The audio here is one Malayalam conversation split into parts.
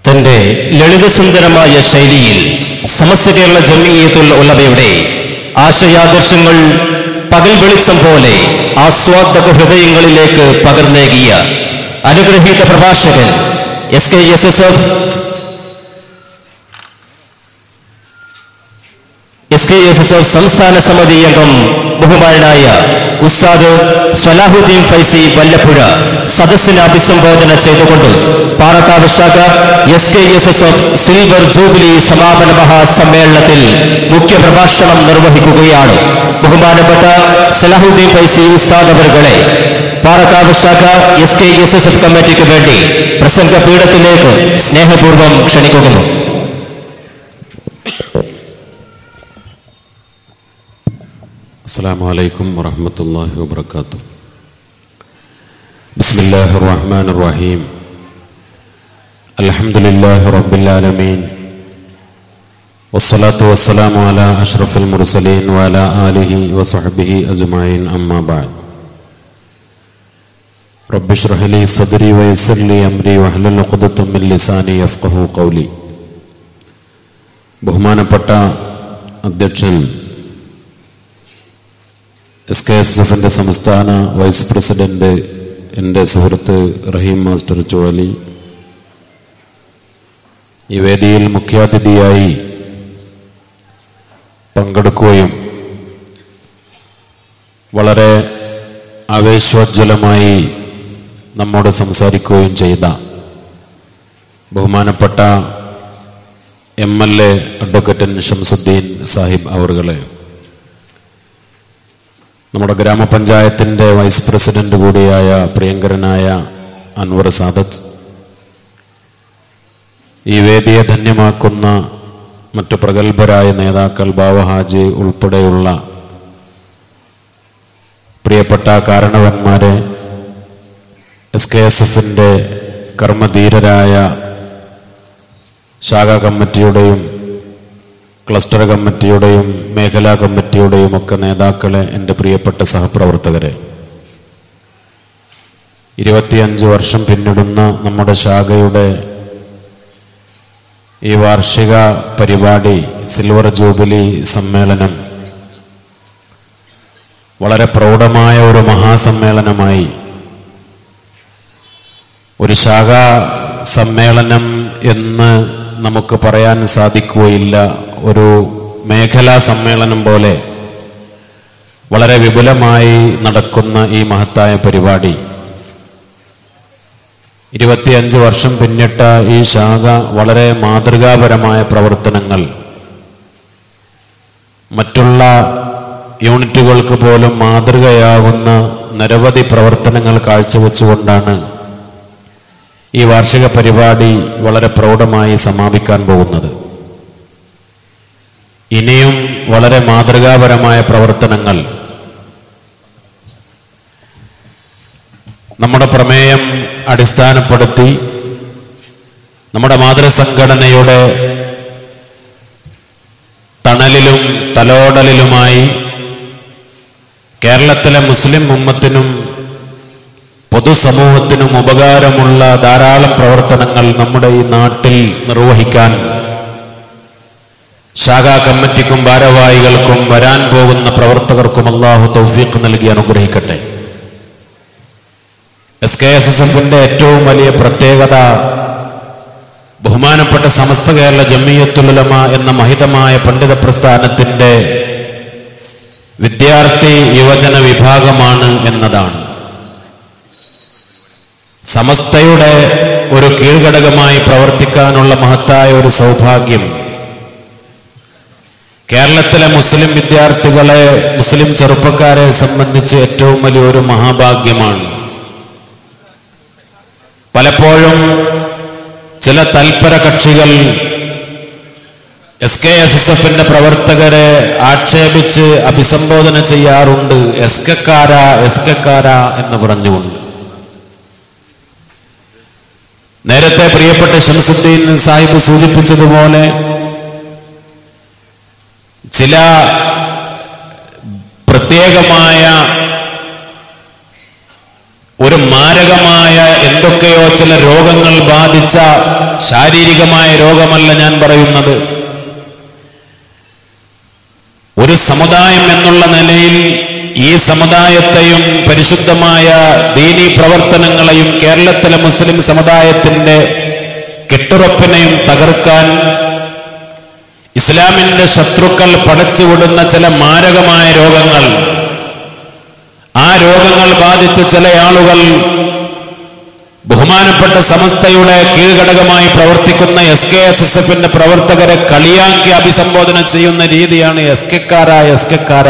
തന്റെ ലളിതസുന്ദരമായ ശൈലിയിൽ സമസ്ത കേരള ജംഇയ്യത്തുൽ ഉലമയുടെ ആശയാദർശങ്ങൾ പകൽ വെളിച്ചം പോലെ ആസ്വാദക ഹൃദയങ്ങളിലേക്ക് പകർന്നേകിയ അനുഗ്രഹീത പ്രഭാഷകൻ SKSSF സംസ്ഥാന സമിതി അംഗം ബഹുമാനായ ഉസ്താദ് സ്വലാഹുദ്ദീൻ ഫൈസി വല്ലപ്പുഴ സദസ്സിനെ അഭിസംബോധന ചെയ്തുകൊണ്ട് പാറക്കാട് ശാഖ SKSSF സിൽവർ ജൂബിലി സമാപന മഹാസമ്മേളനത്തിൽ മുഖ്യപ്രഭാഷണം നിർവഹിക്കുകയാണ്. ബഹുമാനപ്പെട്ട സ്വലാഹുദ്ദീൻ ഫൈസി ഉസ്താദ് അവരുകളെ പാറക്കാട് ശാഖ SKSSF കമ്മിറ്റിക്ക് വേണ്ടി പ്രസംഗ പീഠത്തിലേക്ക് സ്നേഹപൂർവ്വം ക്ഷണിക്കുന്നു. السلام عليكم ورحمة الله وبركاته. بسم الله الرحمن الرحيم. الحمد لله رب العالمين والصلاة والسلام على أشرف المرسلين وعلى آله وصحبه أجمعين أما بعد. رب اشرح لي صدري ويسر لي أمري واحلل عقدة من لساني يفقهوا قولي. ബഹുമാനപ്പെട്ട അധ്യക്ഷൻ SKSSFന്റെ സംസ്ഥാന വൈസ് പ്രസിഡന്റ് എൻ്റെ സുഹൃത്ത് റഹീം മാസ്റ്റർ ചുഴലി, ഈ വേദിയിൽ മുഖ്യാതിഥിയായി പങ്കെടുക്കുകയും വളരെ ആവേശോജ്വലമായി നമ്മോട് സംസാരിക്കുകയും ചെയ്ത ബഹുമാനപ്പെട്ട MLA അഡ്വക്കേറ്റ് ഷംസുദ്ദീൻ സാഹിബ് അവറുകളെ, നമ്മുടെ ഗ്രാമപഞ്ചായത്തിൻ്റെ വൈസ് പ്രസിഡന്റ് കൂടിയായ പ്രിയങ്കരനായ അൻവർ സാദത്ത്, ഈ വേദിയെ ധന്യമാക്കുന്ന മറ്റു പ്രഗത്ഭരായ നേതാക്കൾ, ബാവ ഹാജി ഉൾപ്പെടെയുള്ള പ്രിയപ്പെട്ട കാരണവന്മാരെ, SKSSFന്റെ കർമ്മധീരരായ ശാഖാ കമ്മിറ്റിയുടെയും ക്ലസ്റ്റർ കമ്മിറ്റിയുടെയും മേഖലാ കമ്മിറ്റിയുടെയും ഒക്കെ നേതാക്കളെ, എൻ്റെ പ്രിയപ്പെട്ട സഹപ്രവർത്തകരെ, 25 വർഷം പിന്നിടുന്ന നമ്മുടെ ശാഖയുടെ ഈ വാർഷിക പരിപാടി, സിൽവർ ജൂബിലി സമ്മേളനം വളരെ പ്രൗഢമായ ഒരു മഹാസമ്മേളനമായി, ഒരു ശാഖാ സമ്മേളനം എന്ന് നമുക്ക് പറയാൻ സാധിക്കുകയില്ല. ഒരു മേഖലാ സമ്മേളനം പോലെ വളരെ വിപുലമായി നടക്കുന്ന ഈ മഹത്തായ പരിപാടി, 25 വർഷം പിന്നിട്ട ഈ ശാഖ വളരെ മാതൃകാപരമായ പ്രവർത്തനങ്ങൾ, മറ്റുള്ള യൂണിറ്റുകൾക്ക് പോലും മാതൃകയാകുന്ന നിരവധി പ്രവർത്തനങ്ങൾ കാഴ്ചവെച്ചുകൊണ്ടാണ് ഈ വാർഷിക പരിപാടി വളരെ പ്രൗഢമായി സമാപിക്കാൻ പോകുന്നത്. ഇനിയും വളരെ മാതൃകാപരമായ പ്രവർത്തനങ്ങൾ, നമ്മുടെ പ്രമേയം അടിസ്ഥാനപ്പെടുത്തി നമ്മുടെ മാതൃസംഘടനയുടെ തണലിലും തലോടലിലുമായി കേരളത്തിലെ മുസ്ലിം ഉമ്മത്തിനും പൊതുസമൂഹത്തിനും ഉപകാരമുള്ള ധാരാളം പ്രവർത്തനങ്ങൾ നമ്മുടെ ഈ നാട്ടിൽ നിർവഹിക്കാൻ ശാഖാ കമ്മിറ്റിക്കും ഭാരവാഹികൾക്കും വരാൻ പോകുന്ന പ്രവർത്തകർക്കും അല്ലാഹു തൗഫീഖ് നൽകി അനുഗ്രഹിക്കട്ടെ. SKSSFന്റെ ഏറ്റവും വലിയ പ്രത്യേകത, ബഹുമാനപ്പെട്ട സമസ്ത കേരള ജംഇയ്യത്തുൽ ഉലമ എന്ന മഹിതമായ പണ്ഡിത പ്രസ്ഥാനത്തിന്റെ വിദ്യാർത്ഥി യുവജന വിഭാഗമാണ് എന്നതാണ്. സമസ്തയുടെ ഒരു കീഴ്ഘടകമായി പ്രവർത്തിക്കാനുള്ള മഹത്തായ ഒരു സൗഭാഗ്യം കേരളത്തിലെ മുസ്ലിം വിദ്യാർത്ഥികളെ, മുസ്ലിം ചെറുപ്പക്കാരെ സംബന്ധിച്ച് ഏറ്റവും വലിയൊരു മഹാഭാഗ്യമാണ്. പലപ്പോഴും ചില തൽപര കക്ഷികൾ SKSSFന്റെ പ്രവർത്തകരെ ആക്ഷേപിച്ച് അഭിസംബോധന ചെയ്യാറുണ്ട്, എസ്കക്കാര എന്ന് പറഞ്ഞുകൊണ്ട്. നേരത്തെ പ്രിയപ്പെട്ട ഷംസുദ്ദീൻ സാഹിബ് സൂചിപ്പിച്ചതുപോലെ ചില പ്രത്യേകമായ ഒരു മാരകമായ എന്തൊക്കെയോ ചില രോഗങ്ങൾ ബാധിച്ച ശാരീരികമായ രോഗമല്ല ഞാൻ പറയുന്നത്. ഒരു സമുദായം എന്നുള്ള നിലയിൽ ഈ സമുദായത്തെയും പരിശുദ്ധമായ ദീനീ പ്രവർത്തനങ്ങളെയും കേരളത്തിലെ മുസ്ലിം സമുദായത്തിന്റെ കെട്ടുറപ്പിനെയും തകർക്കാൻ ഇസ്ലാമിന്റെ ശത്രുക്കൾ പടച്ചുവിടുന്ന ചില മാരകമായ രോഗങ്ങൾ, ആ രോഗങ്ങൾ ബാധിച്ച ചില ആളുകൾ ബഹുമാനപ്പെട്ട സമസ്തയുടെ കീഴ്ഘടകമായി പ്രവർത്തിക്കുന്ന SKSSFന്റെ പ്രവർത്തകരെ കളിയാക്കി അഭിസംബോധന ചെയ്യുന്ന രീതിയാണ് എസ്കെക്കാര.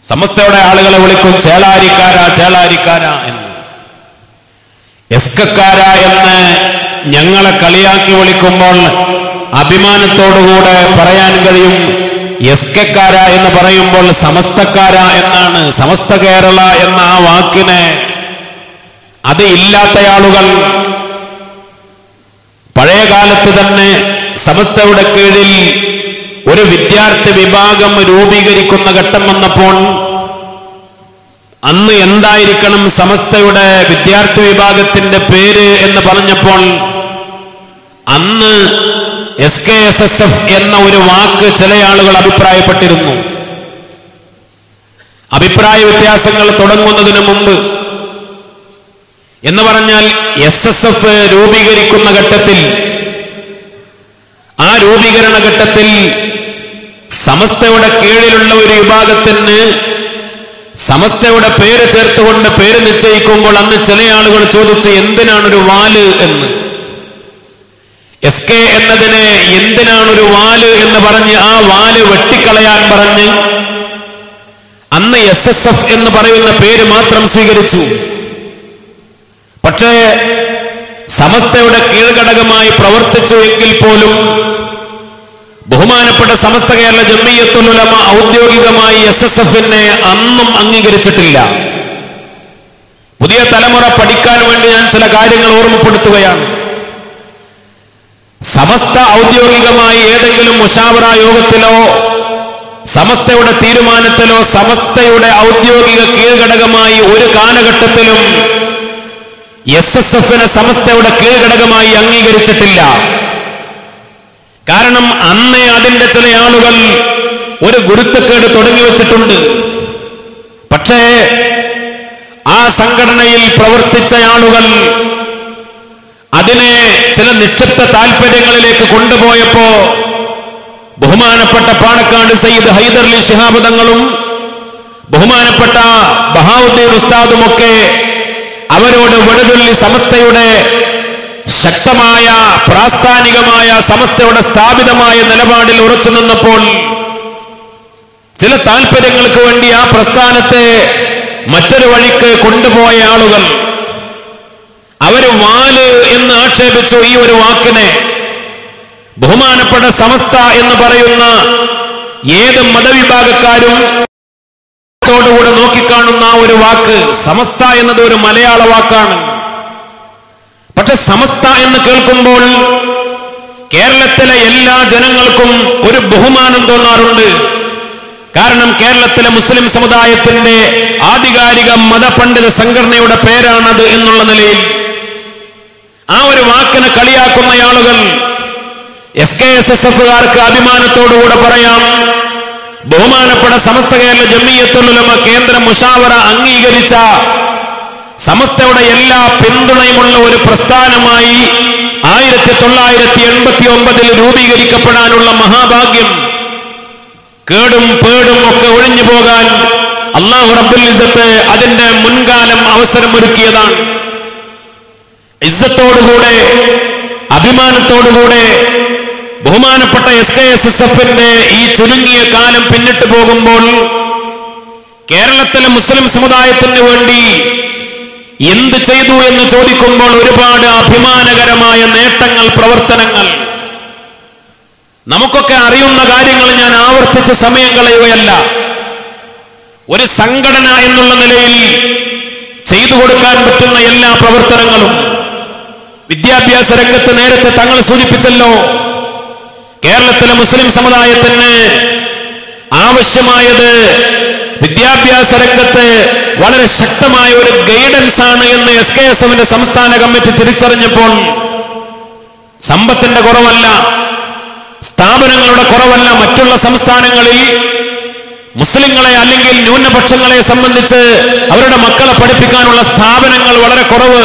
സമസ്തയുടെ ആളുകളെ വിളിക്കും ചേളാരിക്കാര എന്ന്. എസ്കക്കാര എന്ന് ഞങ്ങളെ കളിയാക്കി വിളിക്കുമ്പോൾ അഭിമാനത്തോടുകൂടെ പറയാൻ കഴിയും, എസ്കക്കാര എന്ന് പറയുമ്പോൾ സമസ്തക്കാര എന്നാണ്. സമസ്ത കേരള എന്ന ആ വാക്കിനെ അത് ഇല്ലാത്ത ആളുകൾ പഴയ കാലത്ത് തന്നെ സമസ്തയുടെ കീഴിൽ ഒരു വിദ്യാർത്ഥി വിഭാഗം രൂപീകരിക്കുന്ന ഘട്ടം വന്നപ്പോൾ അന്ന് എന്തായിരിക്കണം സമസ്തയുടെ വിദ്യാർത്ഥി വിഭാഗത്തിന്റെ പേര് എന്ന് പറഞ്ഞപ്പോൾ അന്ന് SKSSF എന്ന ഒരു വാക്ക് ചില ആളുകൾ അഭിപ്രായപ്പെട്ടിരുന്നു. അഭിപ്രായ വ്യത്യാസങ്ങൾ തുടങ്ങുന്നതിന് മുമ്പ് എന്ന് പറഞ്ഞാൽ SSF രൂപീകരിക്കുന്ന ഘട്ടത്തിൽ, ആ രൂപീകരണ ഘട്ടത്തിൽ സമസ്തയുടെ കീഴിലുള്ള ഒരു വിഭാഗത്തിന് സമസ്തയുടെ പേര് ചേർത്തുകൊണ്ട് പേര് നിശ്ചയിക്കുമ്പോൾ അന്ന് ചില ആളുകൾ ചോദിച്ചു, എന്തിനാണൊരു വാല് എന്ന്. SK എന്നതിനെ എന്തിനാണൊരു വാല് എന്ന് പറഞ്ഞ് ആ വാല് വെട്ടിക്കളയാൻ പറഞ്ഞ് അന്ന് SSF എന്ന് പറയുന്ന പേര് മാത്രം സ്വീകരിച്ചു. പക്ഷേ സമസ്തയുടെ കീഴ്ഘടകമായി പ്രവർത്തിച്ചു എങ്കിൽ പോലും ബഹുമാനപ്പെട്ട സമസ്ത കേരള ജംഇയ്യത്തുൽ ഉലമ ഔദ്യോഗികമായി SSFനെ അന്നും അംഗീകരിച്ചിട്ടില്ല. പുതിയ തലമുറ പഠിക്കാൻ വേണ്ടി ഞാൻ ചില കാര്യങ്ങൾ ഓർമ്മപ്പെടുത്തുകയാണ്. സമസ്ത ഔദ്യോഗികമായി ഏതെങ്കിലും മുശാവറ യോഗത്തിലോ സമസ്തയുടെ തീരുമാനത്തിലോ സമസ്തയുടെ ഔദ്യോഗിക കീഴ്ഘടകമായി ഒരു കാലഘട്ടത്തിലും SSFനെ സമസ്തയുടെ കീഴ്ഘടകമായി അംഗീകരിച്ചിട്ടില്ല. കാരണം അന്നേ അതിന്റെ ചില ആളുകൾ ഒരു ഗുരുത്തക്കേട് തുടങ്ങി വെച്ചിട്ടുണ്ട്. പക്ഷേ ആ സംഘടനയിൽ പ്രവർത്തിച്ച ആളുകൾ അതിനെ ചില നിക്ഷിപ്ത താല്പര്യങ്ങളിലേക്ക് കൊണ്ടുപോയപ്പോ ബഹുമാനപ്പെട്ട പാണക്കാട് സയ്യിദ് ഹൈദർലി ശിഹാബ് തങ്ങളും ബഹുമാനപ്പെട്ട ബഹാവുദ്ദീൻ ഉസ്താദുമൊക്കെ അവരോട് വടുതുള്ളി സമസ്തയുടെ ശക്തമായ പ്രാസ്ഥാനികമായ സമസ്തയുടെ സ്ഥാപിതമായ നിലപാടിൽ ഉറച്ചു നിന്നപ്പോൾ ചില താല്പര്യങ്ങൾക്ക് വേണ്ടി ആ പ്രസ്ഥാനത്തെ മറ്റൊരു വഴിക്ക് കൊണ്ടുപോയ ആളുകൾ അവര് വാല് എന്ന് ആക്ഷേപിച്ചു ഈ ഒരു വാക്കിനെ. ബഹുമാനപ്പെട്ട സമസ്ത എന്ന് പറയുന്ന ഏത് മതവിഭാഗക്കാരും ോടുകൂടെ നോക്കിക്കാണുന്ന ആ ഒരു വാക്ക് സമസ്ത എന്നത് ഒരു മലയാള വാക്കാണ്. പക്ഷെ സമസ്ത എന്ന് കേൾക്കുമ്പോൾ കേരളത്തിലെ എല്ലാ ജനങ്ങൾക്കും ഒരു ബഹുമാനം തോന്നാറുണ്ട്. കാരണം കേരളത്തിലെ മുസ്ലിം സമുദായത്തിന്റെ ആധികാരിക മതപണ്ഡിത സംഘടനയുടെ പേരാണത് എന്നുള്ള നിലയിൽ ആ ഒരു വാക്കിനെ കളിയാക്കുന്ന ആളുകൾ SKSSFകാർക്ക് അഭിമാനത്തോടുകൂടെ പറയാം, ബഹുമാനപ്പെട്ട സമസ്ത കേരള ജംഇയ്യത്തുൽ ഉലമ കേന്ദ്ര മുശാവറ അംഗീകരിച്ച സമസ്തയുടെ എല്ലാ പിന്തുണയുമുള്ള ഒരു പ്രസ്ഥാനമായി 1989 രൂപീകരിക്കപ്പെടാനുള്ള മഹാഭാഗ്യം കേടും പേടും ഒക്കെ ഒഴിഞ്ഞു പോകാൻ അല്ലാഹു റബ്ബുൽ ഇസ്സത്ത് അതിന്റെ മുൻകാലം അവസരമൊരുക്കിയതാണ്. ഇസ്സത്തോടുകൂടെ അഭിമാനത്തോടുകൂടെ ബഹുമാനപ്പെട്ട SKSSFന്റെ ഈ ചുരുങ്ങിയ കാലം പിന്നിട്ട് പോകുമ്പോൾ കേരളത്തിലെ മുസ്ലിം സമുദായത്തിന് വേണ്ടി എന്ത് ചെയ്തു എന്ന് ചോദിക്കുമ്പോൾ ഒരുപാട് അഭിമാനകരമായ നേട്ടങ്ങൾ, പ്രവർത്തനങ്ങൾ നമുക്കൊക്കെ അറിയുന്ന കാര്യങ്ങൾ ഞാൻ ആവർത്തിച്ച് സമയം കളയുകയല്ല. ഒരു സംഘടന എന്നുള്ള നിലയിൽ ചെയ്തു കൊടുക്കാൻ പറ്റുന്ന എല്ലാ പ്രവർത്തനങ്ങളും വിദ്യാഭ്യാസ രംഗത്ത് നേരത്തെ തങ്ങൾ സൂചിപ്പിച്ചല്ലോ. കേരളത്തിലെ മുസ്ലിം സമുദായത്തിന് ആവശ്യമായത് വിദ്യാഭ്യാസ രംഗത്ത് വളരെ ശക്തമായ ഒരു ഗൈഡൻസ് ആണ് എന്ന് SKSFന്റെ സംസ്ഥാന കമ്മിറ്റി തിരിച്ചറിഞ്ഞപ്പോൾ സമ്പത്തിന്റെ കുറവല്ല, സ്ഥാപനങ്ങളുടെ കുറവല്ല, മറ്റുള്ള സംസ്ഥാനങ്ങളിൽ മുസ്ലിങ്ങളെ അല്ലെങ്കിൽ ന്യൂനപക്ഷങ്ങളെ സംബന്ധിച്ച് അവരുടെ മക്കളെ പഠിപ്പിക്കാനുള്ള സ്ഥാപനങ്ങൾ വളരെ കുറവ്,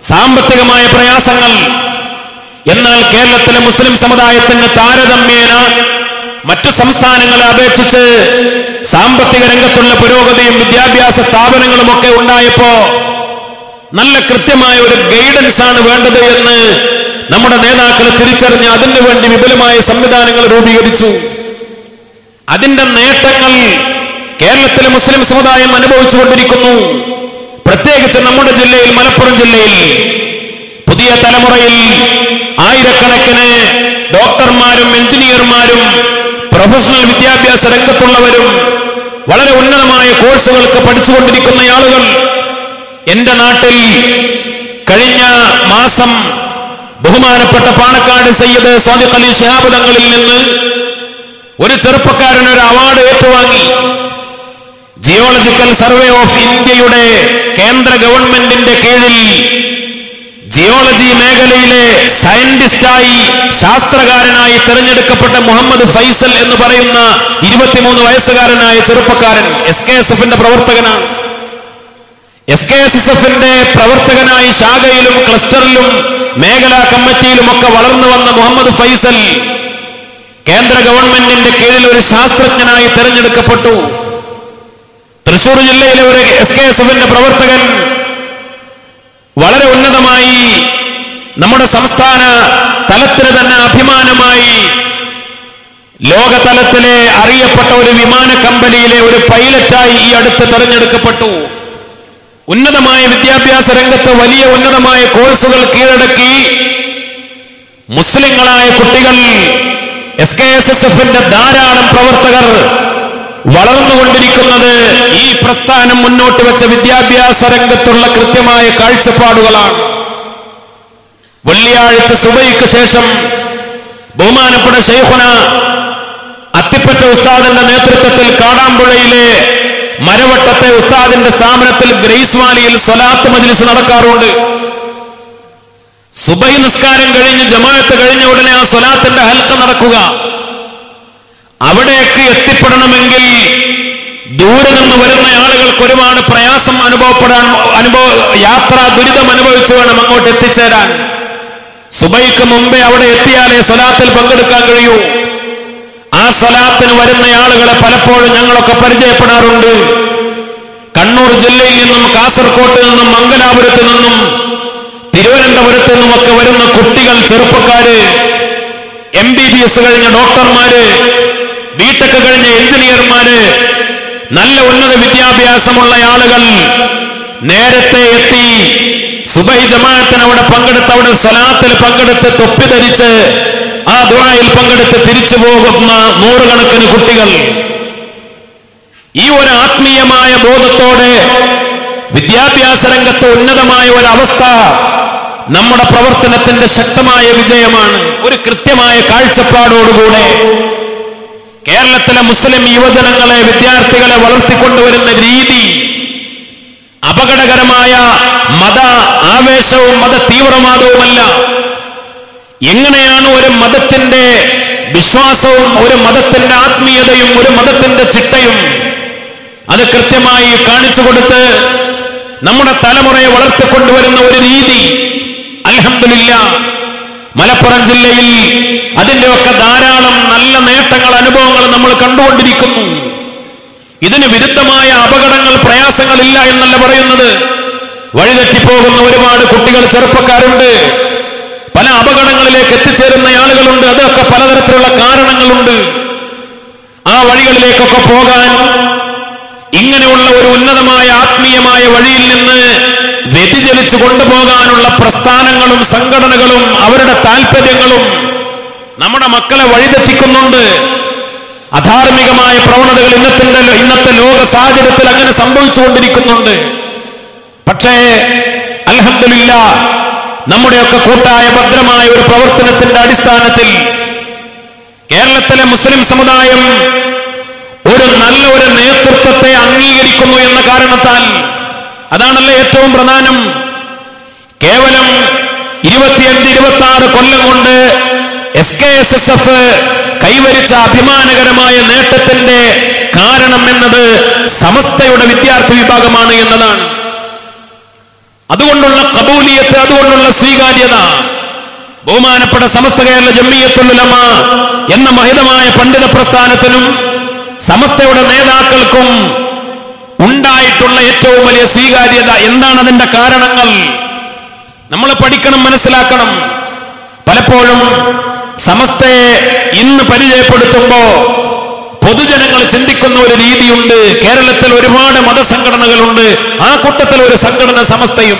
സാമ്പത്തികമായ പ്രയാസങ്ങൾ. എന്നാൽ കേരളത്തിലെ മുസ്ലിം സമുദായത്തിന് താരതമ്യേന മറ്റു സംസ്ഥാനങ്ങളെ അപേക്ഷിച്ച് സാമ്പത്തിക രംഗത്തുള്ള പുരോഗതിയും വിദ്യാഭ്യാസ സ്ഥാപനങ്ങളും ഒക്കെ ഉണ്ടായപ്പോ നല്ല കൃത്യമായ ഒരു ഗൈഡൻസ് ആണ് വേണ്ടത് എന്ന് നമ്മുടെ നേതാക്കൾ തിരിച്ചറിഞ്ഞ് അതിനു വേണ്ടി വിപുലമായ സംവിധാനങ്ങൾ രൂപീകരിച്ചു. അതിന്റെ നേട്ടങ്ങൾ കേരളത്തിലെ മുസ്ലിം സമുദായം അനുഭവിച്ചുകൊണ്ടിരിക്കുന്നു. പ്രത്യേകിച്ച് നമ്മുടെ ജില്ലയിൽ, മലപ്പുറം ജില്ലയിൽ പുതിയ തലമുറയിൽ ആയിരക്കണക്കിന് ഡോക്ടർമാരും എഞ്ചിനീയർമാരും പ്രൊഫഷണൽ വിദ്യാഭ്യാസ രംഗത്തുള്ളവരും വളരെ ഉന്നതമായ കോഴ്സുകൾക്ക് പഠിച്ചുകൊണ്ടിരിക്കുന്ന ആളുകൾ. എന്റെ നാട്ടിൽ കഴിഞ്ഞ മാസം ബഹുമാനപ്പെട്ട പാണക്കാട് സയ്യിദ് സ്വാദിഖ് അലി ശിഹാബ് തങ്ങളിൽ നിന്ന് ഒരു ചെറുപ്പക്കാരൻ ഒരു അവാർഡ് ഏറ്റുവാങ്ങി. ജിയോളജിക്കൽ സർവേ ഓഫ് ഇന്ത്യയുടെ കേന്ദ്ര ഗവൺമെന്റിന്റെ കീഴിൽ ജിയോളജി മേഖലയിലെ സയന്റിസ്റ്റായി, ശാസ്ത്രകാരനായി തെരഞ്ഞെടുക്കപ്പെട്ട മുഹമ്മദ് ഫൈസൽ എന്ന് പറയുന്ന 23 വയസ്സുകാരനായ ചെറുപ്പക്കാരൻ SKSFന്റെ പ്രവർത്തകനാണ്. SKSFന്റെ പ്രവർത്തകനായി ശാഖയിലും ക്ലസ്റ്ററിലും മേഖലാ കമ്മിറ്റിയിലുമൊക്കെ വളർന്നു വന്ന മുഹമ്മദ് ഫൈസൽ കേന്ദ്ര ഗവൺമെന്റിന്റെ കീഴിൽ ഒരു ശാസ്ത്രജ്ഞനായി തെരഞ്ഞെടുക്കപ്പെട്ടു. തൃശൂർ ജില്ലയിലെ ഒരു SKSFന്റെ പ്രവർത്തകൻ വളരെ ഉന്നതമായി നമ്മുടെ സംസ്ഥാന തലത്തിന് തന്നെ അഭിമാനമായി ലോകതലത്തിലെ അറിയപ്പെട്ട ഒരു വിമാന കമ്പനിയിലെ ഒരു പൈലറ്റായി ഈ അടുത്ത് തെരഞ്ഞെടുക്കപ്പെട്ടു. ഉന്നതമായ വിദ്യാഭ്യാസ രംഗത്ത് വലിയ ഉന്നതമായ കോഴ്സുകൾ കീഴടക്കി മുസ്ലിങ്ങളായ കുട്ടികൾ, SKSFന്റെ ധാരാളം പ്രവർത്തകർ വളർന്നുകൊണ്ടിരിക്കുന്നത് ഈ പ്രസ്ഥാനം മുന്നോട്ട് വെച്ച വിദ്യാഭ്യാസ രംഗത്തുള്ള കൃത്യമായ കാഴ്ചപ്പാടുകളാണ്. വെള്ളിയാഴ്ച സുബഹിക്ക് ശേഷം ബഹുമാനപ്പെട്ട ശൈഖുന അത്തിപ്പറ്റ ഉസ്താദിന്റെ നേതൃത്വത്തിൽ കാടാമ്പുഴയിലെ മരവട്ടത്തെ ഉസ്താദിന്റെ സ്ഥാപനത്തിൽ ഗ്രേസ് വാലിയിൽ സ്വലാത്ത് മജ്ലിസ് നടക്കാറുണ്ട്. സുബഹി നിസ്കാരം കഴിഞ്ഞ് ജമാഅത്ത് കഴിഞ്ഞ ഉടനെ ആ സ്വലാത്തിന്റെ ഹൽക്ക നടക്കുക. അവിടേക്ക് എത്തിപ്പെടണമെങ്കിൽ ദൂരെ നിന്ന് വരുന്ന ആളുകൾക്ക് ഒരുപാട് പ്രയാസം യാത്രാ ദുരിതം അനുഭവിച്ചു വേണം അങ്ങോട്ട് എത്തിച്ചേരാൻ. സുബൈക്ക് മുമ്പേ അവിടെ എത്തിയാലേ സ്വലാത്തിൽ പങ്കെടുക്കാൻ കഴിയൂ. ആ സ്വലാത്തിന് വരുന്ന ആളുകളെ പലപ്പോഴും ഞങ്ങളൊക്കെ പരിചയപ്പെടാറുണ്ട്. കണ്ണൂർ ജില്ലയിൽ നിന്നും, കാസർകോട്ട് നിന്നും, മംഗലാപുരത്ത് നിന്നും, തിരുവനന്തപുരത്ത് നിന്നുമൊക്കെ വരുന്ന കുട്ടികൾ, ചെറുപ്പക്കാര്, MBBS കഴിഞ്ഞ ഡോക്ടർമാര്, ബിടെക് കഴിഞ്ഞ എഞ്ചിനീയർമാര്, നല്ല ഉന്നത വിദ്യാഭ്യാസമുള്ള ആളുകൾ നേരത്തെ എത്തി സുബഹി ജമാഅത്തിന് അവിടെ പങ്കെടുത്ത്, അവിടെ സ്വലാത്തിൽ പങ്കെടുത്ത്, തൊപ്പി ധരിച്ച് ആ ദുആയിൽ പങ്കെടുത്ത് തിരിച്ചു പോകുന്ന നൂറുകണക്കിന് കുട്ടികൾ. ഈ ഒരു ആത്മീയമായ ബോധത്തോടെ വിദ്യാഭ്യാസ രംഗത്ത് ഉന്നതമായ ഒരവസ്ഥ നമ്മുടെ പ്രവർത്തനത്തിന്റെ ശക്തമായ വിജയമാണ്. ഒരു കൃത്യമായ കാഴ്ചപ്പാടോടുകൂടെ കേരളത്തിലെ മുസ്ലിം യുവജനങ്ങളെ, വിദ്യാർത്ഥികളെ വളർത്തിക്കൊണ്ടുവരുന്ന രീതി അപകടകരമായ മത ആവേശവും മത തീവ്രവാദവുമല്ല. എങ്ങനെയാണ് ഒരു മതത്തിന്റെ വിശ്വാസവും ഒരു മതത്തിന്റെ ആത്മീയതയും ഒരു മതത്തിന്റെ ചിട്ടയും അത് കൃത്യമായി കാണിച്ചു കൊടുത്ത് നമ്മുടെ തലമുറയെ വളർത്തിക്കൊണ്ടുവരുന്ന ഒരു രീതി അൽഹംദുലില്ലാഹ് മലപ്പുറം ജില്ലയിൽ അതിന്റെയൊക്കെ ധാരാളം നല്ല നേട്ടങ്ങൾ, അനുഭവങ്ങൾ നമ്മൾ കണ്ടുകൊണ്ടിരിക്കുന്നു. ഇതിന് വിരുദ്ധമായ അപകടങ്ങൾ, പ്രയാസങ്ങളില്ല എന്നല്ല പറയുന്നത്. വഴിതെറ്റിപ്പോകുന്ന ഒരുപാട് കുട്ടികൾ, ചെറുപ്പക്കാരുണ്ട്. പല അപകടങ്ങളിലേക്ക് എത്തിച്ചേരുന്ന ആളുകളുണ്ട്. അതൊക്കെ പലതരത്തിലുള്ള കാരണങ്ങളുണ്ട്. ആ വഴികളിലേക്കൊക്കെ പോകാൻ ഇങ്ങനെയുള്ള ഒരു ഉന്നതമായ ആത്മീയമായ വഴിയിൽ നിന്ന് വ്യതിചലിച്ചു കൊണ്ടുപോകാനുള്ള പ്രസ്ഥാനങ്ങളും സംഘടനകളും അവരുടെ താല്പര്യങ്ങളും നമ്മുടെ മക്കളെ വഴിതെറ്റിക്കുന്നുണ്ട്. അധാർമികമായ പ്രവണതകൾ ഇന്നത്തെ ലോക സാഹചര്യത്തിൽ അങ്ങനെ സംഭവിച്ചുകൊണ്ടിരിക്കുന്നുണ്ട്. പക്ഷേ അൽഹംദുലില്ലാഹ് നമ്മുടെയൊക്കെ കൂട്ടായ ഭദ്രമായ ഒരു പ്രവർത്തനത്തിന്റെ അടിസ്ഥാനത്തിൽ കേരളത്തിലെ മുസ്ലിം സമുദായം ഒരു നല്ല ഒരു നേതൃത്വത്തെ അംഗീകരിക്കുന്നു എന്ന കാരണത്താൽ. അതാണല്ലോ ഏറ്റവും പ്രധാനം. കേവലം 25-26 കൊല്ലം കൊണ്ട് SKSSF കൈവരിച്ച അഭിമാനകരമായ നേട്ടത്തിന്റെ കാരണം എന്നത് സമസ്തയുടെ വിദ്യാർത്ഥി വിഭാഗമാണ് എന്നതാണ്. അതുകൊണ്ടുള്ള ഖബൂലിയത്ത്, അതുകൊണ്ടുള്ള സ്വീകാര്യത ബഹുമാനപ്പെട്ട സമസ്ത കേരള ജംഇയ്യത്തുൽ ഉലമ എന്ന മഹിതമായ പണ്ഡിത പ്രസ്ഥാനത്തിനും സമസ്തയുടെ നേതാക്കൾക്കും ഉണ്ടായിട്ടുള്ള ഏറ്റവും വലിയ സ്വീകാര്യത. എന്താണ് അതിന്റെ കാരണങ്ങൾ? നമ്മൾ പഠിക്കണം, മനസ്സിലാക്കണം. പലപ്പോഴും സമസ്തയെ ഇന്ന് പരിചയപ്പെടുത്തുമ്പോ പൊതുജനങ്ങൾ ചിന്തിക്കുന്ന ഒരു രീതിയുണ്ട്. കേരളത്തിൽ ഒരുപാട് മതസംഘടനകളുണ്ട്, ആ കൂട്ടത്തിൽ ഒരു സംഘടന സമസ്തയും.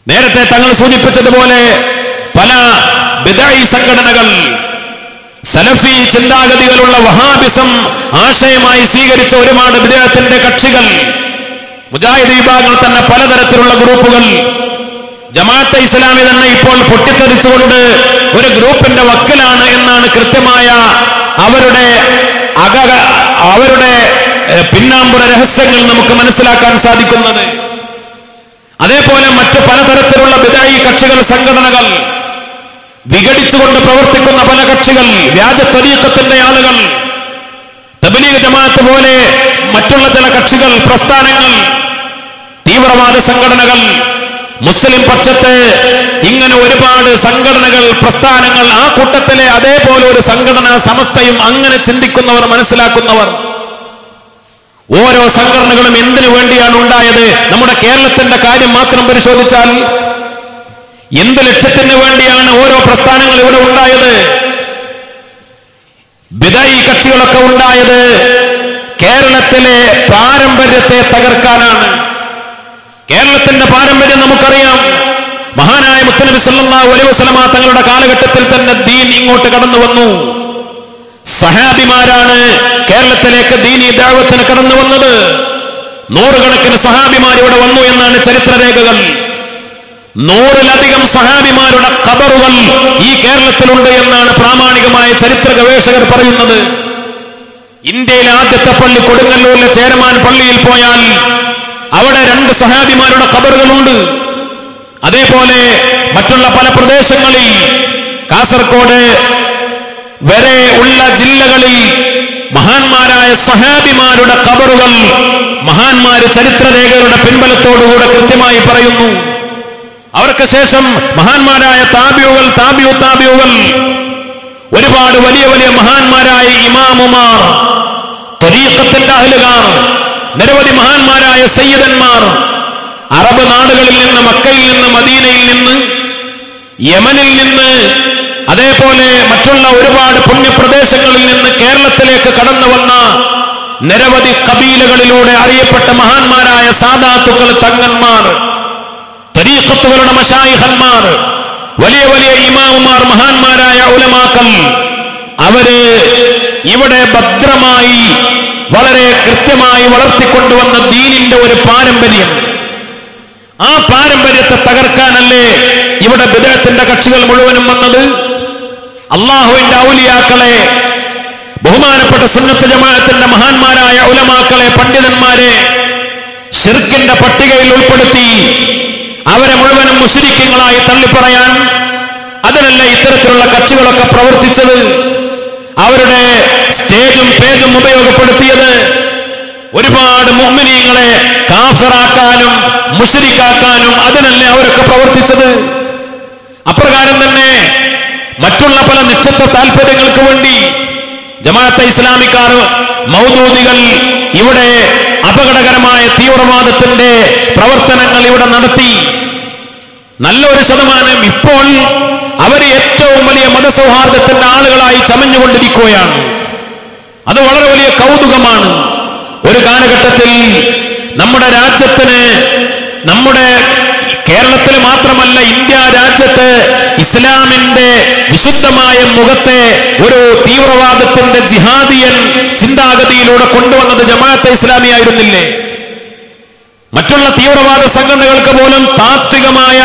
നേരത്തെ തങ്ങൾ സൂചിപ്പിച്ചതുപോലെ പല ബിദ്അഈ സംഘടനകൾ, സലഫി ചിന്താഗതികളുള്ള വഹാബിസം ആശയമായി സ്വീകരിച്ച ഒരുപാട് ബിദ്അത്തിന്റെ കക്ഷികൾ, മുജാഹിദ് വിഭാഗങ്ങൾ തന്നെ പലതരത്തിലുള്ള ഗ്രൂപ്പുകൾ, ജമാഅത്തെ ഇസ്ലാമി തന്നെ ഇപ്പോൾ പൊട്ടിത്തെറിച്ചുകൊണ്ട് ഒരു ഗ്രൂപ്പിന്റെ വക്കിലാണ് എന്നാണ് കൃത്യമായ അവരുടെ പിന്നാമ്പുറ രഹസ്യങ്ങൾ നമുക്ക് മനസ്സിലാക്കാൻ സാധിക്കുന്നത്. അതേപോലെ മറ്റ് പലതരത്തിലുള്ള ബിദ്അഈ കക്ഷികൾ, സംഘടനകൾ, വിഘടിച്ചുകൊണ്ട് പ്രവർത്തിക്കുന്ന പല കക്ഷികൾ, വ്യാജ ത്വരീഖത്തിന്റെ ആളുകൾ, തബ്ലീഗ് ജമാഅത്ത് പോലെ മറ്റുള്ള ചില കക്ഷികൾ, പ്രസ്ഥാനങ്ങൾ, തീവ്രവാദ സംഘടനകൾ, മുസ്ലിം പക്ഷത്ത് ഇങ്ങനെ ഒരുപാട് സംഘടനകൾ, പ്രസ്ഥാനങ്ങൾ, ആ കൂട്ടത്തിലെ അതേപോലെ ഒരു സംഘടന സമസ്തയും. അങ്ങനെ ചിന്തിക്കുന്നവർ, മനസ്സിലാക്കുന്നവർ, ഓരോ സംഘടനകളും എന്തിനു വേണ്ടിയാണ് ഉണ്ടായത്? നമ്മുടെ കേരളത്തിന്റെ കാര്യം മാത്രം പരിശോധിച്ചാൽ എന്ത് ലക്ഷ്യത്തിന് വേണ്ടിയാണ് ഓരോ പ്രസ്ഥാനങ്ങൾ ഇവിടെ ഉണ്ടായത്? ബിദ്അഈ കക്ഷികളൊക്കെ ഉണ്ടായത് കേരളത്തിലെ പാരമ്പര്യത്തെ തകർക്കാനാണ്. കേരളത്തിന്റെ പാരമ്പര്യം നമുക്കറിയാം. മഹാനായ മുത്തനബി സല്ലല്ലാഹു അലൈഹി വസല്ലമ തങ്ങളുടെ കാലഘട്ടത്തിൽ തന്നെ ദീൻ ഇങ്ങോട്ട് കടന്നു വന്നു. സഹാബിമാരാണ് കേരളത്തിലേക്ക് ദീനീ ദഅവത്തിന് കടന്നു വന്നത്. നൂറുകണക്കിന് സഹാബിമാർ ഇവിടെ വന്നു എന്നാണ് ചരിത്രരേഖകൾ. 100-ലധികം സഹാബിമാരുടെ ഖബറുകൾ ഈ കേരളത്തിലുണ്ട് എന്നാണ് പ്രാമാണികമായ ചരിത്ര ഗവേഷകർ പറയുന്നത്. ഇന്ത്യയിലെ ആദ്യത്തെ പള്ളി കൊടുങ്ങല്ലൂരിലെ ചേരമാൻ പള്ളിയിൽ പോയാൽ അവിടെ 2 സഹാബിമാരുടെ ഖബറുകളുണ്ട്. അതേപോലെ മറ്റുള്ള പല പ്രദേശങ്ങളിൽ, കാസർഗോഡ് വരെ ഉള്ള ജില്ലകളിൽ മഹാന്മാരായ സഹാബിമാരുടെ ഖബറുകൾ മഹാന്മാര് ചരിത്രരേഖകളുടെ പിൻബലത്തോടുകൂടെ കൃത്യമായി പറയുന്നു. അവർക്ക് ശേഷം മഹാന്മാരായ താബിഉകൾ, താബിഉകൾ, ഒരുപാട് വലിയ വലിയ മഹാന്മാരായ ഇമാമുമാർ, ത്വരീഖത്തിന്റെ അഹ്ലുകാർ, നിരവധി മഹാന്മാരായ സയ്യിദന്മാർ അറബ് നാടുകളിൽ നിന്ന്, മക്കയിൽ നിന്ന്, മദീനയിൽ നിന്ന്, യമനിൽ നിന്ന്, അതേപോലെ മറ്റുള്ള ഒരുപാട് പുണ്യപ്രദേശങ്ങളിൽ നിന്ന് കേരളത്തിലേക്ക് കടന്നു വന്ന നിരവധി കബീലകളിലൂടെ അറിയപ്പെട്ട മഹാന്മാരായ സാദാത്തുക്കൾ, തങ്ങന്മാർ, ത്വരീഖത്തുകളുടെ മശായിഖന്മാർ, വലിയ വലിയ ഇമാമുമാർ, മഹാന്മാരായ ഉലമാക്കൾ, അവര് ഇവിടെ ഭദ്രമായി വളരെ കൃത്യമായി വളർത്തിക്കൊണ്ടുവന്ന ദീനിന്റെ ഒരു പാരമ്പര്യം. ആ പാരമ്പര്യത്തെ തകർക്കാനല്ലേ ഇവിടെ ബിദ്അത്തിന്റെ കക്ഷികൾ മുഴുവനും വന്നത്? അള്ളാഹുവിന്റെ ഔലിയാക്കളെ, ബഹുമാനപ്പെട്ട സുന്നത്ത് ജമാഅത്തിന്റെ മഹാന്മാരായ ഉലമാക്കളെ, പണ്ഡിതന്മാരെ ശിർക്കിന്റെ പട്ടികയിൽ ഉൾപ്പെടുത്തി അവരെ മുഴുവനും മുശ്രിക്കുകളായി തള്ളിപ്പറയാൻ അതിനല്ല ഇത്തരത്തിലുള്ള കക്ഷികളൊക്കെ പ്രവർത്തിച്ചത്. അവരുടെ സ്റ്റേജും പേജും ഉപയോഗപ്പെടുത്തിയത് ഒരുപാട് മുഅ്മിനീങ്ങളെ കാഫിറാക്കാനും മുശ്രിക്കാക്കാനും അതിനല്ലേ അവരൊക്കെ പ്രവർത്തിച്ചത്. അപ്രകാരം തന്നെ മറ്റുള്ള പല നിശ്ചിത താല്പര്യങ്ങൾക്ക് വേണ്ടി ജമാഅത്തെ ഇസ്ലാമിക്കാർ, മൗദൂദികൾ ഇവിടെ അപകടകരമായ തീവ്രവാദത്തിന്റെ പ്രവർത്തനങ്ങൾ ഇവിടെ നടത്തി. നല്ലൊരു ശതമാനം ഇപ്പോൾ അവർ ഏറ്റവും വലിയ മതസൗഹാർദ്ദത്തിന്റെ ആളുകളായി ചമഞ്ഞുകൊണ്ടിരിക്കുകയാണ്. അത് വളരെ വലിയ കൗതുകമാണ്. ഒരു കാലഘട്ടത്തിൽ നമ്മുടെ രാജ്യത്തിന്, നമ്മുടെ കേരളത്തിൽ മാത്രമല്ല ഇന്ത്യ രാജ്യത്ത് ഇസ്ലാമിന്റെ വിശുദ്ധമായ മുഖത്തെ ഒരു തീവ്രവാദത്തിന്റെ ജിഹാദിയൻ ചിന്താഗതിയിലൂടെ കൊണ്ടുവന്നത് ജമാഅത്തെ ഇസ്ലാമി ആയിരുന്നില്ലേ? മറ്റുള്ള തീവ്രവാദ സംഘടനകൾക്ക് പോലും താത്വികമായ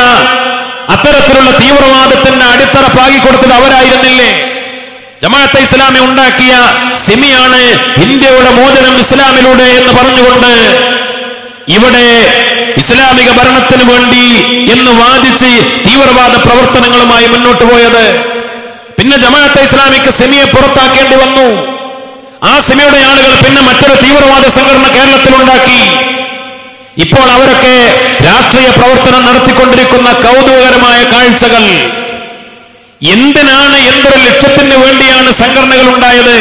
അത്തരത്തിലുള്ള തീവ്രവാദത്തിന്റെ അടിത്തറ പാകിക്കൊടുത്തത് അവരായിരുന്നില്ലേ? ജമാഅത്തെ ഇസ്ലാമി ഉണ്ടാക്കിയ സിമിയാണ് ഇന്ത്യയുടെ മോചനം ഇസ്ലാമിലൂടെ എന്ന് പറഞ്ഞുകൊണ്ട് ഇവിടെ ഇസ്ലാമിക ഭരണത്തിന് വേണ്ടി എന്ന് വാദിച്ച് തീവ്രവാദ പ്രവർത്തനങ്ങളുമായി മുന്നോട്ട് പോയത്. പിന്നെ ജമാഅത്തെ ഇസ്ലാമിക്ക് സിമിയെ പുറത്താക്കേണ്ടി വന്നു. ആ സിമിയുടെ ആളുകൾ പിന്നെ മറ്റൊരു തീവ്രവാദ സംഘടന കേരളത്തിലുണ്ടാക്കി. ഇപ്പോൾ അവരൊക്കെ രാഷ്ട്രീയ പ്രവർത്തനം നടത്തിക്കൊണ്ടിരിക്കുന്ന കൗതുകകരമായ കാഴ്ചകൾ. എന്തിനാണ്, എന്തൊരു ലക്ഷ്യത്തിന് വേണ്ടിയാണ് സംഘടനകൾ ഉണ്ടായത്?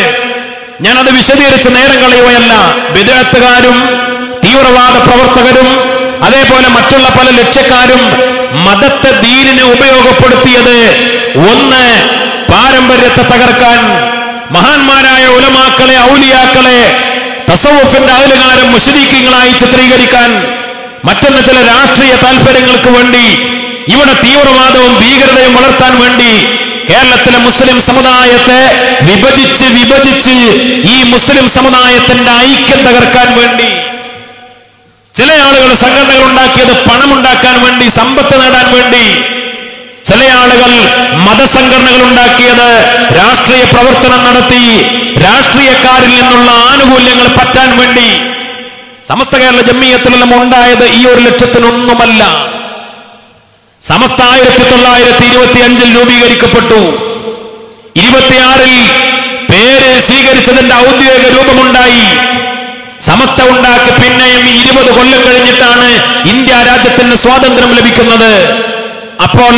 ഞാനത് വിശദീകരിച്ച് നേരം കളയുകയല്ല. ബിദ്അത്തുകാരും തീവ്രവാദ പ്രവർത്തകരും അതേപോലെ മറ്റുള്ള പല ലക്ഷ്യക്കാരും മതത്തെ ദീനിനെ ഉപയോഗപ്പെടുത്തിയത് ഒന്ന്, പാരമ്പര്യത്തെ തകർക്കാൻ, മഹാന്മാരായ ഉലമാക്കളെ ഔലിയാക്കളെ തസവുഫിന്റെ അഹ്ലുകാരും മുശ്രിക്കീങ്ങളായി ചിത്രീകരിക്കാൻ, മറ്റൊന്ന് ചില രാഷ്ട്രീയ താല്പര്യങ്ങൾക്ക് വേണ്ടി ഇവിടെ തീവ്രവാദവും ഭീകരതയും വളർത്താൻ വേണ്ടി കേരളത്തിലെ മുസ്ലിം സമുദായത്തെ വിഭജിച്ച് ഈ മുസ്ലിം സമുദായത്തിന്റെ ഐക്യം തകർക്കാൻ വേണ്ടി ചില ആളുകൾ സംഘടനകൾ ഉണ്ടാക്കിയത് പണമുണ്ടാക്കാൻ വേണ്ടി, സമ്പത്ത് നേടാൻ വേണ്ടി. ചില ആളുകൾ മതസംഘടനകൾ ഉണ്ടാക്കിയത് രാഷ്ട്രീയ പ്രവർത്തനം നടത്തി രാഷ്ട്രീയക്കാരിൽ നിന്നുള്ള ആനുകൂല്യങ്ങൾ പറ്റാൻ വേണ്ടി. സമസ്ത കേരള ജംഇയ്യത്തുലമ ഉണ്ടായത് ഈ ഒരു ലക്ഷ്യത്തിനൊന്നുമല്ല. സമസ്ത 1925 രൂപീകരിക്കപ്പെട്ടു. 26 പേര് സ്വീകരിച്ചതിന്റെ ഔദ്യോഗിക രൂപമുണ്ടായി. സമസ്ത ഉണ്ടാക്കി പിന്നെയും 20 കൊല്ലം കഴിഞ്ഞിട്ടാണ് ഇന്ത്യ രാജ്യത്തിന് സ്വാതന്ത്ര്യം ലഭിക്കുന്നത്. അപ്പോൾ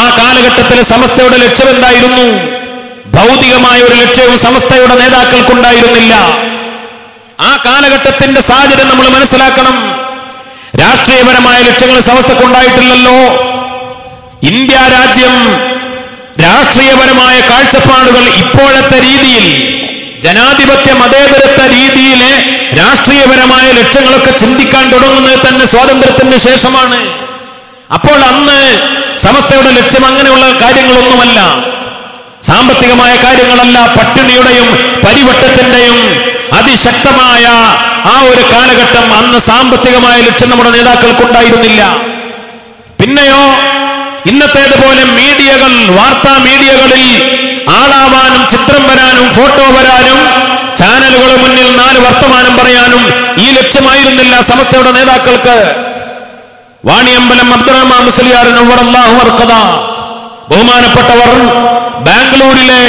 ആ കാലഘട്ടത്തിൽ സമസ്തയുടെ ലക്ഷ്യം എന്തായിരുന്നു? ഭൗതികമായ ഒരു ലക്ഷ്യവും സമസ്തയുടെ നേതാക്കൾക്കുണ്ടായിരുന്നില്ല. ആ കാലഘട്ടത്തിന്റെ സാഹചര്യം നമ്മൾ മനസ്സിലാക്കണം. രാഷ്ട്രീയപരമായ ലക്ഷ്യങ്ങൾ സമസ്തക്കുണ്ടായിട്ടില്ലല്ലോ. ഇന്ത്യ രാജ്യം രാഷ്ട്രീയപരമായ കാഴ്ചപ്പാടുകൾ ഇപ്പോഴത്തെ രീതിയിൽ ജനാധിപത്യ മതേതരത്വ രീതിയിലെ രാഷ്ട്രീയപരമായ ലക്ഷ്യങ്ങളൊക്കെ ചിന്തിക്കാൻ തുടങ്ങുന്നത് തന്നെ സ്വാതന്ത്ര്യത്തിന് ശേഷമാണ്. അപ്പോൾ അന്ന് സമസ്തയുടെ ലക്ഷ്യം അങ്ങനെയുള്ള കാര്യങ്ങളൊന്നുമല്ല, സാമ്പത്തികമായ കാര്യങ്ങളല്ല. പട്ടിണിയുടെയും പരിവട്ടത്തിന്റെയും അതിശക്തമായ ആ ഒരു കാലഘട്ടം. അന്ന് സാമ്പത്തികമായ ലക്ഷ്യം നമ്മുടെ നേതാക്കൾക്കുണ്ടായിരുന്നില്ല. പിന്നെയോ ഇന്നത്തേതുപോലെ മീഡിയകൾ, വാർത്താ മീഡിയകളിൽ ആളാവാനും ചിത്രം വരാനും ഫോട്ടോ വരാനും ചാനലുകളുടെ മുന്നിൽ 4 വർത്തമാനം പറയാനും ഈ ലക്ഷ്യമായിരുന്നില്ല സമസ്തയുടെ നേതാക്കൾക്ക്. വാണിയമ്പലം അബ്ദുറഹ്മാൻ മുസ്ലിയാർ നവ്വറല്ലാഹു മർഖദ ബഹുമാനപ്പെട്ടവർ ബാംഗ്ലൂരിലെ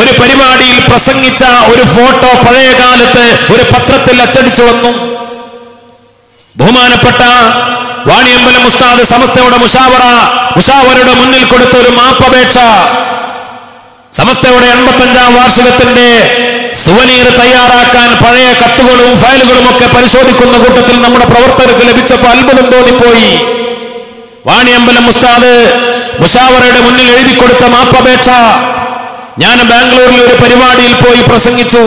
ഒരു പരിപാടിയിൽ പ്രസംഗിച്ച ഒരു ഫോട്ടോ പഴയ കാലത്ത് ഒരു പത്രത്തിൽ അച്ചടിച്ചു വന്നു. ബഹുമാനപ്പെട്ട വാണിയമ്പലം ഉസ്താദ് സമസ്തയുടെ മുഷാവറയുടെ മുന്നിൽ കൊടുത്ത ഒരു മാപ്പപേക്ഷ, സമസ്തയുടെ 85ാം വാർഷികത്തിന്റെ സുവനീർ തയ്യാറാക്കാൻ പഴയ കത്തുകളും ഫയലുകളും ഒക്കെ പരിശോധിക്കുന്ന കൂട്ടത്തിൽ നമ്മുടെ പ്രവർത്തകർക്ക് ലഭിച്ചപ്പോൾ അത്ഭുതം തോന്നിപ്പോയി. വാണിയമ്പലം ഉസ്താദ് മുഷാവറയുടെ മുന്നിൽ എഴുതി കൊടുത്ത മാപ്പപേക്ഷ ഞാൻ ബാംഗ്ലൂരിൽ ഒരു പരിപാടിയിൽ പോയി പ്രസംഗിച്ചു.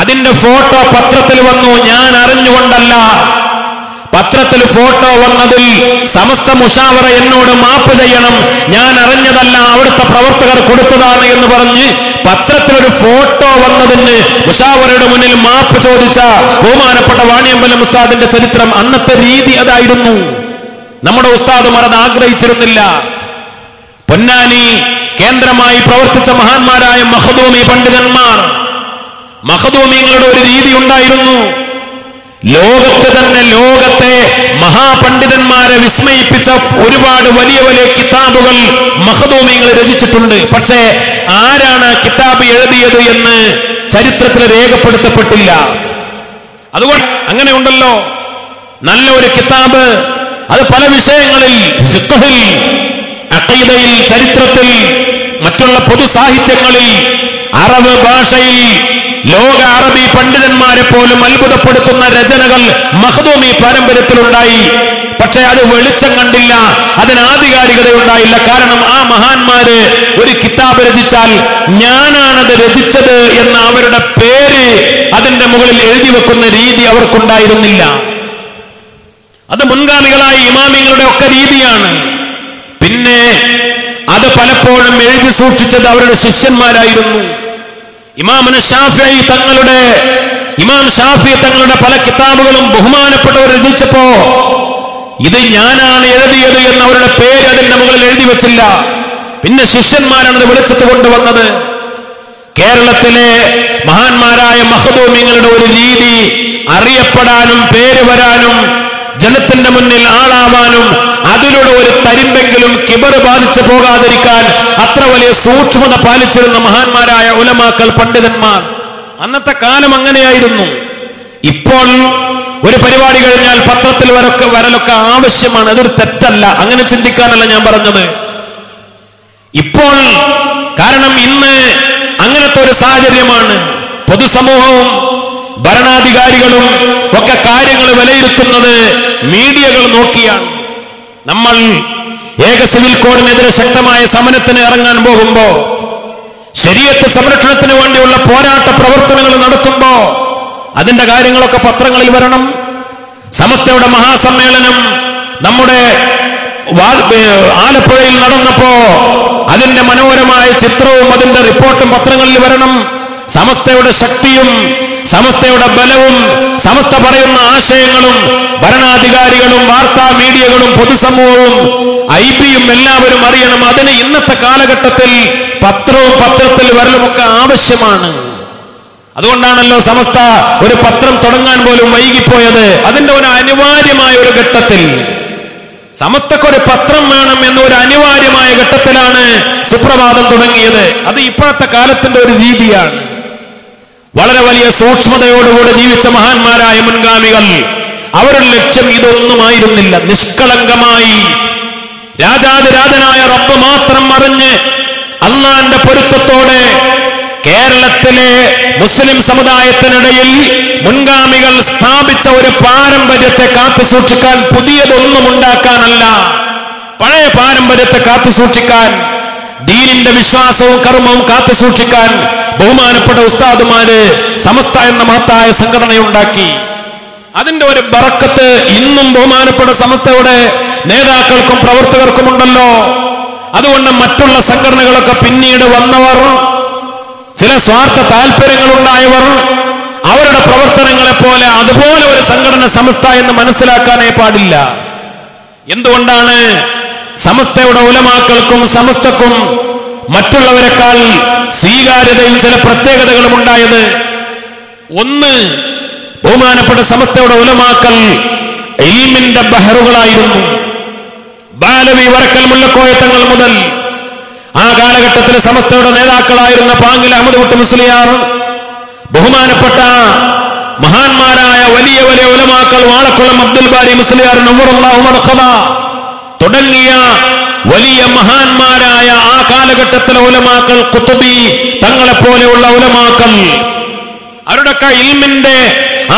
അതിന്റെ ഫോട്ടോ പത്രത്തിൽ വന്നു. ഞാൻ അറിഞ്ഞുകൊണ്ടല്ല, പത്രത്തിൽ ഫോട്ടോ വന്നതിൽ സമസ്ത മുഷാവറ എന്നോട് മാപ്പ് ചെയ്യണം, ഞാൻ അറിഞ്ഞതല്ല, അവിടുത്തെ പ്രവർത്തകർ കൊടുത്തതാണ് എന്ന് പറഞ്ഞ് പത്രത്തിലൊരു ഫോട്ടോ വന്നതിന് മുഷാവറയുടെ മുന്നിൽ മാപ്പ് ചോദിച്ച ബഹുമാനപ്പെട്ട വാണിയമ്പലം ഉസ്താദിന്റെ ചരിത്രം. അന്നത്തെ രീതി അതായിരുന്നു. നമ്മുടെ ഉസ്താദുമാർ അത് ആഗ്രഹിച്ചിരുന്നില്ല. പൊന്നാനി കേന്ദ്രമായി പ്രവർത്തിച്ച മഹാന്മാരായ മഖ്ദൂമി പണ്ഡിതന്മാർ, മഖ്ദൂമിങ്ങളുടെ ഒരു രീതി ഉണ്ടായിരുന്നു. ലോകത്തെ മഹാപണ്ഡിതന്മാരെ വിസ്മയിപ്പിച്ച ഒരുപാട് വലിയ വലിയ കിതാബുകൾ മഖ്ദൂമികൾ രചിച്ചിട്ടുണ്ട്. പക്ഷേ ആരാണ് കിതാബ് എഴുതിയത് എന്ന് ചരിത്രത്തിൽ രേഖപ്പെടുത്തപ്പെട്ടില്ല. അതുകൊണ്ട് അങ്ങനെ ഉണ്ടല്ലോ നല്ല ഒരു കിതാബ്, അത് പല വിഷയങ്ങളിൽ, ഫിഖ്ഹിൽ, അഖീദയിൽ, ചരിത്രത്തിൽ, മറ്റുള്ള പൊതു സാഹിത്യങ്ങളിൽ, അറബ് ഭാഷയിൽ ലോക അറബി പണ്ഡിതന്മാരെ പോലും അത്ഭുതപ്പെടുത്തുന്ന രചനകൾ മഖ്ദൂമി പാരമ്പര്യത്തിലുണ്ടായി. പക്ഷെ അത് വെളിച്ചം കണ്ടില്ല, അതിന് ആധികാരികതയുണ്ടായില്ല. കാരണം ആ മഹാന്മാര് ഒരു കിതാബ് രചിച്ചാൽ ഞാനാണത് രചിച്ചത് എന്ന അവരുടെ പേര് അതിന്റെ മുകളിൽ എഴുതി വെക്കുന്ന രീതി അവർക്കുണ്ടായിരുന്നില്ല. അത് മുൻഗാമികളായ ഇമാമിങ്ങളുടെ ഒക്കെ രീതിയാണ്. പിന്നെ അത് പലപ്പോഴും എഴുതി സൂക്ഷിച്ചത് അവരുടെ ശിഷ്യന്മാരായിരുന്നു. ഇമാം ഷാഫിഈ തങ്ങളുടെ പല കിതാബുകളും ബഹുമാനപ്പെട്ടവർ രചിച്ചപ്പോ ഇത് ഞാനാണ് എഴുതിയത് എന്ന് അവരുടെ പേര് അതിന്റെ മുകളിൽ എഴുതി വെച്ചില്ല. പിന്നെ ശിഷ്യന്മാരാണ് അത് വെളിച്ചത്ത് കൊണ്ടുവന്നത്. കേരളത്തിലെ മഹാന്മാരായ മഖ്ദൂമിങ്ങളുടെ ഒരു രീതി അറിയപ്പെടാനും പേര് വരാനും ജനത്തിന്റെ മുന്നിൽ ആളാവാനും അതിലൂടെ ഒരു തരിമ്പെങ്കിലും കിബർ ബാധിച്ചു പോകാതിരിക്കാൻ അത്ര വലിയ സൂക്ഷ്മത പാലിച്ചിരുന്ന മഹാന്മാരായ ഉലമാക്കൾ, പണ്ഡിതന്മാർ. അന്നത്തെ കാലം അങ്ങനെയായിരുന്നു. ഇപ്പോൾ ഒരു പരിപാടി കഴിഞ്ഞാൽ പത്രത്തിൽ വരലൊക്കെ ആവശ്യമാണ്. അതൊരു തെറ്റല്ല, അങ്ങനെ ചിന്തിക്കാനല്ല ഞാൻ പറഞ്ഞത്. ഇപ്പോൾ കാരണം ഇന്ന് അങ്ങനത്തെ ഒരു സാഹചര്യമാണ്. പൊതുസമൂഹവും ഭരണാധികാരികളും ഒക്കെ കാര്യങ്ങൾ വിലയിരുത്തുന്നത് മീഡിയകൾ നോക്കിയാണ്. നമ്മൾ ഏക സിവിൽ കോഡിനെതിരെ ശക്തമായ സമരത്തിന് ഇറങ്ങാൻ പോകുമ്പോ, ശരീഅത്ത് സംരക്ഷണത്തിന് വേണ്ടിയുള്ള പോരാട്ട പ്രവർത്തനങ്ങൾ നടത്തുമ്പോ അതിന്റെ കാര്യങ്ങളൊക്കെ പത്രങ്ങളിൽ വരണം. സമസ്തയുടെ മഹാസമ്മേളനം നമ്മുടെ ആലപ്പുഴയിൽ നടന്നപ്പോ അതിന്റെ മനോഹരമായ ചിത്രവും അതിന്റെ റിപ്പോർട്ടും പത്രങ്ങളിൽ വരണം. സമസ്തയുടെ ശക്തിയും സമസ്തയുടെ ബലവും സമസ്ത പറയുന്ന ആശയങ്ങളും ഭരണാധികാരികളും വാർത്താ മീഡിയകളും പൊതുസമൂഹവും IB-യും എല്ലാവരും അറിയണം. അതിന് ഇന്നത്തെ കാലഘട്ടത്തിൽ പത്രവും പത്രത്തിൽ വരലുമൊക്കെ ആവശ്യമാണ്. അതുകൊണ്ടാണല്ലോ സമസ്ത ഒരു പത്രം തുടങ്ങാൻ പോലും വൈകിപ്പോയത്. അതിന്റെ ഒരു അനിവാര്യമായ ഒരു ഘട്ടത്തിൽ സമസ്തക്കൊരു പത്രം വേണം എന്നൊരു അനിവാര്യമായ ഘട്ടത്തിലാണ് സുപ്രഭാതം തുടങ്ങിയത്. അത് ഇപ്പോഴത്തെ കാലത്തിന്റെ ഒരു രീതിയാണ്. വളരെ വലിയ സൂക്ഷ്മതയോടുകൂടെ ജീവിച്ച മഹാന്മാരായ മുൻഗാമികൾ, അവരുടെ ലക്ഷ്യം ഇതൊന്നുമായിരുന്നില്ല. നിഷ്കളങ്കമായി രാജാതിരാജനായ റബ്ബ് മാത്രം അറിഞ്ഞ് അള്ളാന്റെ പൊരുത്തത്തോടെ കേരളത്തിലെ മുസ്ലിം സമുദായത്തിനിടയിൽ മുൻഗാമികൾ സ്ഥാപിച്ച ഒരു പാരമ്പര്യത്തെ കാത്തുസൂക്ഷിക്കാൻ, പുതിയതൊന്നും ഉണ്ടാക്കാനല്ല, പഴയ പാരമ്പര്യത്തെ കാത്തുസൂക്ഷിക്കാൻ, ദീനിന്റെ വിശ്വാസവും കർമ്മവും കാത്തുസൂക്ഷിക്കാൻ ബഹുമാനപ്പെട്ട ഉസ്താദുമാര് സമസ്ത എന്ന മഹത്തായ സംഘടനയുണ്ടാക്കി. അതിന്റെ ഒരു ബറക്കത്ത് ഇന്നും ബഹുമാനപ്പെട്ട സമസ്തയുടെ നേതാക്കൾക്കും പ്രവർത്തകർക്കും ഉണ്ടല്ലോ. അതുകൊണ്ട് മറ്റുള്ള സംഘടനകളൊക്കെ പിന്നീട് വന്നവർ, ചില സ്വാർത്ഥ താല്പര്യങ്ങൾ ഉണ്ടായവർ, അവരുടെ പ്രവർത്തനങ്ങളെ പോലെ അതുപോലെ ഒരു സംഘടന സമസ്ത എന്ന് മനസ്സിലാക്കാനേ പാടില്ല. എന്തുകൊണ്ടാണ് സമസ്തയുടെ ഉലമാക്കൾക്കും സമസ്തക്കും മറ്റുള്ളവരെക്കാൾ സ്വീകാര്യതയും ചില പ്രത്യേകതകളും ഉണ്ടായത്? ഒന്ന്, ബഹുമാനപ്പെട്ട സമസ്തയുടെ ഉലമാക്കൾ ഇൽമിന്റെ ബഹറുകളായിരുന്നു. ബാലവി വരക്കൽ മുല്ലക്കോയ തങ്ങൾ മുതൽ ആ കാലഘട്ടത്തിൽ സമസ്തയുടെ നേതാക്കളായിരുന്ന പാങ്ങിൽ അഹമ്മദ് കുട്ടി മുസ്ലിയാർ, ബഹുമാനപ്പെട്ട മഹാന്മാരായ വലിയ വലിയ ഉലമാക്കൾ വാളക്കുളം അബ്ദുൽ ബാരി മുസ്ലിയാർ നവ്വറല്ലാഹു മർഖബ തുടങ്ങിയ വലിയ മഹാന്മാരായ ആ കാലഘട്ടത്തിലെ ഉലമാക്കൾ, ഖുതുബി തങ്ങളെ പോലെയുള്ള ഉലമാക്കൾ, അവരുടെയൊക്കെ ഇൽമിന്റെ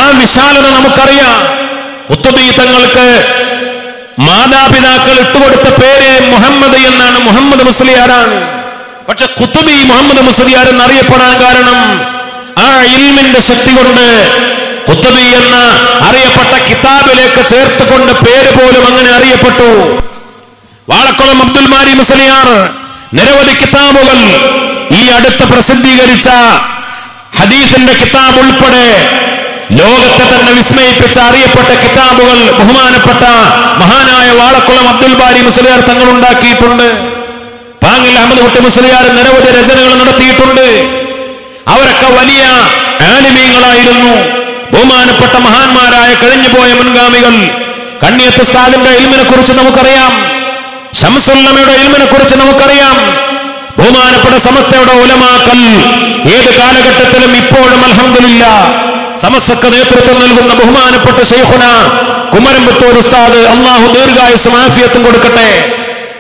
ആ വിശാലത നമുക്കറിയാം. ഖുതുബി തങ്ങൾക്ക് മാതാപിതാക്കൾ ഇട്ടുകൊടുത്ത പേര് മുഹമ്മദ് എന്നാണ്, മുഹമ്മദ് മുസ്ലിയാരാണ്. പക്ഷെ ഖുതുബി മുഹമ്മദ് മുസ്ലിയാർ എന്നറിയപ്പെടാൻ കാരണം ആ ഇൽമിന്റെ ശക്തി കൊണ്ട് ഖുതുബി എന്ന അറിയപ്പെട്ട കിതാബിലേക്ക് ചേർത്തുകൊണ്ട് പേര് പോലും അങ്ങനെ അറിയപ്പെട്ടു. വാളക്കുളം അബ്ദുൽ ബാരി മുസ്ലിയാർ നിരവധി കിതാബുകൾ, ഈ അടുത്ത് പ്രസിദ്ധീകരിച്ച ഹദീസിന്റെ കിതാബ് ഉൾപ്പെടെ ലോകത്തെ തന്നെ വിസ്മയിപ്പിച്ച അറിയപ്പെട്ട കിതാബുകൾ ബഹുമാനപ്പെട്ട മഹാനായ വാളക്കുളം അബ്ദുൽ ബാരി മുസ്ലിയാർ തങ്ങൾ ഉണ്ടാക്കിയിട്ടുണ്ട്. പാങ്ങിൽ അഹമ്മദ് കുട്ടി മുസ്ലിയാർ നിരവധി രചനകൾ നടത്തിയിട്ടുണ്ട്. അവരൊക്കെ വലിയ ആലിമീങ്ങളായിരുന്നു. ബഹുമാനപ്പെട്ട മഹാന്മാരായ കഴിഞ്ഞുപോയ മുൻഗാമികൾ, കണ്ണിയത്ത് ഉസ്താദിന്റെ ഇൽമിനെ കുറിച്ച് നമുക്കറിയാം, ശംസുല്ലമയുടെ ഇൽമിനെ കുറിച്ച് നമുക്കറിയാം. ബഹുമാനപ്പെട്ട സമസ്തയുടെ ഉലമാക്കൾ ഏത് കാലഘട്ടത്തിലും ഇപ്പോഴും അൽഹംദുലില്ലാഹ് സമസ്തക്ക് നേതൃത്വം നൽകുന്ന ബഹുമാനപ്പെട്ട ശൈഖുന കുമരംപുത്തൂർ ഉസ്താദ്, അള്ളാഹു ദീർഘായുസ്സും ആഫിയത്തും കൊടുക്കട്ടെ.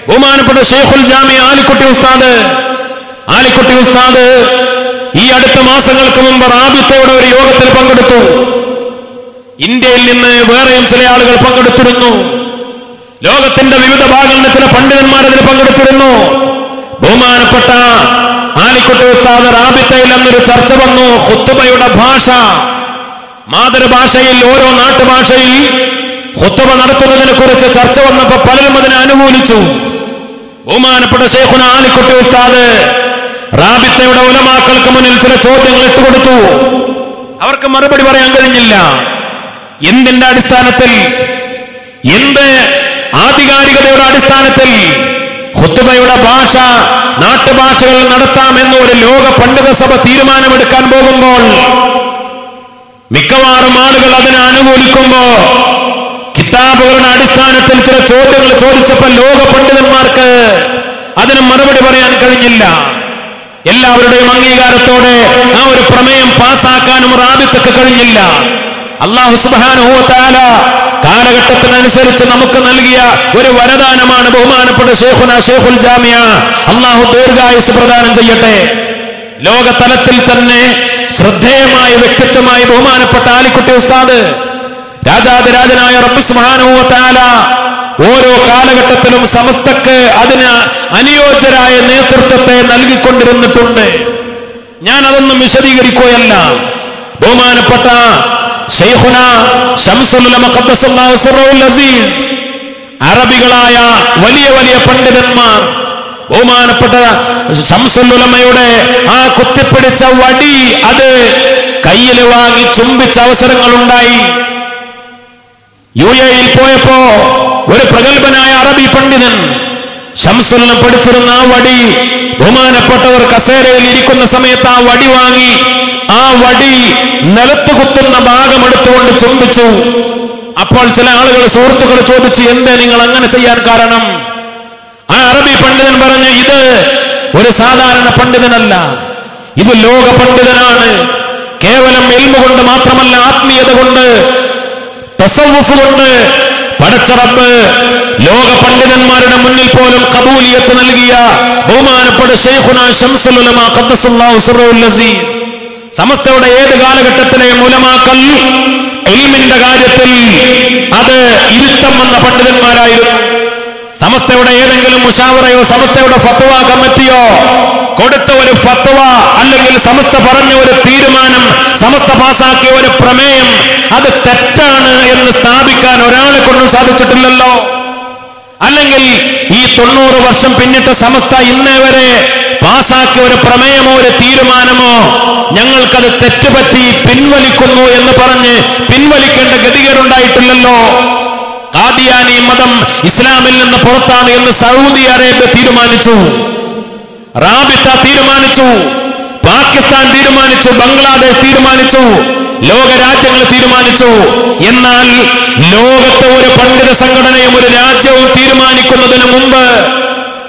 ബഹുമാനപ്പെട്ട ശൈഖുൽ ജാമി ആലിക്കുട്ടി ഉസ്താദ് ഈ അടുത്ത മാസങ്ങൾക്ക് മുമ്പ് റാബിത്തയുടെ ഒരു യോഗത്തിൽ പങ്കെടുത്തു. ഇന്ത്യയിൽ നിന്ന് വേറെയും ചില ആളുകൾ പങ്കെടുത്തിരുന്നു. ലോകത്തിന്റെ വിവിധ ഭാഗങ്ങളിൽ ചില പണ്ഡിതന്മാർ അതിൽ പങ്കെടുത്തിരുന്നു. ബഹുമാനപ്പെട്ട ആലിക്കുട്ടി ഉസ്താദ് റാബിത്തയിൽ അന്നൊരു ചർച്ച വന്നു. ഖുത്ബയുടെ ഭാഷ, മാതൃഭാഷയിൽ ഓരോ നാട്ടുഭാഷയിൽ ഖുത്ബ നടത്തുന്നതിനെ കുറിച്ച് ചർച്ച വന്നപ്പോൾ പലരും അതിനെ അനുകൂലിച്ചു. ബഹുമാനപ്പെട്ട ശൈഖുന ആലിക്കുട്ടി ഉസ്താദ് റാബിത്തയുടെ ഉലമാക്കൾക്ക് മുന്നിൽ ചില ചോദ്യങ്ങൾ ഇട്ടുകൊടുത്തു. അവർക്ക് മറുപടി പറയാൻ കഴിഞ്ഞില്ല. എന്തിന്റെ അടിസ്ഥാനത്തിൽ, എന്ത് ആധികാരികതയുടെ അടിസ്ഥാനത്തിൽ? ഖുത്ബയുടെ ഭാഷ നാട്ടുഭാഷകൾ നടത്താം എന്ന് ഒരു ലോക പണ്ഡിത സഭ തീരുമാനമെടുക്കാൻ പോകുമ്പോൾ മിക്കവാറും ആളുകൾ അതിനെ അനുകൂലിക്കുമ്പോ കിതാബുകളുടെ അടിസ്ഥാനത്തിൽ ചില ചോദ്യങ്ങൾ ചോദിച്ചപ്പോൾ ലോക പണ്ഡിതന്മാർക്ക് അതിന് മറുപടി പറയാൻ കഴിഞ്ഞില്ല. എല്ലാവരുടെയും അംഗീകാരത്തോടെ ആ ഒരു പ്രമേയം പാസ്സാക്കാനും റാബിത്തക്ക് കഴിഞ്ഞില്ല. അല്ലാഹു സുബ്ഹാനഹു വ തആല കാലഘട്ടത്തിനനുസരിച്ച് നമുക്ക് നൽകിയ ഒരു വരദാനമാണ് ബഹുമാനപ്പെട്ട ശൈഖുനാ ശൈഖുൽ ജാമിഅ. അല്ലാഹു ദീർഘായുസ് പ്രദാനം ചെയ്യട്ടെ. ലോകതലത്തിൽ തന്നെ ശ്രദ്ധേയമായ വ്യക്തിത്വമായി ബഹുമാനപ്പെട്ട ആലിക്കുട്ടി ഉസ്താദ്, രാജാതിരാജനായ റബ്ബ് സുബ്ഹാനഹു വ തആല ഓരോ കാലഘട്ടത്തിലും സമസ്തക്ക് അതിന് അനുയോജ്യരായ നേതൃത്വത്തെ നൽകിക്കൊണ്ടിരുന്നിട്ടുണ്ട്. ഞാൻ അതൊന്നും വിശദീകരിക്കുകയല്ല. ബഹുമാനപ്പെട്ട ശൈഖുനാ ശംസുൽ ഉലമ ഖദ്ദസല്ലാഹു സിർറഹുൽ അസീസ്, അറബികളായ വലിയ വലിയ പണ്ഡിതന്മാർ ബഹുമാനപ്പെട്ട ശംസുൽ ഉലമയുടെ ആ കുത്തിപ്പിടിച്ച വടി അത് കയ്യിൽ വാങ്ങി ചുംബിച്ച അവസരങ്ങളുണ്ടായി. യുഎഇയിൽ പോയപ്പോ ഒരു പ്രഗത്ഭനായ അറബി പണ്ഡിതൻ ശംസുലിനെ പഠിച്ചിരുന്ന ആ വടി ബഹുമാനപ്പെട്ടവർ കസേരയിൽ ഇരിക്കുന്ന സമയത്ത് ആ വടി വാങ്ങി ആ വടി നിലത്ത് കുത്തുന്ന ഭാഗം എടുത്തുകൊണ്ട് ചുംബിച്ചു. അപ്പോൾ ചില ആളുകൾ സുഹൃത്തുക്കൾ ചോദിച്ചു, എന്തേ നിങ്ങൾ അങ്ങനെ ചെയ്യാൻ കാരണം? ആ അറബി പണ്ഡിതൻ പറഞ്ഞു, ഇത് ഒരു സാധാരണ പണ്ഡിതനല്ല, ഇത് ലോക പണ്ഡിതനാണ്. കേവലം ഇൽമു കൊണ്ട് മാത്രമല്ല, ആത്മീയത കൊണ്ട്, തസവ്വുഫ് കൊണ്ട് പടച്ച റബ്ബ് ലോക പണ്ഡിതന്മാരുടെ മുന്നിൽ പോലും ഖബൂലിയത്ത് നൽകിയ ബഹുമാനപ്പെട്ട ശൈഖുനാ ശംസുൽ ഉലമ ഖദ്ദസല്ലാഹു സിർറഹുൽ അസീസ്. സമസ്തയുടെ ഏത് കാലഘട്ടത്തിലെ ഉലമാക്കൾ ഇൽമിന്റെ കാര്യത്തിൽ അത് ഇരുത്തം വന്ന പണ്ഡിതന്മാരായിരുന്നു. സമസ്തയുടെ ഏതെങ്കിലും മുശാവറയോ സമസ്തയുടെ ഫത്വ കമ്മിറ്റിയോ കൊടുത്ത ഒരു ഫത്വ അല്ലെങ്കിൽ സമസ്ത പറഞ്ഞ ഒരു തീരുമാനം, സമസ്ത പാസാക്കിയ ഒരു പ്രമേയം അത് തെറ്റാണ് എന്ന് സ്ഥാപിക്കാൻ ഒരാളെ കൊണ്ടും സാധിച്ചിട്ടില്ലല്ലോ. അല്ലെങ്കിൽ ഈ 90 വർഷം പിന്നിട്ട സമസ്ത ഇന്നേ വരെ പാസാക്കിയ ഒരു പ്രമേയമോ ഒരു തീരുമാനമോ ഞങ്ങൾക്കത് തെറ്റുപറ്റി പിൻവലിക്കുന്നു എന്ന് പറഞ്ഞ് പിൻവലിക്കേണ്ട ഗതികേടുണ്ടായിട്ടില്ലല്ലോ. ഖാദിയാനി മതം ഇസ്ലാമിൽ നിന്ന് പുറത്താണ് എന്ന് സൗദി അറേബ്യ തീരുമാനിച്ചു, റാബിത്ത തീരുമാനിച്ചു, പാകിസ്ഥാൻ തീരുമാനിച്ചു, ബംഗ്ലാദേശ് തീരുമാനിച്ചു, ലോകരാജ്യങ്ങൾ തീരുമാനിച്ചു. എന്നാൽ ലോകത്തെ ഒരു പണ്ഡിത സംഘടനയും ഒരു രാജ്യവും തീരുമാനിക്കുന്നതിന് മുമ്പ്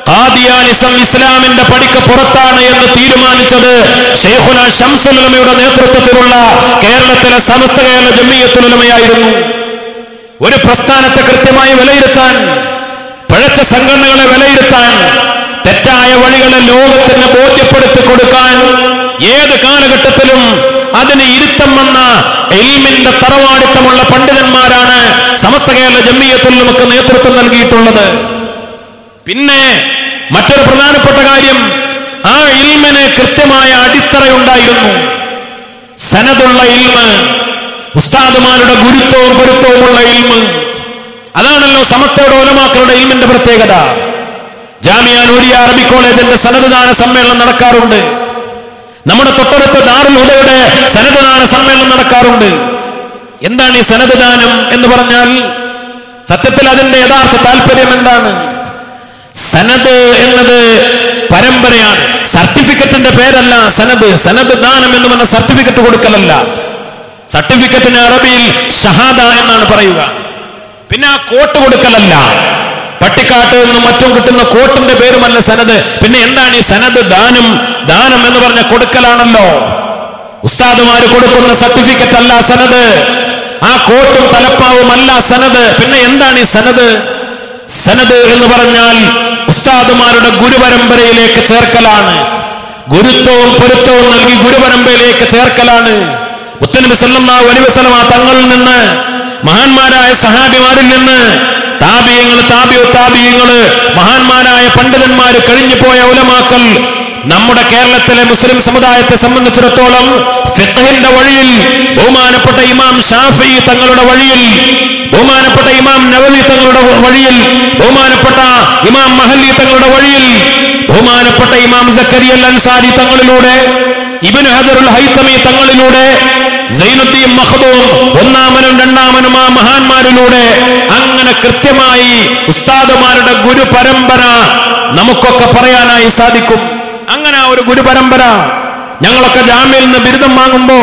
ഖാദിയാനിസം ഇസ്ലാമിന്റെ പടിക്ക് പുറത്താണ് എന്ന് തീരുമാനിച്ചത് ശൈഖുനാ ശംസുൽ ഉലമയുടെ നേതൃത്വത്തിലുള്ള കേരളത്തിലെ സമസ്ത കേരള ജംഇയ്യത്തുൽ ഉലമയായിരുന്നു. ഒരു പ്രസ്ഥാനത്തെ കൃത്യമായി വിലയിരുത്താൻ, പിഴച്ച സംഘടനകളെ വിലയിരുത്താൻ, തെറ്റായ വഴികളെ ലോകത്തിന് ബോധ്യപ്പെടുത്തി കൊടുക്കാൻ ഏത് കാലഘട്ടത്തിലും അതിന് ഇരുത്തം വന്ന ഇൽമിന്റെ തറവാടിത്തമുള്ള പണ്ഡിതന്മാരാണ് സമസ്ത കേരള ജംഇയ്യത്തുൽ ഉലമക്ക് നേതൃത്വം നൽകിയിട്ടുള്ളത്. പിന്നെ മറ്റൊരു പ്രധാനപ്പെട്ട കാര്യം, ആ ഇൽമിന് കൃത്യമായ അടിത്തറയുണ്ടായിരുന്നു. സനദുള്ള ഇൽമ്, ഉസ്താദുമാരുടെ ഗുരുത്വവും പൊരുത്തവുമുള്ള ഇൽമ്, അതാണല്ലോ സമസ്തയുടെ ഉലമാക്കളുടെ ഇൽമിന്റെ പ്രത്യേകത. ജാമിഅ നൂരിയ അറബി കോളേജിന്റെ സനദ്ദാന സമ്മേളനം നടക്കാറുണ്ട്. നമ്മുടെ തൊട്ടടുത്ത ദാറുൽ ഹുദയുടെ സനദ്ദാന സമ്മേളനം നടക്കാറുണ്ട്. എന്താണ് ഈ സനദ്ദാനം എന്ന് പറഞ്ഞാൽ? സത്യത്തിൽ അതിന്റെ യഥാർത്ഥ താല്പര്യം എന്താണ്? സനദ് എന്നത് പരമ്പരയാണ്, സർട്ടിഫിക്കറ്റിന്റെ പേരല്ല സനദ്. സനദ് ദാനം എന്ന് പറഞ്ഞ സർട്ടിഫിക്കറ്റ് കൊടുക്കലല്ല. സർട്ടിഫിക്കറ്റിന് അറബിയിൽ ഷഹാദ എന്നാണ് പറയുക. പിന്നെ ആ കോട്ട് കൊടുക്കലല്ല, പട്ടിക്കാട്ട് നിന്നും മറ്റും കിട്ടുന്ന കോട്ടിന്റെ പേരുമല്ല സനദ്. പിന്നെ എന്താണ് ഈ സനദ്? ദാനം. ദാനം എന്ന് പറഞ്ഞ കൊടുക്കലാണല്ലോ. ഉസ്താദുമാര് കൊടുക്കുന്ന സർട്ടിഫിക്കറ്റ് അല്ല സനദ്, ആ കോട്ടും തലപ്പാവും അല്ല സനദ്. പിന്നെ എന്താണ് ഈ സനദ്? സനദ് എന്ന് പറഞ്ഞാൽ ഉസ്താദുമാരുടെ ഗുരുപരമ്പരയിലേക്ക് ചേർക്കലാണ്. ഗുരുത്വവും പൊരുത്തവും നൽകി ഗുരുപരമ്പരയിലേക്ക് ചേർക്കലാണ്. മുത്തനബി സല്ലല്ലാഹു അലൈഹി വസല്ലം തങ്ങളിൽ നിന്ന്, മഹാന്മാരായ സഹാബിമാരിൽ നിന്ന്, താബിഈങ്ങള്, മഹാന്മാരായ പണ്ഡിതന്മാര്, കഴിഞ്ഞു പോയ ഉലമാക്കൾ, നമ്മുടെ കേരളത്തിലെ മുസ്ലിം സമുദായത്തെ സംബന്ധിച്ചിടത്തോളം ഫിഖ്ഹിന്റെ വഴിയിൽ ബഹുമാനപ്പെട്ട ഇമാം ഷാഫിഈ തങ്ങളുടെ വഴിയിൽ, ബഹുമാനപ്പെട്ട ഇമാം നവവി തങ്ങളുടെ വഴിയിൽ, ബഹുമാനപ്പെട്ട ഇമാം മഹല്ലി തങ്ങളുടെ വഴിയിൽ, ബഹുമാനപ്പെട്ട ഇമാം സക്കരിയ അൽ അൻസാരി തങ്ങളിലൂടെ, ഇബ്നു ഹജറുൽ ഹൈതമി തങ്ങളിലൂടെ, സൈനുദ്ദീൻ മഖ്ദൂം ഒന്നാമനും രണ്ടാമനും ആ മഹാന്മാരിലൂടെ അങ്ങനെ കൃത്യമായി ഉസ്താദുമാരുടെ ഗുരു പരമ്പര നമുക്കൊക്കെ പറയാനായി സാധിക്കും. അങ്ങനെ ഒരു ഗുരുപരമ്പര ഞങ്ങളൊക്കെ ജാമ്യയിൽ നിന്ന് ബിരുദം വാങ്ങുമ്പോ,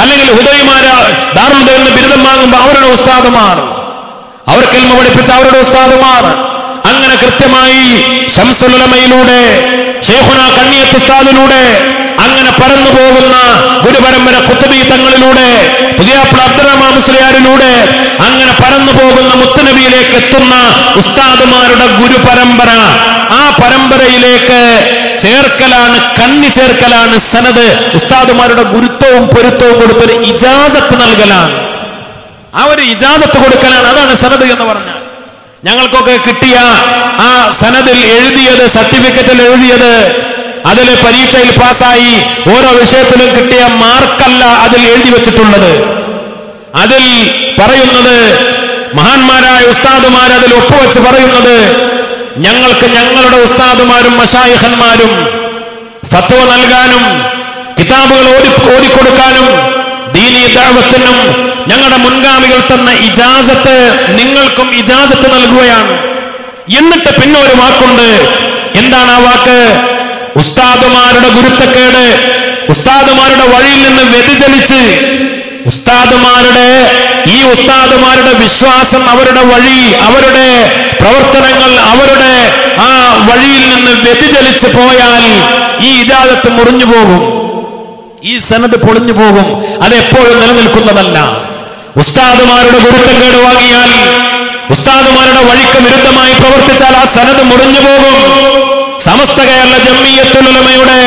അല്ലെങ്കിൽ ഹുദൈമാര് ദാറുൽ ഹുദയിൽ നിന്ന് ബിരുദം വാങ്ങുമ്പോ അവരുടെ ഉസ്താദുമാർ, അവർക്ക് ഇൽമ പഠിപ്പിച്ച അവരുടെ ഉസ്താദുമാർ, അങ്ങനെ കൃത്യമായി ശംസുൽ ഉലമയിലൂടെ ശൈഖുന കണ്ണിയത്ത് ഉസ്താദിലൂടെ അങ്ങനെ പരന്നു പോകുന്ന ഗുരുപരമ്പര ഖുത്ബി തങ്ങളിലൂടെ പുതിയാപ്ല അബ്ദുറഹ്മാൻ മുസ്ലിയാരിലൂടെ അങ്ങനെ പരന്നു പോകുന്ന മുത്തുനബിയിലേക്ക് എത്തുന്ന ഉസ്താദുമാരുടെ ഗുരുപരമ്പര, ആ പരമ്പരയിലേക്ക് ചേർക്കലാണ്, കണ്ണി ചേർക്കലാണ് സനദ്. ഉസ്താദുമാരുടെ ഗുരുത്വവും പൊരുത്തവും കൊടുത്തൊരു ഇജാസത്ത് നൽകലാണ്, ആ ഒരു ഇജാസത്ത് കൊടുക്കലാണ്. അതാണ് സനദ് എന്ന് പറഞ്ഞാൽ. ഞങ്ങൾക്കൊക്കെ കിട്ടിയ ആ സനദിൽ എഴുതിയത്, സർട്ടിഫിക്കറ്റിൽ എഴുതിയത്, അതിൽ പരീക്ഷയിൽ പാസ്സായി ഓരോ വിഷയത്തിലും കിട്ടിയ മാർക്കല്ല അതിൽ എഴുതി വെച്ചിട്ടുള്ളത്. അതിൽ പറയുന്നത്, മഹാന്മാരായ ഉസ്താദുമാർ അതിൽ ഒപ്പുവെച്ച് പറയുന്നത്, ഞങ്ങൾക്ക് ഞങ്ങളുടെ ഉസ്താദുമാരും മശായിഖന്മാരും ഫത്വ നൽകാനും കിതാബുകൾ ഓതിക്കൊടുക്കാനും ദീനീ ദഅവത്തിനും ഞങ്ങളുടെ മുൻഗാമികൾ തന്ന ഇജാസത്ത് നിങ്ങൾക്കും ഇജാസത്ത് നൽകുകയാണ്. എന്നിട്ട് പിന്നെ ഒരു വാക്കുണ്ട്. എന്താണ് ആ വാക്ക്? ഉസ്താദുമാരുടെ ഗുരുത്തക്കേട്, ഉസ്താദുമാരുടെ വഴിയിൽ നിന്ന് വ്യതിചലിച്ച്, ഉസ്താദുമാരുടെ വിശ്വാസം, അവരുടെ വഴി, അവരുടെ പ്രവർത്തനങ്ങൾ, അവരുടെ ആ വഴിയിൽ നിന്ന് വ്യതിചലിച്ച് പോയാൽ ഈ ഇജാസത്ത് മുറിഞ്ഞു പോകും, ഈ സനദ് പൊളിഞ്ഞു പോകും. അതെപ്പോഴും നിലനിൽക്കുന്നതല്ല. ഉസ്താദുമാരുടെ ഗുരുത്തക്കേട് വാങ്ങിയാൽ, ഉസ്താദുമാരുടെ വഴിക്ക് വിരുദ്ധമായി പ്രവർത്തിച്ചാൽ ആ സനദ് മുറിഞ്ഞു പോകും. സമസ്ത കേരള ജംഇയ്യത്തുൽ ഉലമയുടെ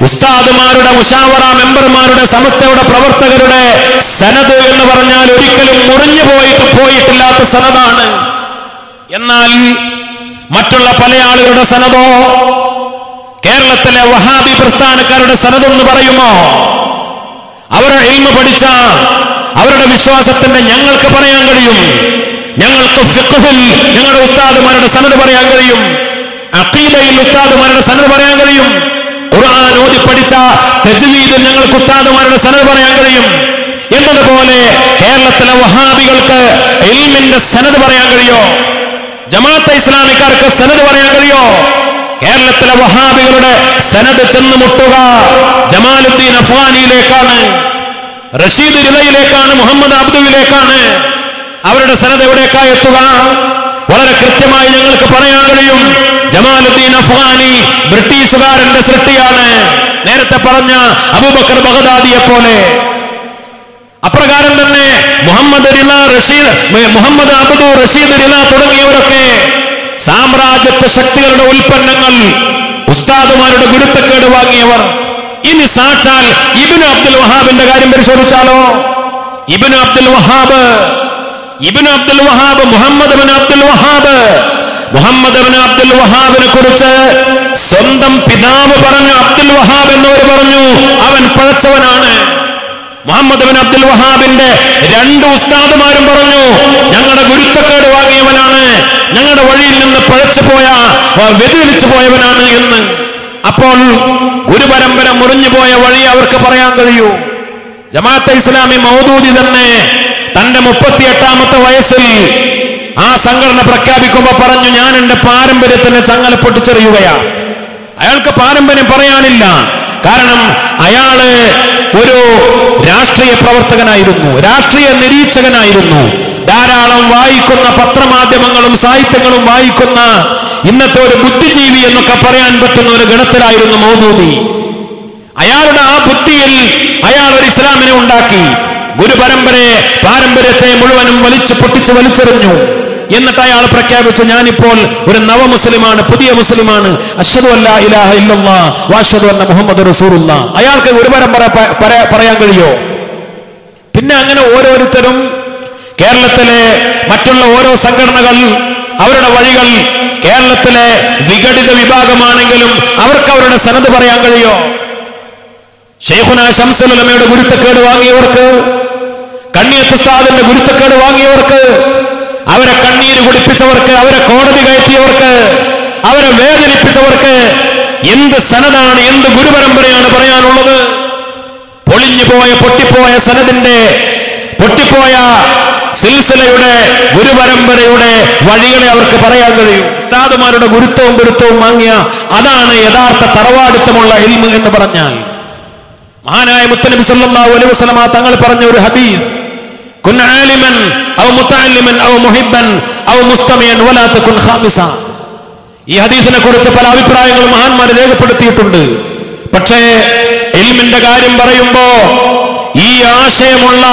ഉസ്താദുമാരുടെ മുശാവറ മെമ്പർമാരുടെ സമസ്തയുടെ പ്രവർത്തകരുടെ സനദ് എന്ന് പറഞ്ഞാൽ ഒരിക്കലും മുറിഞ്ഞു പോയിട്ടില്ലാത്ത സനദാണ്. എന്നാൽ മറ്റുള്ള പല ആളുകളുടെ സനദോ, കേരളത്തിലെ വഹാബി പ്രസ്ഥാനക്കാരുടെ സനദ് എന്ന് പറയുമോ, അവരുടെ ഇൽമ പഠിച്ച അവരുടെ വിശ്വാസത്തിന്റെ ഞങ്ങൾക്ക് പറയാൻ കഴിയും. ഞങ്ങൾക്ക് ഫിഖ്ഹിൽ ഞങ്ങളുടെ ഉസ്താദുമാരുടെ സനദ് പറയാൻ കഴിയും, അഖീദയിൽ ഉസ്താദുമാരുടെ സനദ് പറയാൻ കഴിയും, ഖുർആൻ ഓതി പഠിച്ച തജ്വീദിൽ ഞങ്ങൾക്ക് ഉസ്താദുമാരുടെ സനദ് പറയാൻ കഴിയും. എന്നതുപോലെ കേരളത്തിലെ വഹാബികൾക്ക് ഇൽമിന്റെ സനദ് പറയാൻ കഴിയോ? ജമാഅത്തെ ഇസ്ലാമിക്കാർക്ക് സനദ് പറയാൻ കഴിയോ? കേരളത്തിലെ വഹാബികളുടെ സനദ് ചെന്ന് മുട്ടുക ജമാലുദ്ദീൻ അഫ്ഗാനിയിലേക്കാണ്, റഷീദ് റിളയിലേക്കാണ്, മുഹമ്മദ് അബ്ദുവിലേക്കാണ്. അവരുടെ സനദ് എവിടേക്കായി എത്തുക? വളരെ കൃത്യമായി ഞങ്ങൾക്ക് പറയാൻ കഴിയും. ജമാലുദ്ദീൻ അഫ്ഗാനി ബ്രിട്ടീഷുകാരന്റെ സൃഷ്ടിയാണ്, നേരത്തെ പറഞ്ഞ അബൂബക്കർ ബഗ്ദാദിയെ പോലെ. അപ്രകാരം തന്നെ മുഹമ്മദ് അബ്ദു, റഷീദ് റിള തുടങ്ങിയവരൊക്കെ സാമ്രാജ്യത്വ ശക്തികളുടെ ഉൽപ്പന്നങ്ങൾ, ഉസ്താദുമാരുടെ ഗുരുത്തക്കേട് വാങ്ങിയവർ. ഇനി സാക്ഷാൽ ഇബ്നു അബ്ദുൽ വഹാബിന്റെ കാര്യം പരിശോധിച്ചാലോ? ഇബ്നു അബ്ദുൽ വഹാബ്, മുഹമ്മദ് ബിൻ അബ്ദുൽ വഹാബിനെ കുറിച്ച് സ്വന്തം പിതാവ് പറഞ്ഞു, അബ്ദുൽ വഹാബ് എന്നവർ പറഞ്ഞു അവൻ പഴച്ചവനാണ്. മുഹമ്മദ് ബിൻ അബ്ദുൽ വഹാബിന്റെ രണ്ട് ഉസ്താദുമാരും പറഞ്ഞു ഞങ്ങളുടെ ഗുരുത്തക്കേട് വാങ്ങിയവനാണ്, ഞങ്ങളുടെ വഴിയിൽ നിന്ന് വ്യതിചലിച്ചു പോയവനാണ് എന്ന്. അപ്പോൾ ഗുരുപരമ്പര മുറിഞ്ഞുപോയ വഴി അവർക്ക് പറയാൻ കഴിയൂ. ജമാഅത്തെ ഇസ്ലാമി മൗദൂദി തന്നെ തന്റെ 38ാമത്തെ വയസ്സിൽ ആ സംഘടന പ്രഖ്യാപിക്കുമ്പോൾ പറഞ്ഞു, ഞാൻ എന്റെ പാരമ്പര്യത്തിന് ചങ്ങല പൊട്ടിച്ചെറിയുകയാണ്. അയാൾക്ക് പാരമ്പര്യം പറയാനില്ല. കാരണം അയാള് ഒരു രാഷ്ട്രീയ പ്രവർത്തകനായിരുന്നു, രാഷ്ട്രീയ നിരീക്ഷകനായിരുന്നു. ധാരാളം വായിക്കുന്ന പത്രമാധ്യമങ്ങളും സാഹിത്യങ്ങളും വായിക്കുന്ന ഇന്നത്തെ ഒരു ബുദ്ധിജീവി എന്നൊക്കെ പറയാൻ പറ്റുന്ന ഒരു ഗണത്തിലായിരുന്നു മൗദൂദി. അയാളുടെ ആ ബുദ്ധിയിൽ അയാൾ ഒരു ഇസ്ലാമിനെ ഉണ്ടാക്കി. പാരമ്പര്യത്തെ മുഴുവനും പൊട്ടിച്ച് വലിച്ചെറിഞ്ഞു. എന്നിട്ട് അയാൾ പ്രഖ്യാപിച്ചു, ഞാനിപ്പോൾ ഒരു നവമുസ്ലിമാണ്, പുതിയ മുസ്ലിമാണ്, അശ്ഹദു അല്ലാ ഇലാഹ ഇല്ലല്ലാഹ് വഅശ്ഹദു അന്ന മുഹമ്മദ് റസൂലുള്ളാഹ്. അയാൾക്ക് ഒരു പരമ്പര പറയാൻ കഴിയോ? പിന്നെ അങ്ങനെ ഓരോരുത്തരും കേരളത്തിലെ മറ്റുള്ള ഓരോ സംഘടനകൾ, അവരുടെ വഴികൾ, കേരളത്തിലെ വിഘടിത വിഭാഗമാണെങ്കിലും അവർക്ക് അവരുടെ സനദ് പറയാൻ കഴിയോ? ശൈഖുന ശംസുൽ ഉലമയുടെ ഗുരുത്തക്കേട് വാങ്ങിയവർക്ക്, കണ്ണിയത്ത് ഉസ്താദിന്റെ ഗുരുത്തക്കേട് വാങ്ങിയവർക്ക്, അവരെ കണ്ണീര് കുടിപ്പിച്ചവർക്ക്, അവരെ കോടതി കയറ്റിയവർക്ക്, അവരെ വേദനിപ്പിച്ചവർക്ക് എന്ത് സനദാണ്, എന്ത് ഗുരുപരമ്പരയാണ് പറയാനുള്ളത്? പൊട്ടിപ്പോയ സനദിന്റെ പൊട്ടിപ്പോയ സിൽസിലയുടെ ഗുരുപരമ്പരയുടെ വഴികളെ അവർക്ക് പറയാൻ കഴിയും. ഉസ്താദുമാരുടെ ഗുരുത്വവും വാങ്ങിയ അതാണ് യഥാർത്ഥ തറവാടിത്തമുള്ള ഇൽമ് എന്ന് പറഞ്ഞാൽ. മഹാനായ മുത്തനബി സല്ലല്ലാഹു അലൈഹി വസല്ലമ തങ്ങൾ പറഞ്ഞ ഒരു ഹദീസ്, കുൻ ആലിമൻ ഔ മുതഅല്ലിമൻ ഔ മുഹിബ്ബൻ ഔ മുസ്തമിയൻ വലാ തകുൻ ഖാമിസ. ഈ ഹദീസിനെ കുറിച്ച് പല അഭിപ്രായങ്ങളും മഹാന്മാർ രേഖപ്പെടുത്തിയിട്ടുണ്ട്. പക്ഷേ ഇൽമിന്റെ കാര്യം പറയുമ്പോ ഈ ആശയമുള്ള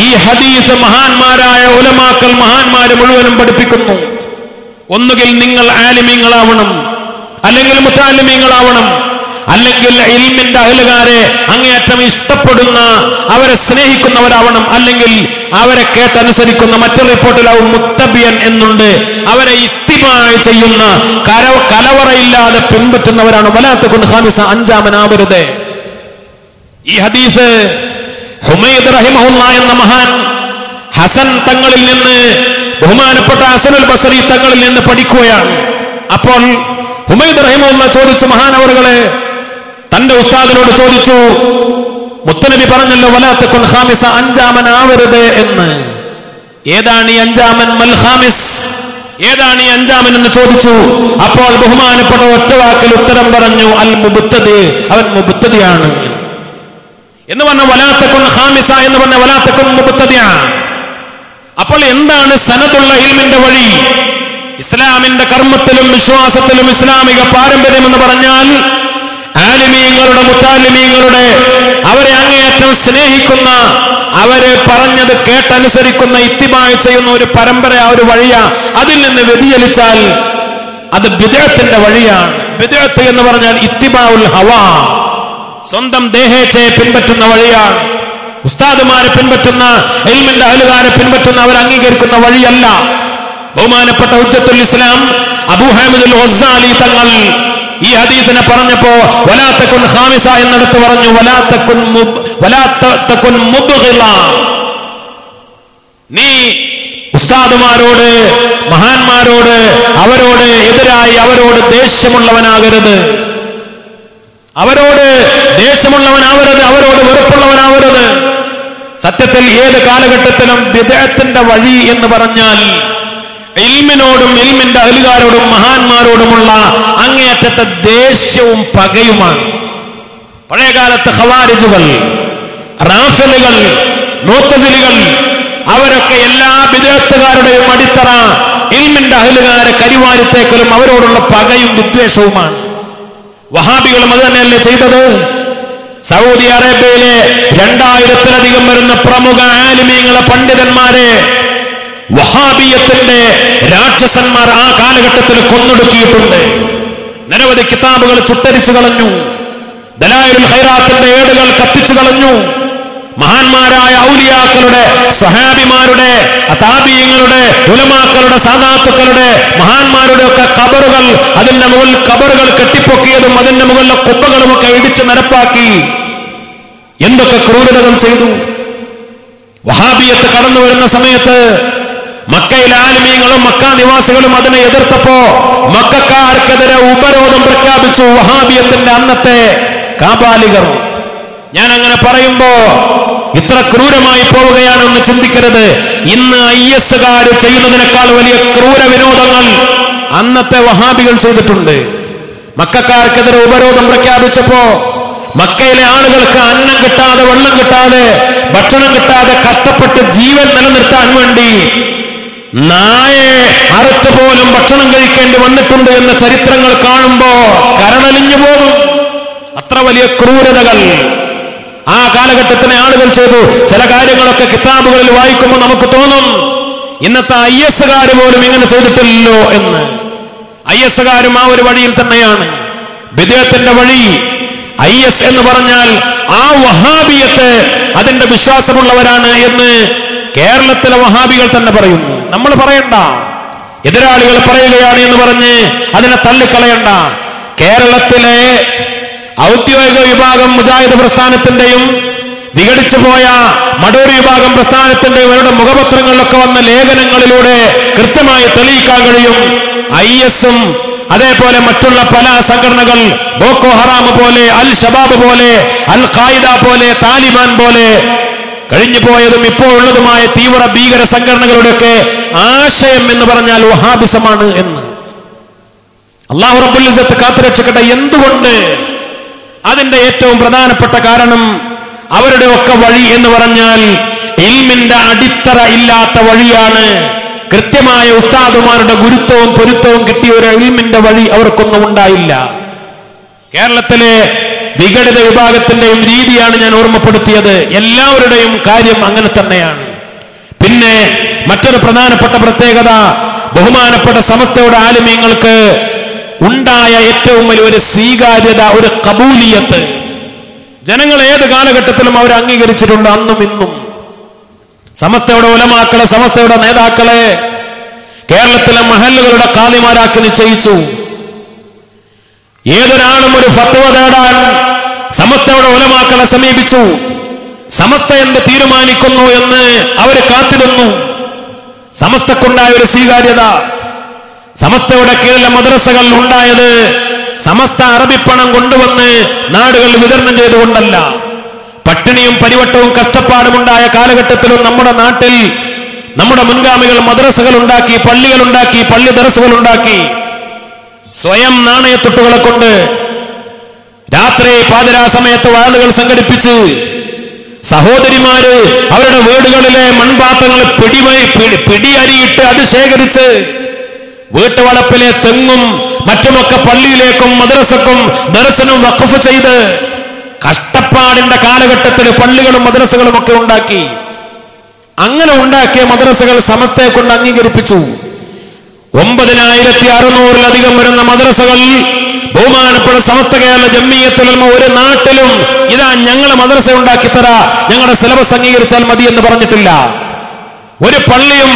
ഈ ഹദീസ് മഹാന്മാരായ ഉലമാക്കൾ മഹാന്മാര് മുഴുവനും പഠിപ്പിക്കുന്നു. ഒന്നുകിൽ നിങ്ങൾ ആലിമീങ്ങളാവണം, അല്ലെങ്കിൽ മുതഅല്ലിമീങ്ങളാവണം, അല്ലെങ്കിൽ ഇൽമിന്റെ അഹ്ലുകാരെ അങ്ങേയറ്റം ഇഷ്ടപ്പെടുന്ന അവരെ സ്നേഹിക്കുന്നവരാവണം, അല്ലെങ്കിൽ അവരെ കേട്ടനുസരിക്കുന്ന. മറ്റൊരു റിപ്പോർട്ടിലാവും മുത്തബിയൻ എന്നുണ്ട്, അവരെ ഇത്തിബാ ചെയ്യുന്ന കലവറയില്ലാതെ പിൻപറ്റുന്നവരാണ്. വലാ തകുൻ ഖാമിസ, അഞ്ചാമനാവരുത്. ഈ ഹദീസ് ഹുമൈദ് റഹിമഹുല്ലാ എന്ന മഹാൻ ഹസൻ തങ്ങളിൽ നിന്ന്, ബഹുമാനപ്പെട്ട ഹസനുൽ ബസരി തങ്ങളിൽ നിന്ന് പഠിക്കുകയാണ്. അപ്പോൾ ഹുമൈദ് റഹിമഹുല്ലാ ചോദിച്ചു, മഹാനവറുകളെ തന്റെ ഉസ്താദിനോട് ചോദിച്ചു, മുത്തനബി പറഞ്ഞല്ലോ വലാ തകുൻ ഖാമിസ, അഞ്ചാമനാവരുത് എന്ന്. ഏതാണ് ഈ അഞ്ചാമൻ? മൽ ഖാമിസ്, ഏതാണ് ഈ അഞ്ചാമൻ എന്ന് ചോദിച്ചു. അപ്പോൾ ബഹുമാനപ്പെട്ട ഒറ്റവാക്കിൽ ഉത്തരം പറഞ്ഞു, അൽ മുബ്തദി, അവൻ മുബ്തദിയാണ് എന്ന് പറഞ്ഞ. വലാ തകുൻ ഖാമിസ എന്ന് പറഞ്ഞ വലാ തകുൻ മുബ്തദിഅ. അപ്പോൾ എന്താണ് സനദുള്ള ഇൽമിന്റെ വഴി? ഇസ്ലാമിന്റെ കർമ്മത്തിലും വിശ്വാസത്തിലും ഇസ്ലാമിക പാരമ്പര്യം എന്ന് പറഞ്ഞാൽ ആലിമീങ്ങളുടെ മുതഅല്ലിമീങ്ങളുടെ അവരെ അങ്ങേയറ്റം സ്നേഹിക്കുന്ന, അവരെ പറഞ്ഞത് കേട്ടനുസരിക്കുന്ന, ഇത്തിബാ ചെയ്യുന്ന ഒരു പരമ്പര, ഒരു വഴിയാ. അതിൽ നിന്ന് വ്യതിചലിച്ചാൽ അത് ബിദ്അത്തിന്റെ വഴിയാണ്. ബിദ്അത്ത് എന്ന് പറഞ്ഞാൽ ഇത്തിബാഉൽ ഹവാ, സ്വന്തം ദേഹേച്ഛയെ പിൻപറ്റുന്ന വഴിയാണ്. ഉസ്താദുമാരെ പിൻപറ്റുന്ന, ഇൽമിന്റെ അഹ്ലുകാരെ പിൻപറ്റുന്ന, അവർ അംഗീകരിക്കുന്ന വഴിയല്ല. ബഹുമാനപ്പെട്ട ഹുജ്ജത്തുൽ ഇസ്ലാം അബൂ ഹാമിദ് അൽ ഗസ്സാലി തങ്ങൾ ഈ ഹദീസിനെ പറഞ്ഞപ്പോ വലാ തകുൻ ഖാമിസ എന്നിടത്ത് പറഞ്ഞു വലാ തകുൻ മുബ്ഗിള. നീ ഉസ്താദുമാരോട്, മഹാന്മാരോട്, അവരോട് എതിരായി അവരോട് ദേഷ്യമുള്ളവനാകരുത്, അവരോട് ദേഷ്യമുള്ളവനാവരുത്, അവരോട് വെറുപ്പുള്ളവനാവരുത്. സത്യത്തിൽ ഏത് കാലഘട്ടത്തിലും ബിദ്അത്തിന്റെ വഴി എന്ന് പറഞ്ഞാൽ ഇൽമിനോടും ഇൽമിന്റെ അഹ്ലുകാരോടും മഹാന്മാരോടുമുള്ള അങ്ങേയറ്റത്തെ ദേഷ്യവും പകയുമാണ്. പഴയകാലത്ത് ഖവാരിജുകൾ, റാഫിലുകൾ, മുഅ്തസിലികൾ, അവരൊക്കെ എല്ലാ ബിദ്അത്തുകാരുടെയും അടിത്തറ ഇൽമിന്റെ അഹ്ലുകാരെ കരിവാരിത്തേക്കലും അവരോടുള്ള പകയും വിദ്വേഷവുമാണ്. വഹാബികളും അത് തന്നെയല്ലേ ചെയ്തത്? സൗദി അറേബ്യയിലെ 2000-ലധികം വരുന്ന പ്രമുഖ ആലിമീങ്ങളെ, പണ്ഡിതന്മാരെ വഹാബിയത്തിന്റെ രാക്ഷസന്മാർ ആ കാലഘട്ടത്തിൽ കൊന്നൊടുക്കിയിട്ടുണ്ട്. നിരവധി കിതാബുകൾ ചുട്ടരിച്ചു കളഞ്ഞു, ദലായിലുൽ ഖൈറാത്തിന്റെ ഏടുകൾ കത്തിച്ചു കളഞ്ഞു. മഹാന്മാരായ ഔലിയാക്കളുടെ, സ്വഹാബിമാരുടെ, താബിഈങ്ങളുടെ, ഉലമാക്കളുടെ, സാദാത്തുക്കളുടെ, മഹാന്മാരുടെ ഒക്കെ ഖബറുകൾ, അതിന്റെ മുകളിൽ ഖബറുകൾ കെട്ടിപ്പൊക്കിയതും അതിന്റെ മുകളിലെ കുബ്ബകളും ഒക്കെ ഇടിച്ചു നിരപ്പാക്കി എന്തൊക്കെ ക്രൂരതകൾ ചെയ്തു. വഹാബിയത്ത് കടന്നു വരുന്ന സമയത്ത് മക്കയിലെ ആലിമീങ്ങളും മക്ക നിവാസികളും അതിനെ എതിർത്തപ്പോ മക്കക്കാർക്കെതിരെ ഉപരോധം പ്രഖ്യാപിച്ചു വഹാബിയത്തിന്റെ അന്നത്തെ കാബാലികർ. ഞാൻ അങ്ങനെ പറയുമ്പോ ഇത്ര ക്രൂരമായി പോവുകയാണെന്ന് ചിന്തിക്കരുത്. ഇന്ന് IS-കാർ ചെയ്യുന്നതിനേക്കാൾ വലിയ ക്രൂര വിനോദങ്ങൾ അന്നത്തെ വഹാബികൾ ചെയ്തിട്ടുണ്ട്. മക്കക്കാർക്കെതിരെ ഉപരോധം പ്രഖ്യാപിച്ചപ്പോ മക്കയിലെ ആളുകൾക്ക് അന്നം കിട്ടാതെ, വെള്ളം കിട്ടാതെ, ഭക്ഷണം കിട്ടാതെ കഷ്ടപ്പെട്ട് ജീവൻ നിലനിർത്താൻ വേണ്ടി നായെ അറുത്തുപോലും ഭക്ഷണം കഴിക്കേണ്ടി വന്നിട്ടുണ്ട് എന്ന ചരിത്രങ്ങൾ കാണുമ്പോ കരളലിഞ്ഞു പോകും. അത്ര വലിയ ക്രൂരതകൾ ആ കാലഘട്ടത്തിലെ ആളുകൾ ചെയ്തു. ചില കാര്യങ്ങളൊക്കെ കിതാബുകളിൽ വായിക്കുമ്പോൾ നമുക്ക് തോന്നും ഇന്നത്തെ IS-കാര് പോലും ഇങ്ങനെ ചെയ്തിട്ടില്ലല്ലോ എന്ന്. IS-കാരും ആ ഒരു വഴിയിൽ തന്നെയാണ്, ബിദ്അത്തിന്റെ വഴി. IS എന്ന് പറഞ്ഞാൽ ആ വഹാബിയത്ത് അതിന്റെ വിശ്വാസമുള്ളവരാണ് എന്ന് കേരളത്തിലെ വഹാബികൾ തന്നെ പറയുന്നു. നമ്മൾ പറയണ്ട, എതിരാളികൾ പറയുകയാണ് എന്ന് പറഞ്ഞ് അതിനെ തള്ളിക്കളയണ്ട. കേരളത്തിലെ ഔദ്യോഗിക വിഭാഗം മുജാഹിദ് പ്രസ്ഥാനത്തിന്റെയും വിഘടിച്ചു പോയ മടൂർ വിഭാഗം പ്രസ്ഥാനത്തിന്റെയും അവരുടെ മുഖപത്രങ്ങളിലൊക്കെ വന്ന ലേഖനങ്ങളിലൂടെ കൃത്യമായി തെളിയിക്കാൻ കഴിയും. IS-ഉം അതേപോലെ മറ്റുള്ള പല സംഘടനകൾ, ബോക്കോ ഹറാം പോലെ, അൽ ഷബാബ് പോലെ, അൽ ഖായിദ പോലെ, താലിബാൻ പോലെ കഴിഞ്ഞു പോയതും ഇപ്പോൾ ഉള്ളതുമായ തീവ്ര ഭീകര സംഘടനകളുടെയൊക്കെ ആശയം എന്ന് പറഞ്ഞാൽ വഹാബിസമാണ് എന്ന്. അല്ലാഹു റബ്ബുൽ ഇസ്സത്ത് കാത്തുരക്ഷിക്കട്ടെ. എന്തുകൊണ്ട്? അതിന്റെ ഏറ്റവും പ്രധാനപ്പെട്ട കാരണം അവരുടെ ഒക്കെ വഴി എന്ന് പറഞ്ഞാൽ ഇൽമിന്റെ അടിത്തറ ഇല്ലാത്ത വഴിയാണ്. കൃത്യമായ ഉസ്താദുമാരുടെ ഗുരുത്വവും പൊരുത്തവും കിട്ടിയ ഒരു ഇൽമിന്റെ വഴി അവർക്കൊന്നും ഉണ്ടായില്ല. കേരളത്തിലെ വിഘടിത വിഭാഗത്തിന്റെയും രീതിയാണ് ഞാൻ ഓർമ്മപ്പെടുത്തിയത്. എല്ലാവരുടെയും കാര്യം അങ്ങനെ തന്നെയാണ്. പിന്നെ മറ്റൊരു പ്രധാനപ്പെട്ട പ്രത്യേകത, ബഹുമാനപ്പെട്ട സമസ്തയുടെ ആലിമീങ്ങൾക്ക് ഉണ്ടായ ഏറ്റവും വലിയൊരു സ്വീകാര്യത, ഒരു ഖബൂലിയത്ത്. ജനങ്ങൾ ഏത് കാലഘട്ടത്തിലും അവർ അംഗീകരിച്ചിട്ടുണ്ട്, അന്നും ഇന്നും. സമസ്തയുടെ ഉലമാക്കളെ, സമസ്തയുടെ നേതാക്കളെ കേരളത്തിലെ മഹല്ലുകളുടെ ഖാദിമാരാക്കി നിശ്ചയിച്ചു. ഏതൊരാളും ഒരു ഫത്വ തേടാൻ സമസ്തയുടെ ഉലമാക്കളെ സമീപിച്ചു. സമസ്ത എന്ത് തീരുമാനിക്കുന്നു എന്ന് അവര് കാത്തിരുന്നു. സമസ്തക്കുണ്ടായ ഒരു സ്വീകാര്യത, സമസ്തയുടെ കീഴിലെ മദ്രസകൾ ഉണ്ടായത് സമസ്ത അറബിപ്പണം കൊണ്ടുവന്ന് നാടുകളിൽ വിതരണം ചെയ്തുകൊണ്ടല്ല. പട്ടിണിയും പരിവട്ടവും കഷ്ടപ്പാടും ഉണ്ടായ കാലഘട്ടത്തിലും നമ്മുടെ നാട്ടിൽ നമ്മുടെ മുൻഗാമികൾ മദ്രസകൾ ഉണ്ടാക്കി, പള്ളികൾ ഉണ്ടാക്കി, പള്ളി ദർസുകൾ ഉണ്ടാക്കി. സ്വയം നാണയത്തൊട്ടുകളെ കൊണ്ട് രാത്രി പാതിരാ സമയത്ത് വാളുകൾ സംഘടിപ്പിച്ച് സഹോദരിമാര് അവരുടെ വീടുകളിലെ മൺപാത്രങ്ങൾ പിടിയരിയിട്ട് അത് ശേഖരിച്ച് വീട്ടുവളപ്പിലെ തെങ്ങും മറ്റുമൊക്കെ പള്ളിയിലേക്കും മദ്രസക്കും ദർസിനും വഖഫ് ചെയ്ത് കഷ്ടപ്പാടിന്റെ കാലഘട്ടത്തിൽ പള്ളികളും മദ്രസകളും ഒക്കെ ഉണ്ടാക്കി. അങ്ങനെ ഉണ്ടാക്കിയ മദ്രസകൾ സമസ്തയെ കൊണ്ട് അംഗീകരിപ്പിച്ചു. 9600-ലധികം വരുന്ന മദ്രസകൾ ബഹുമാനപ്പെട്ട സമസ്ത കേരള ജംഇയ്യത്തുൽ ഉലമ ഒരു നാട്ടിലും ഇതാ ഞങ്ങൾ മദ്രസ ഉണ്ടാക്കി തരാ, ഞങ്ങളുടെ സിലബസ് അംഗീകരിച്ചാൽ മതി എന്ന് പറഞ്ഞിട്ടില്ല. ഒരു പള്ളിയും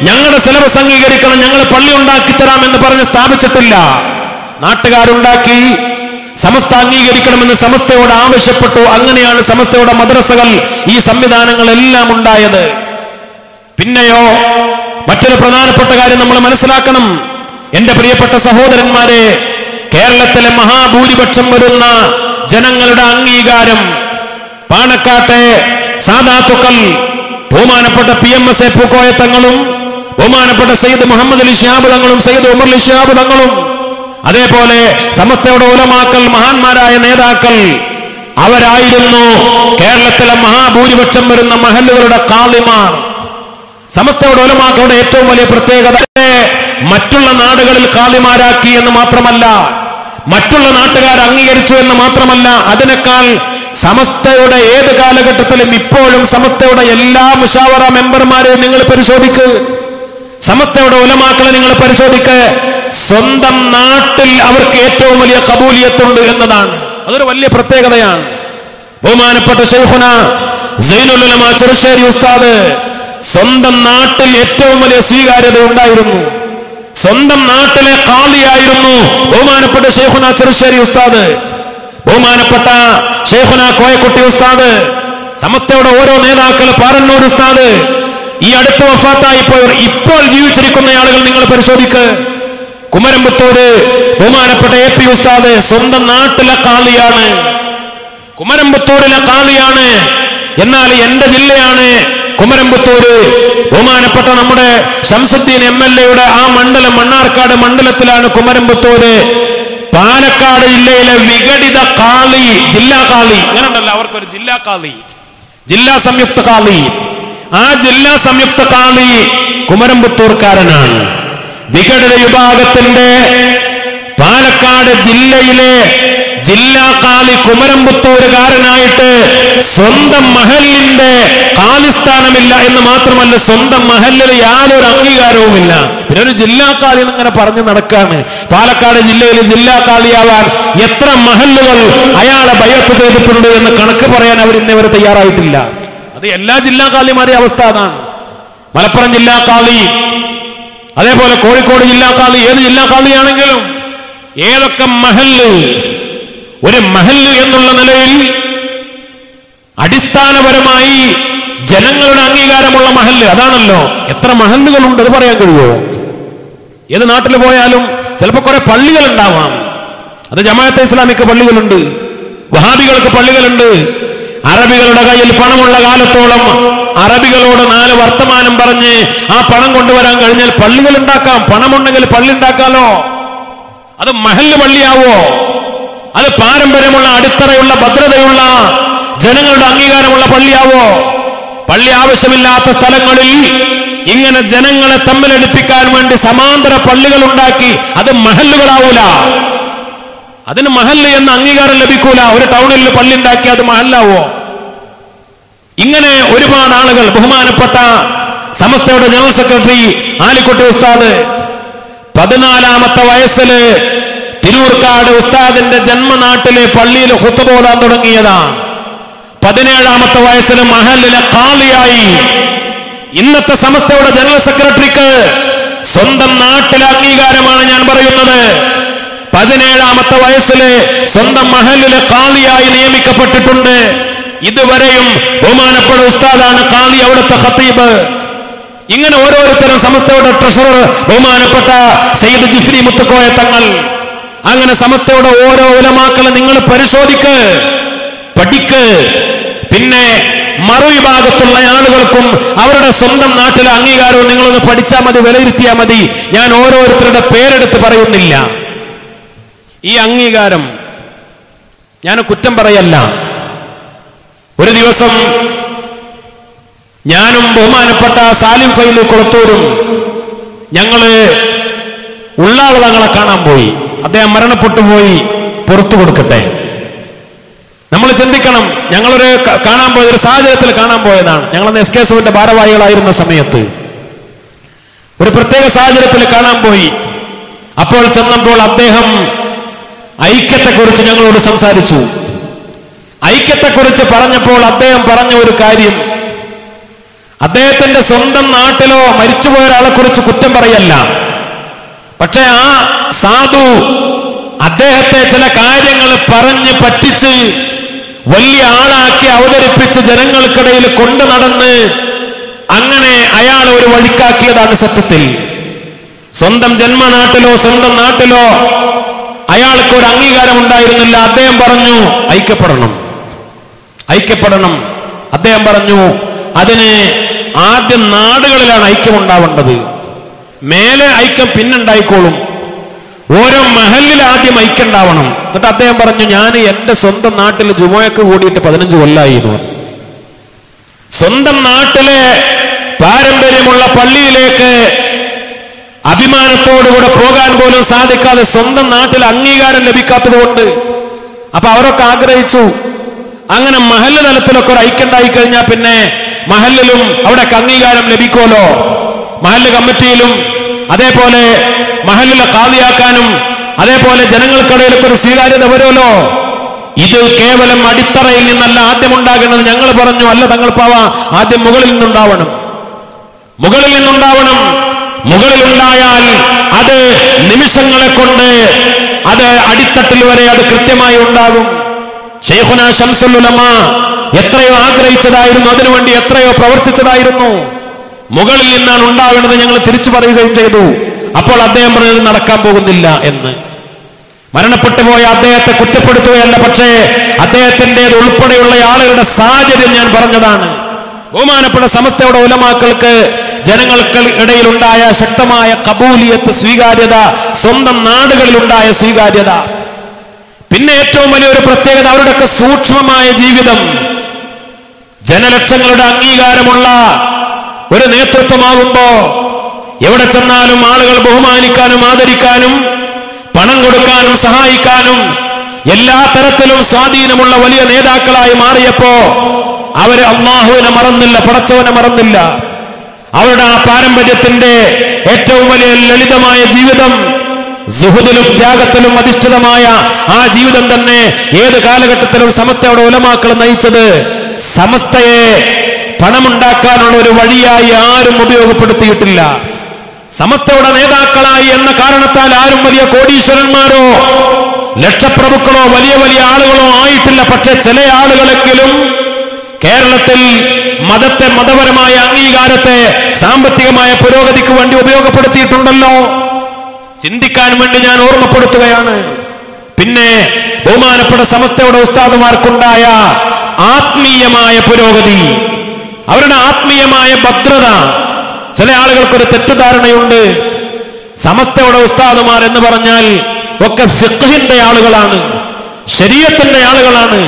ഞങ്ങളുടെ സിലബസ് അംഗീകരിക്കണം, ഞങ്ങൾ പള്ളി ഉണ്ടാക്കി തരാം എന്ന് പറഞ്ഞ് സ്ഥാപിച്ചിട്ടില്ല. നാട്ടുകാരുണ്ടാക്കി സമസ്ത അംഗീകരിക്കണമെന്ന് സമസ്തയോട് ആവശ്യപ്പെട്ടു. അങ്ങനെയാണ് സമസ്തയുടെ മദ്രസകൾ, ഈ സംവിധാനങ്ങളെല്ലാം ഉണ്ടായത്. പിന്നെയോ മറ്റൊരു പ്രധാനപ്പെട്ട കാര്യം നമ്മൾ മനസ്സിലാക്കണം. എന്റെ പ്രിയപ്പെട്ട സഹോദരന്മാരെ, കേരളത്തിലെ മഹാഭൂരിപക്ഷം വരുന്ന ജനങ്ങളുടെ അംഗീകാരം പാണക്കാട്ടെ സാദാത്തുക്കൾ ബഹുമാനപ്പെട്ട PMS പൂക്കോയ തങ്ങളും ബഹുമാനപ്പെട്ട സയ്യിദ് മുഹമ്മദ് അലി ശിഹാബ് തങ്ങളും സയ്യിദ് ഉമർ അലി ശിഹാബ് തങ്ങളും അതേപോലെ സമസ്തയുടെ ഉലമാക്കൾ, മഹാന്മാരായ നേതാക്കൾ, അവരായിരുന്നു കേരളത്തിലെ മഹാഭൂരിപക്ഷം വരുന്ന മഹല്ലുകളുടെ ഖാദിമാർ. സമസ്തയുടെ ഉലമാക്കളുടെ ഏറ്റവും വലിയ പ്രത്യേകത മറ്റുള്ള നാടുകളിൽ ഖാദിമാരാക്കി എന്ന് മാത്രമല്ല, മറ്റുള്ള നാട്ടുകാർ അംഗീകരിച്ചു എന്ന് മാത്രമല്ല, അതിനേക്കാൾ സമസ്തയുടെ ഏത് കാലഘട്ടത്തിലും ഇപ്പോഴും സമസ്തയുടെ എല്ലാ മുശാവറ മെമ്പർമാരെയും നിങ്ങൾ പരിശോധിക്ക്, സമസ്തയുടെ ഉലമാക്കളെ നിങ്ങൾ പരിശോധിക്ക്, സ്വന്തം നാട്ടിൽ അവർക്ക് ഏറ്റവും വലിയ ഖബൂലിയത്തുണ്ട് എന്നതാണ്. അതൊരു വലിയ പ്രത്യേകതയാണ്. ബഹുമാനപ്പെട്ട ശൈഖുന സൈനുൽ ഉലമ ചെറുശ്ശേരി ഉസ്താദ് സ്വന്തം നാട്ടിൽ ഏറ്റവും വലിയ സ്വീകാര്യത ഉണ്ടായിരുന്നു. സ്വന്തം നാട്ടിലെ ഖാദിയായിരുന്നു ബഹുമാനപ്പെട്ട ശൈഖുന ചെറുശ്ശേരി ഉസ്താദ്. ബഹുമാനപ്പെട്ട ശൈഖുന കോയക്കുട്ടി ഉസ്താദ്, സമസ്തയുടെ ഓരോ നേതാക്കൾ, പാറന്നൂർ ഉസ്താദ്, ഈ അടുത്ത് വഫാത്തായി പോയവർ, ഇപ്പോൾ ജീവിച്ചിരിക്കുന്ന ആളുകൾ നിങ്ങൾ പരിശോധിക്ക്. കുമരമ്പത്തൂര് ബഹുമാനപ്പെട്ട AP ഉസ്താദ് സ്വന്തം നാട്ടിലെ ഖാദിയാണ്, കുമരമ്പത്തൂരിലെ ഖാദിയാണ്. എന്നാൽ എന്റെ ജില്ലയാണ് കുമരമ്പത്തൂര്. ബഹുമാനപ്പെട്ട നമ്മുടെ ശംസുദ്ദീൻ MLA-യുടെ ആ മണ്ഡലം, മണ്ണാർക്കാട് മണ്ഡലത്തിലാണ് കുമരമ്പത്തൂര്. പാലക്കാട് ജില്ലയിലെ വിഘടിത ഖാദി, ജില്ലാ ഖാദി, അങ്ങനെ ഉണ്ടല്ലോ, അവർക്കൊരു ജില്ലാ ഖാദി, ജില്ലാ സംയുക്ത ഖാദി. ആ ജില്ലാ സംയുക്ത ഖാദി കുമരമ്പത്തൂർക്കാരനാണ്. വിഘടിത വിഭാഗത്തിന്റെ പാലക്കാട് ജില്ലയിലെ ജില്ലാ ഖാദി കുമരമ്പത്തൂരുകാരനായിട്ട് സ്വന്തം മഹല്ലിന്റെ ഖാദിസ്ഥാനമില്ല എന്ന് മാത്രമല്ല, സ്വന്തം മഹല്ലിൽ യാതൊരു അംഗീകാരവുമില്ല. പിന്നെ ഒരു ജില്ലാ ഖാദി എന്നിങ്ങനെ പറഞ്ഞു നടക്കാണ്. പാലക്കാട് ജില്ലയിൽ ജില്ലാ ഖാദിയാവാൻ എത്ര മഹല്ലുകൾ അയാളെ ബൈഅത്ത് ചെയ്തിട്ടുണ്ട് എന്ന് കണക്ക് പറയാൻ അവർ ഇന്നേവരെ തയ്യാറായിട്ടില്ല. അത് എല്ലാ ജില്ലാ ഖാദിമാരുടെ അവസ്ഥ അതാണ്. മലപ്പുറം ജില്ലാ ഖാദി, അതേപോലെ കോഴിക്കോട് ജില്ലാ ഖാദി, ഏത് ജില്ലാ ഖാദിയാണെങ്കിലും ഏതൊക്കെ മഹല്ല്, ഒരു മഹല്ല് എന്നുള്ള നിലയിൽ അടിസ്ഥാനപരമായി ജനങ്ങളുടെ അംഗീകാരമുള്ള മഹല്ല് അതാണല്ലോ. എത്ര മഹല്ലുകളുണ്ട് അത് പറയാൻ കഴിയുമോ? ഏത് നാട്ടിൽ പോയാലും ചിലപ്പോൾ കുറെ പള്ളികൾ ഉണ്ടാവാം. അത് ജമാഅത്തെ ഇസ്ലാമിക്ക് പള്ളികളുണ്ട്, വഹാബികൾക്ക് പള്ളികളുണ്ട്, അറബികളുടെ കയ്യിൽ പണമുള്ള കാലത്തോളം അറബികളോട് 4 വർത്തമാനം പറഞ്ഞ് ആ പണം കൊണ്ടുവരാൻ കഴിഞ്ഞാൽ പള്ളികൾ ഉണ്ടാക്കാം. പണമുണ്ടെങ്കിൽ പള്ളി ഉണ്ടാക്കാലോ. അത് മഹല്ല് പള്ളിയാവോ? അത് പാരമ്പര്യമുള്ള അടിത്തറയുള്ള ഭദ്രതയുള്ള ജനങ്ങളുടെ അംഗീകാരമുള്ള പള്ളിയാവോ? പള്ളി ആവശ്യമില്ലാത്ത സ്ഥലങ്ങളിൽ ഇങ്ങനെ ജനങ്ങളെ തമ്മിലടിപ്പിക്കാൻ വേണ്ടി സമാന്തര പള്ളികൾ ഉണ്ടാക്കി അത് മഹല്ലുകളാവൂല. അതിന് മഹല്ല് എന്ന അംഗീകാരം ലഭിക്കൂല. ഒരു ടൗണിൽ പള്ളി ഉണ്ടാക്കി അത് മഹല്ലാവോ? ഇങ്ങനെ ഒരുപാട് ആളുകൾ, ബഹുമാനപ്പെട്ട സമസ്തയുടെ ജനറൽ സെക്രട്ടറി ആലിക്കുട്ടി ഉസ്താദ് 14-ാമത്തെ വയസ്സില് തിരൂർക്കാട് ഉസ്താദിന്റെ ജന്മനാട്ടിലെ പള്ളിയിൽ ഖുത്ബ ഓതാൻ തുടങ്ങിയതാണ്. 17-ാമത്തെ വയസ്സിൽ മഹല്ലിലെ ഖാളിയായി. ഇന്നത്തെ സമസ്തയുടെ ജനറൽ സെക്രട്ടറിക്ക് സ്വന്തം നാട്ടിലെ അംഗീകാരമാണ് ഞാൻ പറയുന്നത്. 17-ാമത്തെ വയസ്സില് സ്വന്തം മഹല്ലിലെ ഖാളിയായി നിയമിക്കപ്പെട്ടിട്ടുണ്ട്. ഇതുവരെയും ബഹുമാനപ്പെട്ട ഉസ്താദാണ് ഖാളി, അവിടുത്തെ ഖത്തീബ്. ഇങ്ങനെ ഓരോരുത്തരും സമസ്തയുടെ ട്രഷറർ ബഹുമാനപ്പെട്ട സയ്യിദ് ജിഫ്രി മുത്തുക്കോയ തങ്ങൾ. അങ്ങനെ സമസ്തയുടെ ഓരോ ഉലമാക്കളെ നിങ്ങൾ പരിശോധിക്ക്, പഠിക്ക്. പിന്നെ മറുവിഭാഗത്തുള്ള ആളുകൾക്കും അവരുടെ സ്വന്തം നാട്ടിലെ അംഗീകാരവും നിങ്ങളൊന്ന് പഠിച്ചാൽ മതി, വിലയിരുത്തിയാൽ മതി. ഞാൻ ഓരോരുത്തരുടെ പേരെടുത്ത് പറയുന്നില്ല. ഈ അംഗീകാരം ഞാൻ കുറ്റം പറയല്ല. ഒരു ദിവസം ഞാനും ബഹുമാനപ്പെട്ട സാലിം ഫൈലി കുളത്തൂരും ഞങ്ങള് ഉള്ളാള് തങ്ങളെ കാണാൻ പോയി. അദ്ദേഹം മരണപ്പെട്ടു പോയി, പുറത്തു കൊടുക്കട്ടെ. നമ്മൾ ചിന്തിക്കണം, ഞങ്ങളൊരു കാണാൻ പോയ ഒരു സാഹചര്യത്തിൽ കാണാൻ പോയതാണ്. ഞങ്ങളന്ന് SKSUവിന്റെ ഭാരവാഹികളായിരുന്ന സമയത്ത് ഒരു പ്രത്യേക സാഹചര്യത്തിൽ കാണാൻ പോയി. അപ്പോൾ ചെന്നപ്പോൾ അദ്ദേഹം ഐക്യത്തെക്കുറിച്ച് ഞങ്ങളോട് സംസാരിച്ചു. ഐക്യത്തെക്കുറിച്ച് പറഞ്ഞപ്പോൾ അദ്ദേഹം പറഞ്ഞ ഒരു കാര്യം, അദ്ദേഹത്തിന്റെ സ്വന്തം നാട്ടിലോ മരിച്ചുപോയ ഒരാളെ കുറിച്ച് കുറ്റം പറയല്ല, പക്ഷെ ആ സാധു അദ്ദേഹത്തെ ചില കാര്യങ്ങൾ പറഞ്ഞ് പറ്റിച്ച് വലിയ ആളാക്കി അവതരിപ്പിച്ച് ജനങ്ങൾക്കിടയിൽ കൊണ്ടു നടന്ന് അങ്ങനെ അയാൾ ഒരു വഴിക്കാക്കിയതാണ്. സത്യത്തിൽ സ്വന്തം ജന്മനാട്ടിലോ സ്വന്തം നാട്ടിലോ അയാൾക്ക് ഒരു അംഗീകാരം ഉണ്ടായിരുന്നില്ല. അദ്ദേഹം പറഞ്ഞു ഐക്യപ്പെടണം, ഐക്യപ്പെടണം. അദ്ദേഹം പറഞ്ഞു അതിന് ആദ്യം നാടുകളിലാണ് ഐക്യം ഉണ്ടാവേണ്ടത്, മേലെ ഐക്യം പിന്നുണ്ടായിക്കോളും. ഓരോ മഹല്ലിൽ ആദ്യം ഐക്യം ഉണ്ടാവണം. എന്നിട്ട് അദ്ദേഹം പറഞ്ഞു, ഞാൻ എന്റെ സ്വന്തം നാട്ടിൽ ജുമുഅക്ക് കൂടിയിട്ട് 15 കൊല്ലമായിരുന്നു. സ്വന്തം നാട്ടിലെ പാരമ്പര്യമുള്ള പള്ളിയിലേക്ക് അഭിമാനത്തോടുകൂടെ പോകാൻ പോലും സാധിക്കാതെ സ്വന്തം നാട്ടിൽ അംഗീകാരം ലഭിക്കാത്തത് കൊണ്ട് അപ്പൊ അവരൊക്കെ ആഗ്രഹിച്ചു അങ്ങനെ മഹല്ല് തലത്തിലൊക്കെ ഒരു ഐക്യം ഉണ്ടായി കഴിഞ്ഞാൽ പിന്നെ മഹല്ലിലും അവിടെയൊക്കെ അംഗീകാരം ലഭിക്കുമല്ലോ. മഹല്ല് കമ്മിറ്റിയിലും അതേപോലെ മഹല്ലിലെ ഖാദിയാക്കാനും അതേപോലെ ജനങ്ങൾക്കിടയിലൊക്കെ ഒരു സ്വീകാര്യത വരുമല്ലോ. ഇത് കേവലം അടിത്തറയിൽ നിന്നല്ല ആദ്യം ഉണ്ടാകേണ്ടത്. ഞങ്ങൾ പറഞ്ഞു അല്ല തങ്ങൾ പാവ, ആദ്യം മുകളിൽ നിന്നുണ്ടാവണം, മുകളിൽ നിന്നുണ്ടാവണം. മുകളിലുണ്ടായാൽ അത് നിമിഷങ്ങളെ കൊണ്ട് അത് അടിത്തട്ടിൽ വരെ അത് കൃത്യമായി ഉണ്ടാകും. ശൈഖുനാ ശംസുൽ ഉലമ എത്രയോ ആഗ്രഹിച്ചതായിരുന്നു, അതിനുവേണ്ടി എത്രയോ പ്രവർത്തിച്ചതായിരുന്നു. മുകളിൽ നിന്നാണ് ഉണ്ടാവേണ്ടത് ഞങ്ങൾ തിരിച്ചു പറയുകയും ചെയ്തു. അപ്പോൾ അദ്ദേഹം പറഞ്ഞത് നടക്കാൻ പോകുന്നില്ല എന്ന്. മരണപ്പെട്ടു പോയ അദ്ദേഹത്തെ കുറ്റപ്പെടുത്തുകയല്ല, പക്ഷേ അദ്ദേഹത്തിൻ്റെത് ഉൾപ്പെടെയുള്ള ആളുകളുടെ സാഹചര്യം ഞാൻ പറഞ്ഞതാണ്. ബഹുമാനപ്പെട്ട സമസ്തയുടെ ഉലമാക്കൾക്ക് ജനങ്ങൾക്ക് ഇടയിലുണ്ടായ ശക്തമായ കബൂലിയത്ത്, സ്വീകാര്യത, സ്വന്തം നാടുകളിലുണ്ടായ സ്വീകാര്യത. പിന്നെ ഏറ്റവും വലിയൊരു പ്രത്യേകത അവരുടെയൊക്കെ സൂക്ഷ്മമായ ജീവിതം. ജനലക്ഷങ്ങളുടെ അംഗീകാരമുള്ള ഒരു നേതൃത്വമാകുമ്പോ എവിടെ ചെന്നാലും ആളുകൾ ബഹുമാനിക്കാനും ആദരിക്കാനും പണം കൊടുക്കാനും സഹായിക്കാനും എല്ലാ തരത്തിലും സ്വാധീനമുള്ള വലിയ നേതാക്കളായി മാറിയപ്പോ അവര് അല്ലാഹുവിനെ മറന്നില്ല, പടച്ചവനെ മറന്നില്ല. അവരുടെ ആ പാരമ്പര്യത്തിന്റെ ഏറ്റവും വലിയ ലളിതമായ ജീവിതം, സുഹുദിലും ത്യാഗത്തിലും അധിഷ്ഠിതമായ ആ ജീവിതം തന്നെ ഏത് കാലഘട്ടത്തിലും സമസ്തയുടെ ഉലമാക്കൾ നയിച്ചത്. സമസ്തയെ പണമുണ്ടാക്കാനുള്ള ഒരു വഴിയായി ആരും ഉപയോഗപ്പെടുത്തിയിട്ടില്ല. സമസ്തയുടെ നേതാക്കളായി എന്ന കാരണത്താൽ ആരും വലിയ കോടീശ്വരന്മാരോ ലക്ഷപ്രഭുക്കളോ വലിയ വലിയ ആളുകളോ ആയിട്ടില്ല. പക്ഷെ ചില ആളുകളെങ്കിലും കേരളത്തിൽ മതത്തെ, മതപരമായ അംഗീകാരത്തെ സാമ്പത്തികമായ പുരോഗതിക്ക് വേണ്ടി ഉപയോഗപ്പെടുത്തിയിട്ടുണ്ടല്ലോ. ചിന്തിക്കാൻ വേണ്ടി ഞാൻ ഓർമ്മപ്പെടുത്തുകയാണ്. പിന്നെ ബഹുമാനപ്പെട്ട സമസ്തയുടെ ഉസ്താദുമാർക്കുണ്ടായ ആത്മീയ ആത്മീയമായ പുരോഗതി, അവരുടെ ആത്മീയമായ ഭദ്രത. ചില ആളുകൾക്കൊരു തെറ്റിദ്ധാരണയുണ്ട്, സമസ്തയുടെ ഉസ്താദുമാർ എന്ന് പറഞ്ഞാൽ ഒക്കെ ഫിഖ്ഹിന്റെ ആളുകളാണ്, ശരീഅത്തിന്റെ ആളുകളാണ്,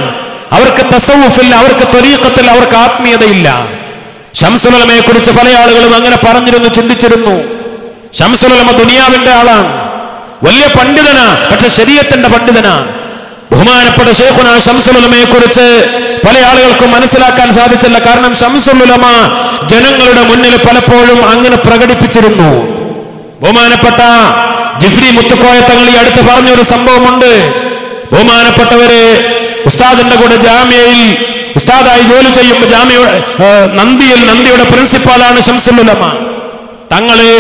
അവർക്ക് തസവുഫില്ല, അവർക്ക് ത്വരീഖത്തിൽ, അവർക്ക് ആത്മീയതയില്ല. ശംസുൽ ഉലമയെ കുറിച്ച് പല ആളുകളും അങ്ങനെ പറഞ്ഞിരുന്നു, ചിന്തിച്ചിരുന്നു. ശംസുൽ ഉലമ ദുനിയാവിന്റെ ആളാണ്, വലിയ പണ്ഡിതനാ, പക്ഷെ ശരീഅത്തിന്റെ പണ്ഡിതനാ. ബഹുമാനപ്പെട്ട ശൈഖുനാ ശംസുൽ ഉലമയെ കുറിച്ച് പല ആളുകൾക്കും മനസ്സിലാക്കാൻ സാധിച്ചില്ല. കാരണം ശംസുൽ ഉലമ ജനങ്ങളുടെ മുന്നിൽ പലപ്പോഴും അങ്ങനെ പ്രകടിപ്പിച്ചിരുന്നു. ബഹുമാനപ്പെട്ട ജിഫ്രി മുത്തുക്കോയ തങ്ങൾ ഈ അടുത്ത് പറഞ്ഞൊരു സംഭവമുണ്ട്. ബഹുമാനപ്പെട്ടവര് ഉസ്താദിന്റെ കൂടെ ജാമ്യയിൽ ഉസ്താദായി ജോലി ചെയ്യുമ്പോൾ നന്ദിയുടെ പ്രിൻസിപ്പാളാണ് ശംസുൽ ഉലമ. തങ്ങള്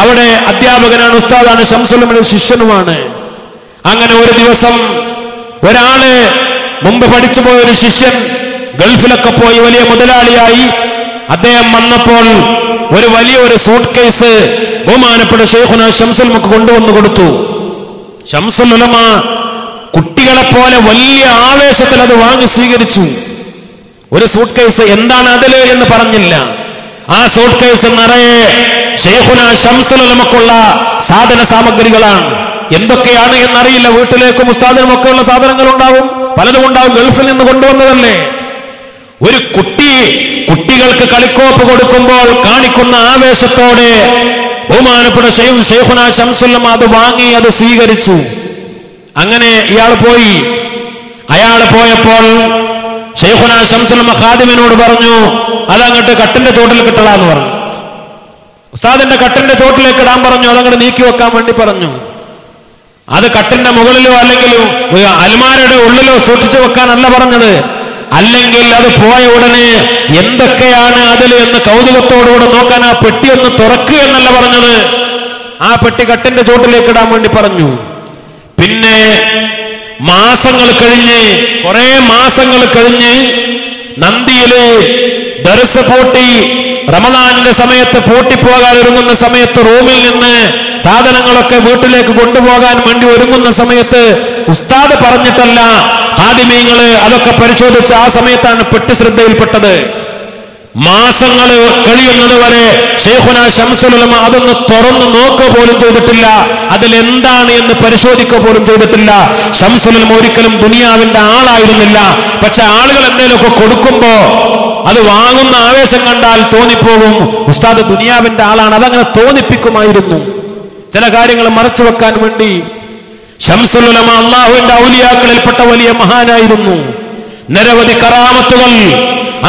അവിടെ അധ്യാപകനാണ്, ഉസ്താദാണ്, ശംസുൽ ഉലമയുടെ ശിഷ്യനുമാണ്. അങ്ങനെ ഒരു ദിവസം ഒരാള് മുമ്പ് പഠിച്ചു പോയൊരു ശിഷ്യൻ ഗൾഫിലൊക്കെ പോയി വലിയ മുതലാളിയായി അദ്ദേഹം വന്നപ്പോൾ ഒരു വലിയൊരു സൂട്ട് കേസ് ബഹുമാനപ്പെട്ട ശൈഖുനാ ശംസുൽ ഉലമക്ക് കൊണ്ടുവന്നു കൊടുത്തു. ശംസുൽ ഉലമ കുട്ടികളെ പോലെ വലിയ ആവേശത്തിൽ അത് വാങ്ങി സ്വീകരിച്ചു. ഒരു സൂട്ട് കേസ്, എന്താണ് അതില് എന്ന് പറഞ്ഞില്ല. ആ സൂട്ട് കേസ് നിറയെ ശൈഖുനാ ശംസുൽ ഉലമക്കുള്ള സാധന സാമഗ്രികളാണ്. എന്തൊക്കെയാണ് എന്നറിയില്ല. വീട്ടിലേക്കും ഉസ്താദിനും ഒക്കെ ഉള്ള സാധനങ്ങൾ ഉണ്ടാവും, പലതും ഉണ്ടാവും, ഗൾഫിൽ നിന്ന് കൊണ്ടുവന്നതല്ലേ. ഒരു കുട്ടികൾക്ക് കളിക്കോപ്പ് കൊടുക്കുമ്പോൾ കാണിക്കുന്ന ആവേശത്തോടെ ബഹുമാനപ്പെട്ട ശൈഖുനാ ശംസുൽ ഉലമ അത് വാങ്ങി, അത് സ്വീകരിച്ചു. അങ്ങനെ ഇയാൾ പോയി. അയാൾ പോയപ്പോൾ ശൈഖുനാ ശംസുൽ ഉലമ ഖാദിമിനോട് പറഞ്ഞു, അതങ്ങോട്ട് കട്ടിന്റെ ചോട്ടിൽ കിട്ടലാന്ന് പറഞ്ഞു. ഉസ്താദിന്റെ കട്ടിന്റെ ചോട്ടിലേക്ക് ഇടാൻ പറഞ്ഞു, അതങ്ങോട്ട് നീക്കി വെക്കാൻ വേണ്ടി പറഞ്ഞു. അത് കട്ടിന്റെ മുകളിലോ അല്ലെങ്കിൽ അൽമാരയുടെ ഉള്ളിലോ സൂക്ഷിച്ചു വെക്കാനല്ല പറഞ്ഞത്. അല്ലെങ്കിൽ അത് പോയ ഉടനെ എന്തൊക്കെയാണ് അതിൽ എന്ന് കൗതുകത്തോടുകൂടെ നോക്കാൻ ആ പെട്ടി ഒന്ന് തുറക്കുക എന്നല്ല പറഞ്ഞത്. ആ പെട്ടി കട്ടിന്റെ ചോട്ടിലേക്ക് ഇടാൻ വേണ്ടി പറഞ്ഞു. പിന്നെ കുറെ മാസങ്ങൾ കഴിഞ്ഞ് നന്ദിയില് ദർസ് പൂട്ടി, റമദാനിന്റെ സമയത്ത് പൂട്ടിപ്പോകാൻ ഒരുങ്ങുന്ന സമയത്ത് റൂമിൽ നിന്ന് സാധനങ്ങളൊക്കെ വീട്ടിലേക്ക് കൊണ്ടുപോകാൻ വേണ്ടി ഒരുങ്ങുന്ന സമയത്ത് ഉസ്താദ് പറഞ്ഞിട്ടല്ല, ഖാദിമീങ്ങള് അതൊക്കെ പരിശോധിച്ച് ആ സമയത്താണ് പെട്ടി ശ്രദ്ധയിൽപ്പെട്ടത്. മാസങ്ങൾ കഴിയുന്നത് വരെ ശൈഖുനാ ശംസുൽ ഉലമ അതൊന്ന് തുറന്നു നോക്കുക പോലും ചെയ്തിട്ടില്ല, അതിലെന്താണ് എന്ന് പരിശോധിക്കുക പോലും ചെയ്തിട്ടില്ല. ശംസുൽ ഉലമ ഒരിക്കലും ദുനിയാവിന്റെ ആളായിരുന്നില്ല. പക്ഷെ ആളുകൾ എന്തെങ്കിലുമൊക്കെ കൊടുക്കുമ്പോ അത് വാങ്ങുന്ന ആവേശം കണ്ടാൽ തോന്നിപ്പോകും ഉസ്താദ് ദുനിയാവിന്റെ ആളാണ്. അതങ്ങനെ തോന്നിപ്പിക്കുമായിരുന്നു. ചില കാര്യങ്ങൾ മറച്ചു വെക്കാൻ വേണ്ടി ശംസുൽ ഉലമ അള്ളാഹുവിന്റെ ഔലിയാക്കളിൽപ്പെട്ട വലിയ മഹാനായിരുന്നു. നിരവധി കറാമത്തുകൾ,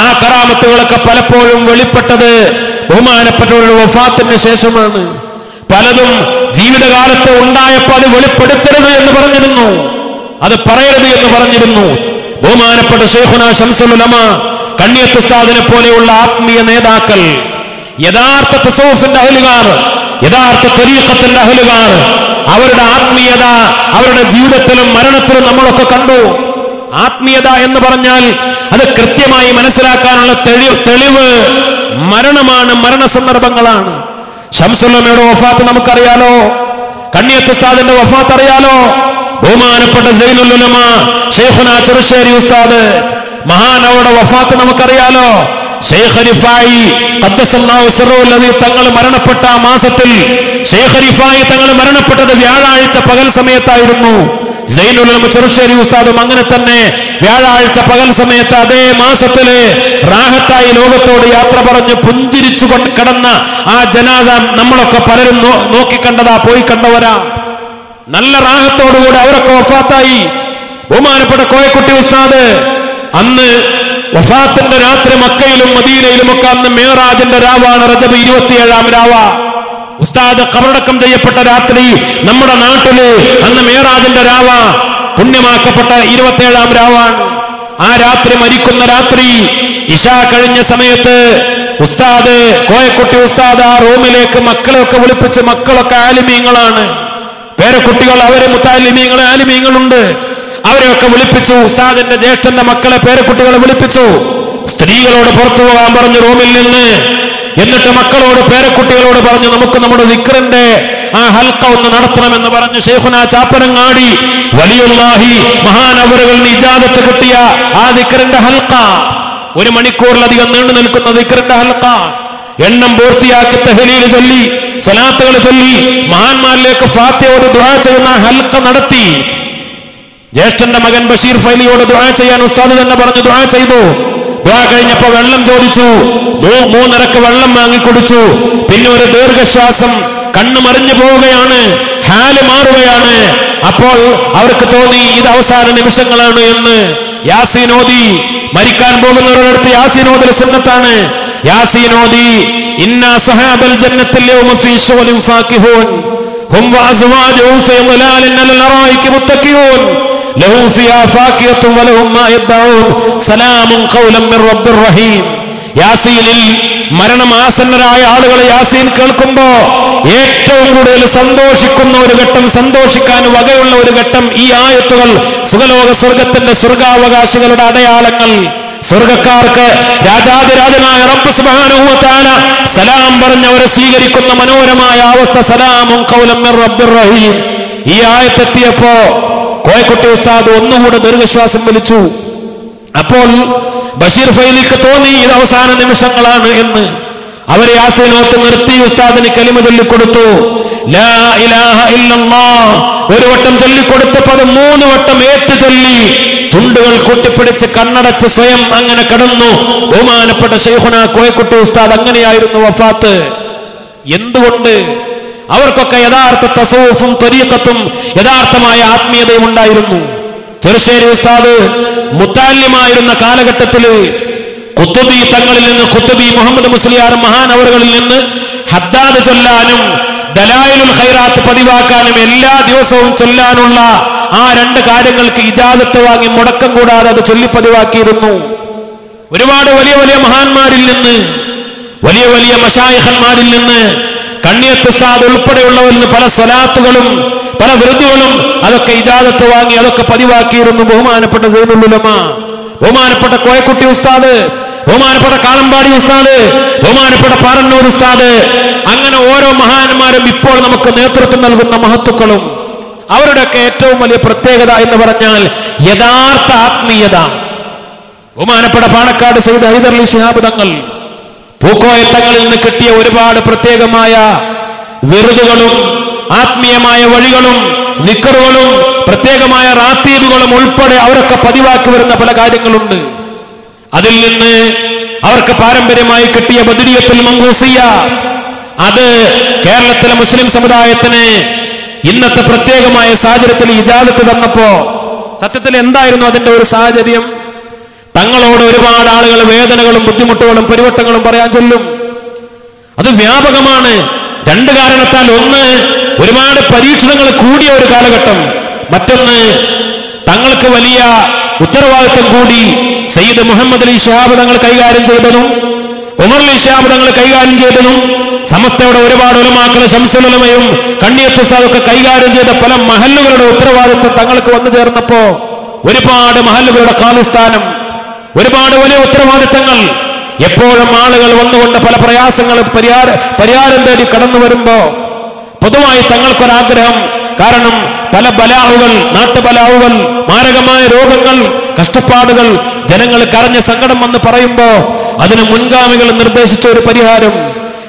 ആ കറാമത്തുകളൊക്കെ പലപ്പോഴും വെളിപ്പെട്ടത് ബഹുമാനപ്പെട്ടവരുടെ വഫാത്തിന് ശേഷമാണ്. പലതും ജീവിതകാലത്ത് ഉണ്ടായപ്പോൾ അത് വെളിപ്പെടുത്തരുത് എന്ന് പറഞ്ഞിരുന്നു, അത് പറയരുത് എന്ന് പറഞ്ഞിരുന്നു. ബഹുമാനപ്പെട്ട ശൈഖുനാ ശംസുൽ ഉലമ, കണ്ണിയത്ത് ഉസ്താദിനെ പോലെയുള്ള ആത്മീയ നേതാക്കൾ, യഥാർത്ഥ തസവുഫിന്റെ അഹ്ലുകാർ, യഥാർത്ഥ ത്വരീഖത്തിന്റെ അഹ്ലുകാർ, അവരുടെ ആത്മീയത അവരുടെ ജീവിതത്തിലും മരണത്തിലും നമ്മളൊക്കെ കണ്ടു. ആത്മീയത എന്ന് പറഞ്ഞാൽ അത് കൃത്യമായി മനസ്സിലാക്കാനുള്ള തെളിവ് മരണമാണ്, മരണസന്ദർഭങ്ങളാണ്. ശംസുൽ ഉലമയുടെ വഫാത്ത് നമുക്കറിയാലോ, കണ്ണിയത്ത് ഉസ്താദിന്റെ വഫാത്ത് അറിയാലോ. ബഹുമാനപ്പെട്ട സൈനുൽ ഉലമ ശൈഖുനാ ചെറുശ്ശേരി ഉസ്താദ് മഹാനവരുടെ വഫാത്ത് നമുക്കറിയാലോ. ശൈഖ് റിഫായി ഖദ്ദസല്ലാഹു സിർറഹുൽ അദീം തങ്ങൾ മരണപ്പെട്ട ആ മാസത്തിൽ, ശൈഖ് റിഫായി തങ്ങൾ മരണപ്പെട്ടത് വ്യാഴാഴ്ച പകൽ സമയത്തായിരുന്നു. സൈനുൽ ഉലമ ചെറുശ്ശേരി ഉസ്താദും അങ്ങനെ തന്നെ വ്യാഴാഴ്ച പകൽ സമയത്ത് അതേ മാസത്തില് റാഹത്തായി ലോകത്തോട് യാത്ര പറഞ്ഞ് പുഞ്ചിരിച്ചു കിടന്ന ആ ജനാസ നമ്മളൊക്കെ പലരും നോക്കിക്കണ്ടതാ, പോയി കണ്ടവരാ. നല്ല റാഹത്തോടുകൂടി അവരൊക്കെ വഫാത്തായി. ബഹുമാനപ്പെട്ട കോയക്കുട്ടി ഉസ്താദ് അന്ന് വഫാത്തിന്റെ രാത്രി മക്കയിലും മദീനയിലും ഒക്കെ അന്ന് മേറാജിന്റെ രാവാണ്, റജബ് 27-ാം രാവാ. ഉസ്താദ് ഖബറടക്കം ചെയ്യപ്പെട്ട രാത്രി നമ്മുടെ നാട്ടില് അന്ന് മേറാജിന്റെ രാവ, പുണ്യമാക്കപ്പെട്ട 27-ാം രാവാണ്. ആ രാത്രി, മരിക്കുന്ന രാത്രി ഇശാ കഴിഞ്ഞ സമയത്ത് ഉസ്താദ് കോയക്കുട്ടി ഉസ്താദ് ആ റൂമിലേക്ക് മക്കളെയൊക്കെ വിളിപ്പിച്ച്, മക്കളൊക്കെ ആലിമീങ്ങളാണ്, പേരക്കുട്ടികൾ അവരെ മുത്താലിമീങ്ങൾ ആലിമീങ്ങളുണ്ട്, അവരെയൊക്കെ വിളിപ്പിച്ചു. ഉസ്താദിന്റെ ജ്യേഷ്ഠന്റെ മക്കളെ പേരക്കുട്ടികളെ വിളിപ്പിച്ചു. സ്ത്രീകളോട് പുറത്തു പോകാൻ പറഞ്ഞു റൂമിൽ നിന്ന്. എന്നിട്ട് മക്കളോട് പേരക്കുട്ടികളോട് പറഞ്ഞു, നമുക്ക് നമ്മുടെ ദിക്റിന്റെ ആ ഹൽക്ക ഒന്ന് നടത്തണമെന്ന് പറഞ്ഞു. ശൈഖുനാ ചാപ്പനങ്ങാടി വലിയുല്ലാഹി മഹാനവറുകളിന് ഇജാദത്ത് കിട്ടിയ ആ ദിക്റിന്റെ ഹൽക്ക 1 മണിക്കൂറിലധികം നീണ്ടു നിൽക്കുന്ന ദിക്റിന്റെ ഹൽഖ, എണ്ണം പൂർത്തിയാക്കി തഹ്ലീൽ ചൊല്ലി സ്വലാത്തുകൾ ചൊല്ലി മഹാന്മാരിലേക്ക് ഫാത്തിഹയോട് ദുആ ചെയ്യുന്ന ഹൽഖ നടത്തി. ജ്യേഷ്ഠന്റെ മകൻ ബഷീർ ഫൈലിയോട് ദുആ ചെയ്യാൻ ഉസ്താദ് തന്നെ പറഞ്ഞു ദുആ ചെയ്തു. ദുആ കഴിഞ്ഞപ്പോ വെള്ളം ചോദിച്ചു, 3 ഇറക്ക് വെള്ളം വാങ്ങിക്കൊടുത്തു. പിന്നെ ഒരു ദീർഘശ്വാസം, കണ്ണ് മറിഞ്ഞു പോവുകയാണ്, ഹാല് മാറുകയാണ്. അപ്പോൾ അവർക്ക് തോന്നി ഇത് അവസാന നിമിഷങ്ങളാണ് എന്ന്. യാസീൻ ഓതി. മരിക്കാൻ പോകുന്നവരുടെ യാസീൻ ഓതൽ സുന്നത്താണ്. യാസീൻ ഓതി, ഇന്നാ സഹാബൽ ജന്നത്തിൽ യൗമ ഫീ ശുഗ്ലിൻ ഫാകിഹൂൻ ഹും വഅസ്വാജുഹും ഫീ ളലാലിൻ അലൽ അറായികി മുത്തഖിഊൻ ലഹും ഫിഹാ ഫാകിഹത്തുൻ വലഹും മാ യദ്ദഊൻ സലാമുൻ ഖൗലൻ മിർ റബ്ബിർ റഹീം. യാസീനിൽ മരണമാസന്നരായ ആളുകൾ യാസീൻ കേൾക്കുമ്പോ ഏറ്റവും കൂടുതൽ സന്തോഷിക്കുന്ന ഒരു ഘട്ടം, സന്തോഷിക്കാൻ വകയുള്ള ഒരു ഘട്ടം ഈ ആയത്തുകൾ. സുഖലോക സ്വർഗത്തിന്റെ സ്വർഗാവകാശികളുടെ അടയാളങ്ങൾ. സ്വർഗക്കാർക്ക് രാജാതിരാജനായ റബ്ബ് സുബ്ഹാനഹു വ തആല സലാം പറഞ്ഞവരെ സ്വീകരിക്കുന്ന മനോഹരമായ അവസ്ഥ. സലാമുൻ ഖൗലൻ മിർ റബ്ബിർ റഹീം. ഈ ആയത്തെത്തിയപ്പോ കോയക്കുട്ടി ഉസ്താദ് ഒന്നുകൂടെ ദീർഘശ്വാസം വലിച്ചു. അപ്പോൾ ബഷീർ ഫൈലിക്ക് തോന്നി ഇത് അവസാന നിമിഷങ്ങളാണ് എന്ന്. അവരെ യാസീനോത്ത് നിർത്തി ഉസ്താദിന് കലിമ ചൊല്ലിക്കൊടുത്തു. ലാ ഇലാഹ ഇല്ലല്ലാഹ് ഒരു വട്ടം ചൊല്ലിക്കൊടുത്തപ്പോൾ അത് 3 വട്ടം ഏറ്റു ചൊല്ലി ചുണ്ടുകൾ കൂട്ടിപ്പിടിച്ച് കണ്ണടച്ച് സ്വയം അങ്ങനെ കടന്നു. ബഹുമാനപ്പെട്ട ശൈഖുന കോയക്കുട്ടി ഉസ്താദ് അങ്ങനെയായിരുന്നു വഫാത്ത്. എന്തുകൊണ്ട്? അവർക്കൊക്കെ യഥാർത്ഥ തസവ്വുഫും ത്വരീഖത്തും യഥാർത്ഥമായ ആത്മീയതയും ഉണ്ടായിരുന്നു. ചെറുശ്ശേരി ഉസ്താദ് മുത്താല്ലിമായിരുന്ന കാലഘട്ടത്തില് ഖുത്ബി തങ്ങളിൽ നിന്ന്, ഖുത്ബി മുഹമ്മദ് മുസ്ലിയാർ മഹാനവറുകളിൽ നിന്ന് ഹദ്ദാദ് ചൊല്ലാനും ദലായിലുൽ ഖൈറാത്ത് പതിവാക്കാനും എല്ലാ ദിവസവും ചൊല്ലാനുള്ള ആ 2 കാര്യങ്ങൾക്ക് ഇജാസത്ത് വാങ്ങി മുടക്കം കൂടാതെ അത് ചൊല്ലി പതിവാക്കിയിരുന്നു. ഒരുപാട് വലിയ വലിയ മഹാന്മാരിൽ നിന്ന്, വലിയ വലിയ മശായിഖന്മാരിൽ നിന്ന്, കണ്ണിയത്ത് ഉസ്താദ് ഉൾപ്പെടെയുള്ളവരിൽ നിന്ന് പല സ്വലാത്തുകളും പല വിറുദുകളും അതൊക്കെ ഇജാസത്ത് വാങ്ങി അതൊക്കെ പതിവാക്കിയിരുന്നു. ബഹുമാനപ്പെട്ട സൈനുൽ ഉലമ, ബഹുമാനപ്പെട്ട കോയക്കുട്ടി ഉസ്താദ്, ബഹുമാനപ്പെട്ട കാളമ്പാടി ഉസ്താദ്, ബഹുമാനപ്പെട്ട പാറന്നൂർ ഉസ്താദ്, അങ്ങനെ ഓരോ മഹാന്മാരും ഇപ്പോൾ നമുക്ക് നേതൃത്വം നൽകുന്ന മഹത്തുക്കളും. അവരുടെയൊക്കെ ഏറ്റവും വലിയ പ്രത്യേകത എന്ന് പറഞ്ഞാൽ യഥാർത്ഥ ആത്മീയത. ബഹുമാനപ്പെട്ട പാണക്കാട് സയ്യിദ് ഹൈദർ അലി ശിഹാബ് തങ്ങൾ, പൂക്കോയ തങ്ങളിൽ നിന്ന് കിട്ടിയ ഒരുപാട് പ്രത്യേകമായ വിറുദുകളും ആത്മീയമായ വഴികളും നിക്കറുകളും പ്രത്യേകമായ റാത്തീബുകളും ഉൾപ്പെടെ അവരൊക്കെ പതിവാക്കി വരുന്ന പല കാര്യങ്ങളുണ്ട്. അതിൽ നിന്ന് അവർക്ക് പാരമ്പര്യമായി കിട്ടിയ ബദരിയത്തുൽ മങ്കൂസിയ, അത് കേരളത്തിലെ മുസ്ലിം സമുദായത്തിന് ഇന്നത്തെ പ്രത്യേകമായ സാഹചര്യത്തിൽ ഇജാസത്ത് തന്നപ്പോ സത്യത്തിൽ എന്തായിരുന്നു അതിന്റെ ഒരു സാഹചര്യം? തങ്ങളോട് ഒരുപാട് ആളുകൾ വേദനകളും ബുദ്ധിമുട്ടുകളും പരിവട്ടങ്ങളും പറയാൻ ചൊല്ലും. അത് വ്യാപകമാണ്. 2 കാരണത്താൽ. ഒന്ന്, ഒരുപാട് പരീക്ഷണങ്ങൾ കൂടിയ ഒരു കാലഘട്ടം. മറ്റൊന്ന്, തങ്ങൾക്ക് വലിയ ഉത്തരവാദിത്വം കൂടി സയ്യിദ് മുഹമ്മദ് അലി ശിഹാബ് തങ്ങൾ കൈകാര്യം ചെയ്തതും ഉമർ അലി ശിഹാബ് തങ്ങൾ കൈകാര്യം ചെയ്തതും സമസ്തയുടെ ഒരുപാട് ഉലമാക്കൾ ശംസുൽ ഉലമയും കണ്ണിയത്ത് ഉസ്താദൊക്കെ കൈകാര്യം ചെയ്ത പല മഹല്ലുകളുടെ ഉത്തരവാദിത്വം തങ്ങൾക്ക് വന്നു ചേർന്നപ്പോ ഒരുപാട് മഹല്ലുകളുടെ ഖാലിസ്ഥാനം, ഒരുപാട് വലിയ ഉത്തരവാദിത്തങ്ങൾ. എപ്പോഴും ആളുകൾ വന്നുകൊണ്ട് പല പ്രയാസങ്ങളും പരിഹാരം തേടി കടന്നു വരുമ്പോ പൊതുവായി തങ്ങൾക്കൊരാഗ്രഹം. കാരണം പല ബലാവുകൾ, നാട്ടുബലാവുകൾ, മാരകമായ രോഗങ്ങൾ, കഷ്ടപ്പാടുകൾ, ജനങ്ങൾ കരഞ്ഞ സങ്കടം വന്ന് പറയുമ്പോ അതിന് മുൻഗാമികൾ നിർദ്ദേശിച്ച ഒരു പരിഹാരം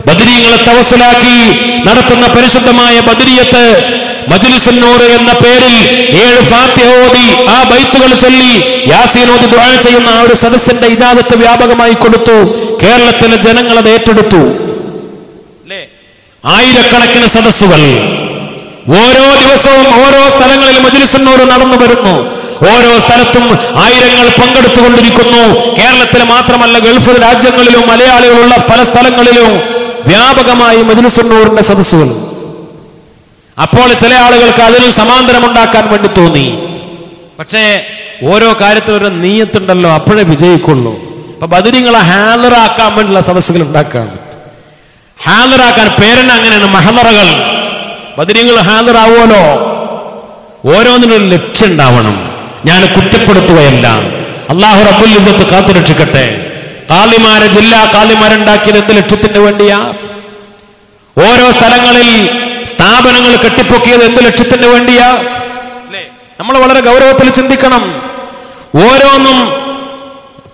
ബദരീങ്ങളെ തവസ്സുലാക്കി നടത്തുന്ന പരിശുദ്ധമായ ബദരിയത്ത് മജ്ലിസുൻ നൂർ എന്ന പേരിൽ 7 ഫാത്തിഹ ഓതി ആ ബൈത്തുകൾ ചൊല്ലി യാസീൻ ഓതി ദുആ ചെയ്യുന്ന ആ ഒരു സദസ്സിന്റെ ഇജാസത്ത് വ്യാപകമായി കൊടുത്തു. കേരളത്തിലെ ജനങ്ങൾ അത് ഏറ്റെടുത്തു. ആയിരക്കണക്കിന് സദസ്സുകൾ ഓരോ ദിവസവും ഓരോ സ്ഥലങ്ങളിൽ മജ്ലിസുൻ നൂർ നടന്നു വരുന്നു. ഓരോ സ്ഥലത്തും ആയിരങ്ങൾ പങ്കെടുത്തുകൊണ്ടിരിക്കുന്നു. കേരളത്തിൽ മാത്രമല്ല, ഗൾഫ് രാജ്യങ്ങളിലും മലയാളികളുള്ള പല സ്ഥലങ്ങളിലും വ്യാപകമായി മജ്ലിസുൻ നൂറിന്റെ സദസ്സുകൾ. അപ്പോൾ ചില ആളുകൾക്ക് അതിന് സമാന്തരമുണ്ടാക്കാൻ വേണ്ടി തോന്നി. പക്ഷേ ഓരോ കാര്യത്തിൽ ഒരു നീയത്തുണ്ടല്ലോ, അപ്പോഴേ വിജയിക്കുള്ളൂ. അപ്പൊ ബദരീങ്ങളെ ഹാദറാക്കാൻ വേണ്ടിയുള്ള സദസ്സുകൾ ഉണ്ടാക്കുകയാണ്. ഹാദറാക്കാൻ പേരെന്നെ അങ്ങനെയാണ്, മഹദറകൾ. ബദരീങ്ങൾ ഹാദറാവുമല്ലോ. ഓരോന്നിനൊരു ലക്ഷ്യം ഉണ്ടാവണം. ഞാൻ കുറ്റപ്പെടുത്തുകയല്ല, അല്ലാഹു റബ്ബുൽ ഇസ്സത്ത് കാത്തുരക്ഷിക്കട്ടെ. കാളിമാരെ, ജില്ലാ കാളിമാരുണ്ടാക്കിയത് എന്ത് ലക്ഷ്യത്തിന് വേണ്ടിയാ? ഓരോ സ്ഥലങ്ങളിൽ സ്ഥാപനങ്ങൾ കെട്ടിപ്പൊക്കിയത് എന്ത് ലക്ഷ്യത്തിന് വേണ്ടിയാ? നമ്മൾ വളരെ ഗൗരവത്തിൽ ചിന്തിക്കണം. ഓരോന്നും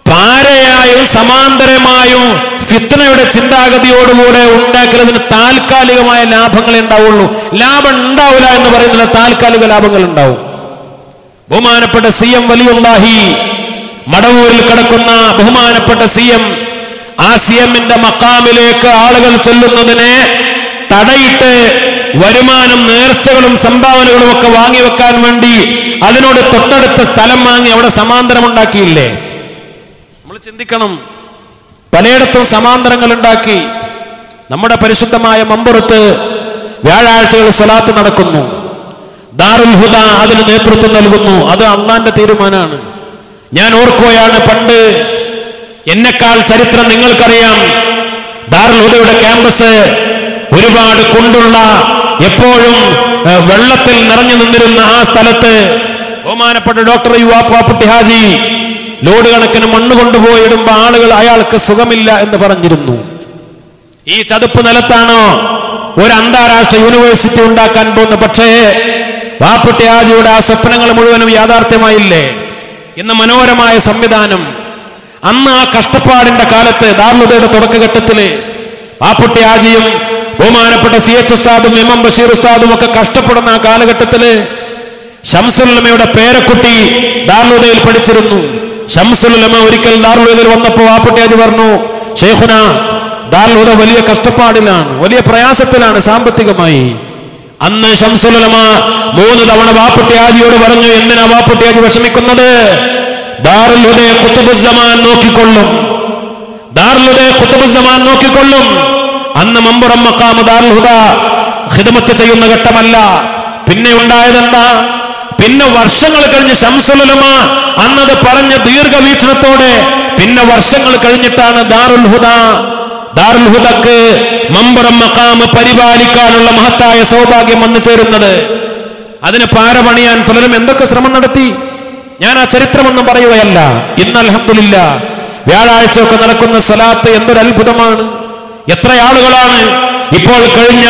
പാരയായും സമാന്തരമായും ഫിത്നയുടെ ചിന്താഗതിയോടുകൂടെ ഉണ്ടാക്കുന്നതിന് താൽക്കാലികമായ ലാഭങ്ങളെ ഉണ്ടാവുള്ളൂ. ലാഭം ഉണ്ടാവില്ല എന്ന് പറയുന്നില്ല, താൽക്കാലിക ലാഭങ്ങൾ ഉണ്ടാവും. ബഹുമാനപ്പെട്ട CM വലിയുല്ലാഹി മടവൂരിൽ കിടക്കുന്ന ബഹുമാനപ്പെട്ട CM, ആ CM-ന്റെ മക്കാമിലേക്ക് ആളുകൾ ചെല്ലുന്നതിനെ തടയിട്ട് വരുമാനം, നേർച്ചകളും സംഭാവനകളും ഒക്കെ വാങ്ങിവെക്കാൻ വേണ്ടി അതിനോട് തൊട്ടടുത്ത സ്ഥലം വാങ്ങി അവിടെ സമാന്തരം ഉണ്ടാക്കിയില്ലേ? നമ്മൾ ചിന്തിക്കണം. പലയിടത്തും സമാന്തരങ്ങൾ ഉണ്ടാക്കി. നമ്മുടെ പരിശുദ്ധമായ മമ്പുറത്ത് വ്യാഴാഴ്ചകൾ സ്വലാത്ത് നടക്കുന്നു. ദാറുൽ ഹുദ അതിന് നേതൃത്വം നൽകുന്നു. അത് അള്ളാന്റെ തീരുമാനമാണ്. ഞാൻ ഓർക്കുകയാണ്, പണ്ട് എന്നെക്കാൾ ചരിത്രം നിങ്ങൾക്കറിയാം. ദാറുൽ ഹുദയുടെ ക്യാമ്പസ് ഒരുപാട് കൊണ്ടുള്ള എപ്പോഴും വെള്ളത്തിൽ നിറഞ്ഞു നിന്നിരുന്ന ആ സ്ഥലത്ത് ബഹുമാനപ്പെട്ട ഡോക്ടർ യുവാപ്പുട്ടി ഹാജി ലോഡ് കണക്കിന് മണ്ണ് കൊണ്ടുപോയിടുമ്പോ ആളുകൾ അയാൾക്ക് സുഖമില്ല എന്ന് പറഞ്ഞിരുന്നു. ഈ ചതുപ്പ് നിലത്താണോ ഒരു അന്താരാഷ്ട്ര യൂണിവേഴ്സിറ്റി ഉണ്ടാക്കാൻ പോകുന്നത്? പക്ഷേ വാപ്പുട്ടി ഹാജിയുടെ ആ സ്വപ്നങ്ങൾ മുഴുവനും യാഥാർത്ഥ്യമായില്ലേ? ഇന്ന് മനോഹരമായ സംവിധാനം. അന്ന് ആ കഷ്ടപ്പാടിന്റെ കാലത്ത് ദാറുൽ തുടക്കഘട്ടത്തില് വാപ്പുട്ടി ഹാജിയും ബഹുമാനപ്പെട്ട CH ഉസ്താദും ഇമാം ബഷീർ ഉസ്താദും ഒക്കെ കഷ്ടപ്പെടുന്ന ആ കാലഘട്ടത്തില് ശംസുൽ ഉലമയുടെ പേരക്കുട്ടി ദാറുൽ പഠിച്ചിരുന്നു. ശംസുൽ ഉലമ ഒരിക്കൽ ദാറുൽ വന്നപ്പോ വാപ്പുട്ടി ഹാജി പറഞ്ഞു, ഷെയ്ഖുന, ദാറുൽ വലിയ കഷ്ടപ്പാടിലാണ്, വലിയ പ്രയാസത്തിലാണ് സാമ്പത്തികമായി. അന്ന് ശംസുൽ ഉലമ 3 തവണ വാപ്പുട്ടി ഹാജിയോട് പറഞ്ഞു, എന്തിനാ വാപ്പുട്ടി ഹാജി വിഷമിക്കുന്നത്? ദാറുൽ ഹുദയെ ഖുതുബുസ്സമാൻ നോക്കിക്കൊള്ളും, ദാറുൽ ഹുദയെ ഖുതുബുസ്സമാൻ നോക്കിക്കൊള്ളും. അന്ന് മമ്പുറം മഖാം ദാറുൽ ഹുദ ഖിദ്മത്ത് ചെയ്യുന്ന ഘട്ടമല്ല. പിന്നെ ഉണ്ടായതെന്താ? പിന്നെ വർഷങ്ങൾ കഴിഞ്ഞ് ശംസുൽ ഉലമ അന്നത് പറഞ്ഞ ദീർഘവീക്ഷണത്തോടെ പിന്നെ വർഷങ്ങൾ കഴിഞ്ഞിട്ടാണ് ദാറുൽ ഹുദക്ക് മമ്പുറം മഖാം പരിപാലിക്കാനുള്ള മഹത്തായ സൗഭാഗ്യം വന്നു ചേരുന്നത്. അതിന് പാര പണിയാൻ പലരും എന്തൊക്കെ ശ്രമം നടത്തി. ഞാൻ ആ ചരിത്രമൊന്നും പറയുകയല്ല. ഇന്ന് അൽഹംദുലില്ലാ വ്യാഴാഴ്ചയൊക്കെ നടക്കുന്ന സ്വലാത്ത് എന്തൊരു അത്ഭുതമാണ്. എത്ര ആളുകളാണ് ഇപ്പോൾ കഴിഞ്ഞ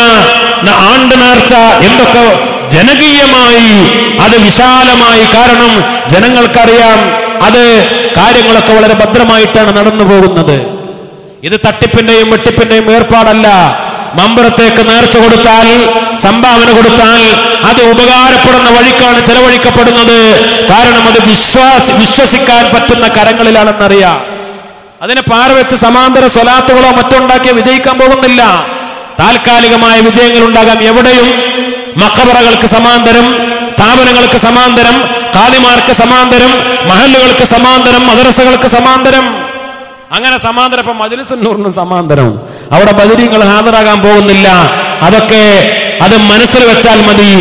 ആണ്ട് നേർച്ച എന്തൊക്കെ ജനകീയമായി, അത് വിശാലമായി. കാരണം ജനങ്ങൾക്കറിയാം അത് കാര്യങ്ങളൊക്കെ വളരെ ഭദ്രമായിട്ടാണ് നടന്നു പോകുന്നത്. ഇത് തട്ടിപ്പിന്റെയും വെട്ടിപ്പിന്റെയും ഏർപ്പാടല്ല. മമ്പുറത്തേക്ക് നേർച്ച കൊടുത്താൽ, സംഭാവന കൊടുത്താൽ അത് ഉപകാരപ്പെടുന്ന വഴിക്കാണ് ചെലവഴിക്കപ്പെടുന്നത്. കാരണം അത് വിശ്വസിക്കാൻ പറ്റുന്ന കരങ്ങളിലാണെന്നറിയാം. അതിനെ പാരവെച്ച് സമാന്തര സ്വലാത്തുകളോ മറ്റുണ്ടാക്കി വിജയിക്കാൻ പോകുന്നില്ല. താൽക്കാലികമായ വിജയങ്ങൾ ഉണ്ടാകാം. എവിടെയും മഖബറകൾക്ക് സമാന്തരം, സ്ഥാപനങ്ങൾക്ക് സമാന്തരം, ഖാദിമാർക്ക് സമാന്തരം, മഹല്ലുകൾക്ക് സമാന്തരം, മദ്രസകൾക്ക് സമാന്തരം. അങ്ങനെ സമാന്തരം. ഇപ്പൊ മജ്ലിസുൻ നൂറിനും സമാന്തരം. അവിടെ ബദരീങ്ങൾ ഹാജരാകാൻ പോകുന്നില്ല. അതൊക്കെ അത് മനസ്സിൽ വെച്ചാൽ മതി.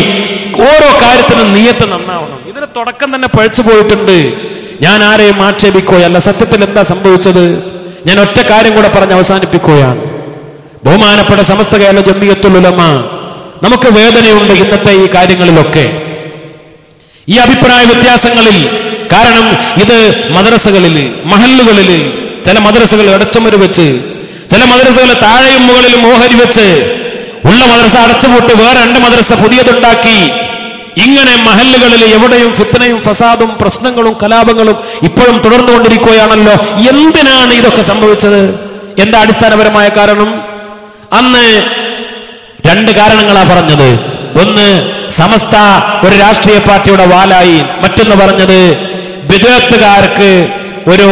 ഓരോ കാര്യത്തിനും നിയത്ത് നന്നാവണം. ഇതിന് തുടക്കം തന്നെ പഴിച്ചു പോയിട്ടുണ്ട്. ഞാൻ ആരെയും ആക്ഷേപിക്കുകയല്ല. സത്യത്തിൽ എന്താ സംഭവിച്ചത്? ഞാൻ ഒറ്റ കാര്യം കൂടെ പറഞ്ഞ് അവസാനിപ്പിക്കുകയാണ്. ബഹുമാനപ്പെട്ട സമസ്ത കേരള ജംഇയ്യത്തുൽ ഉലമ, നമുക്ക് വേദനയുണ്ട് ഇന്നത്തെ ഈ കാര്യങ്ങളിലൊക്കെ, ഈ അഭിപ്രായ വ്യത്യാസങ്ങളിൽ. കാരണം ഇത് മദ്രസകളിൽ, മഹല്ലുകളിൽ, ചില മദ്രസകൾ അടച്ചുമര് വെച്ച്, ചില മദ്രസകൾ താഴെയും മുകളിലും ഓഹരി വെച്ച്, ഉള്ള മദ്രസ അടച്ചുപൂട്ടി വേറെ 2 മദ്രസ പുതിയതുണ്ടാക്കി. ഇങ്ങനെ മഹല്ലുകളിൽ എവിടെയും ഫിത്നയും ഫസാദും പ്രശ്നങ്ങളും കലാപങ്ങളും ഇപ്പോഴും തുടർന്നുകൊണ്ടിരിക്കുകയാണല്ലോ. എന്തിനാണ് ഇതൊക്കെ സംഭവിച്ചത്? എന്താ അടിസ്ഥാനപരമായ കാരണം? അന്ന് 2 കാരണങ്ങളാ പറഞ്ഞത്. ഒന്ന്, സമസ്ത ഒരു രാഷ്ട്രീയ പാർട്ടിയുടെ വാലായി. മറ്റൊന്ന് പറഞ്ഞത് ബിദ്അത്തുകാർക്ക് ഒരു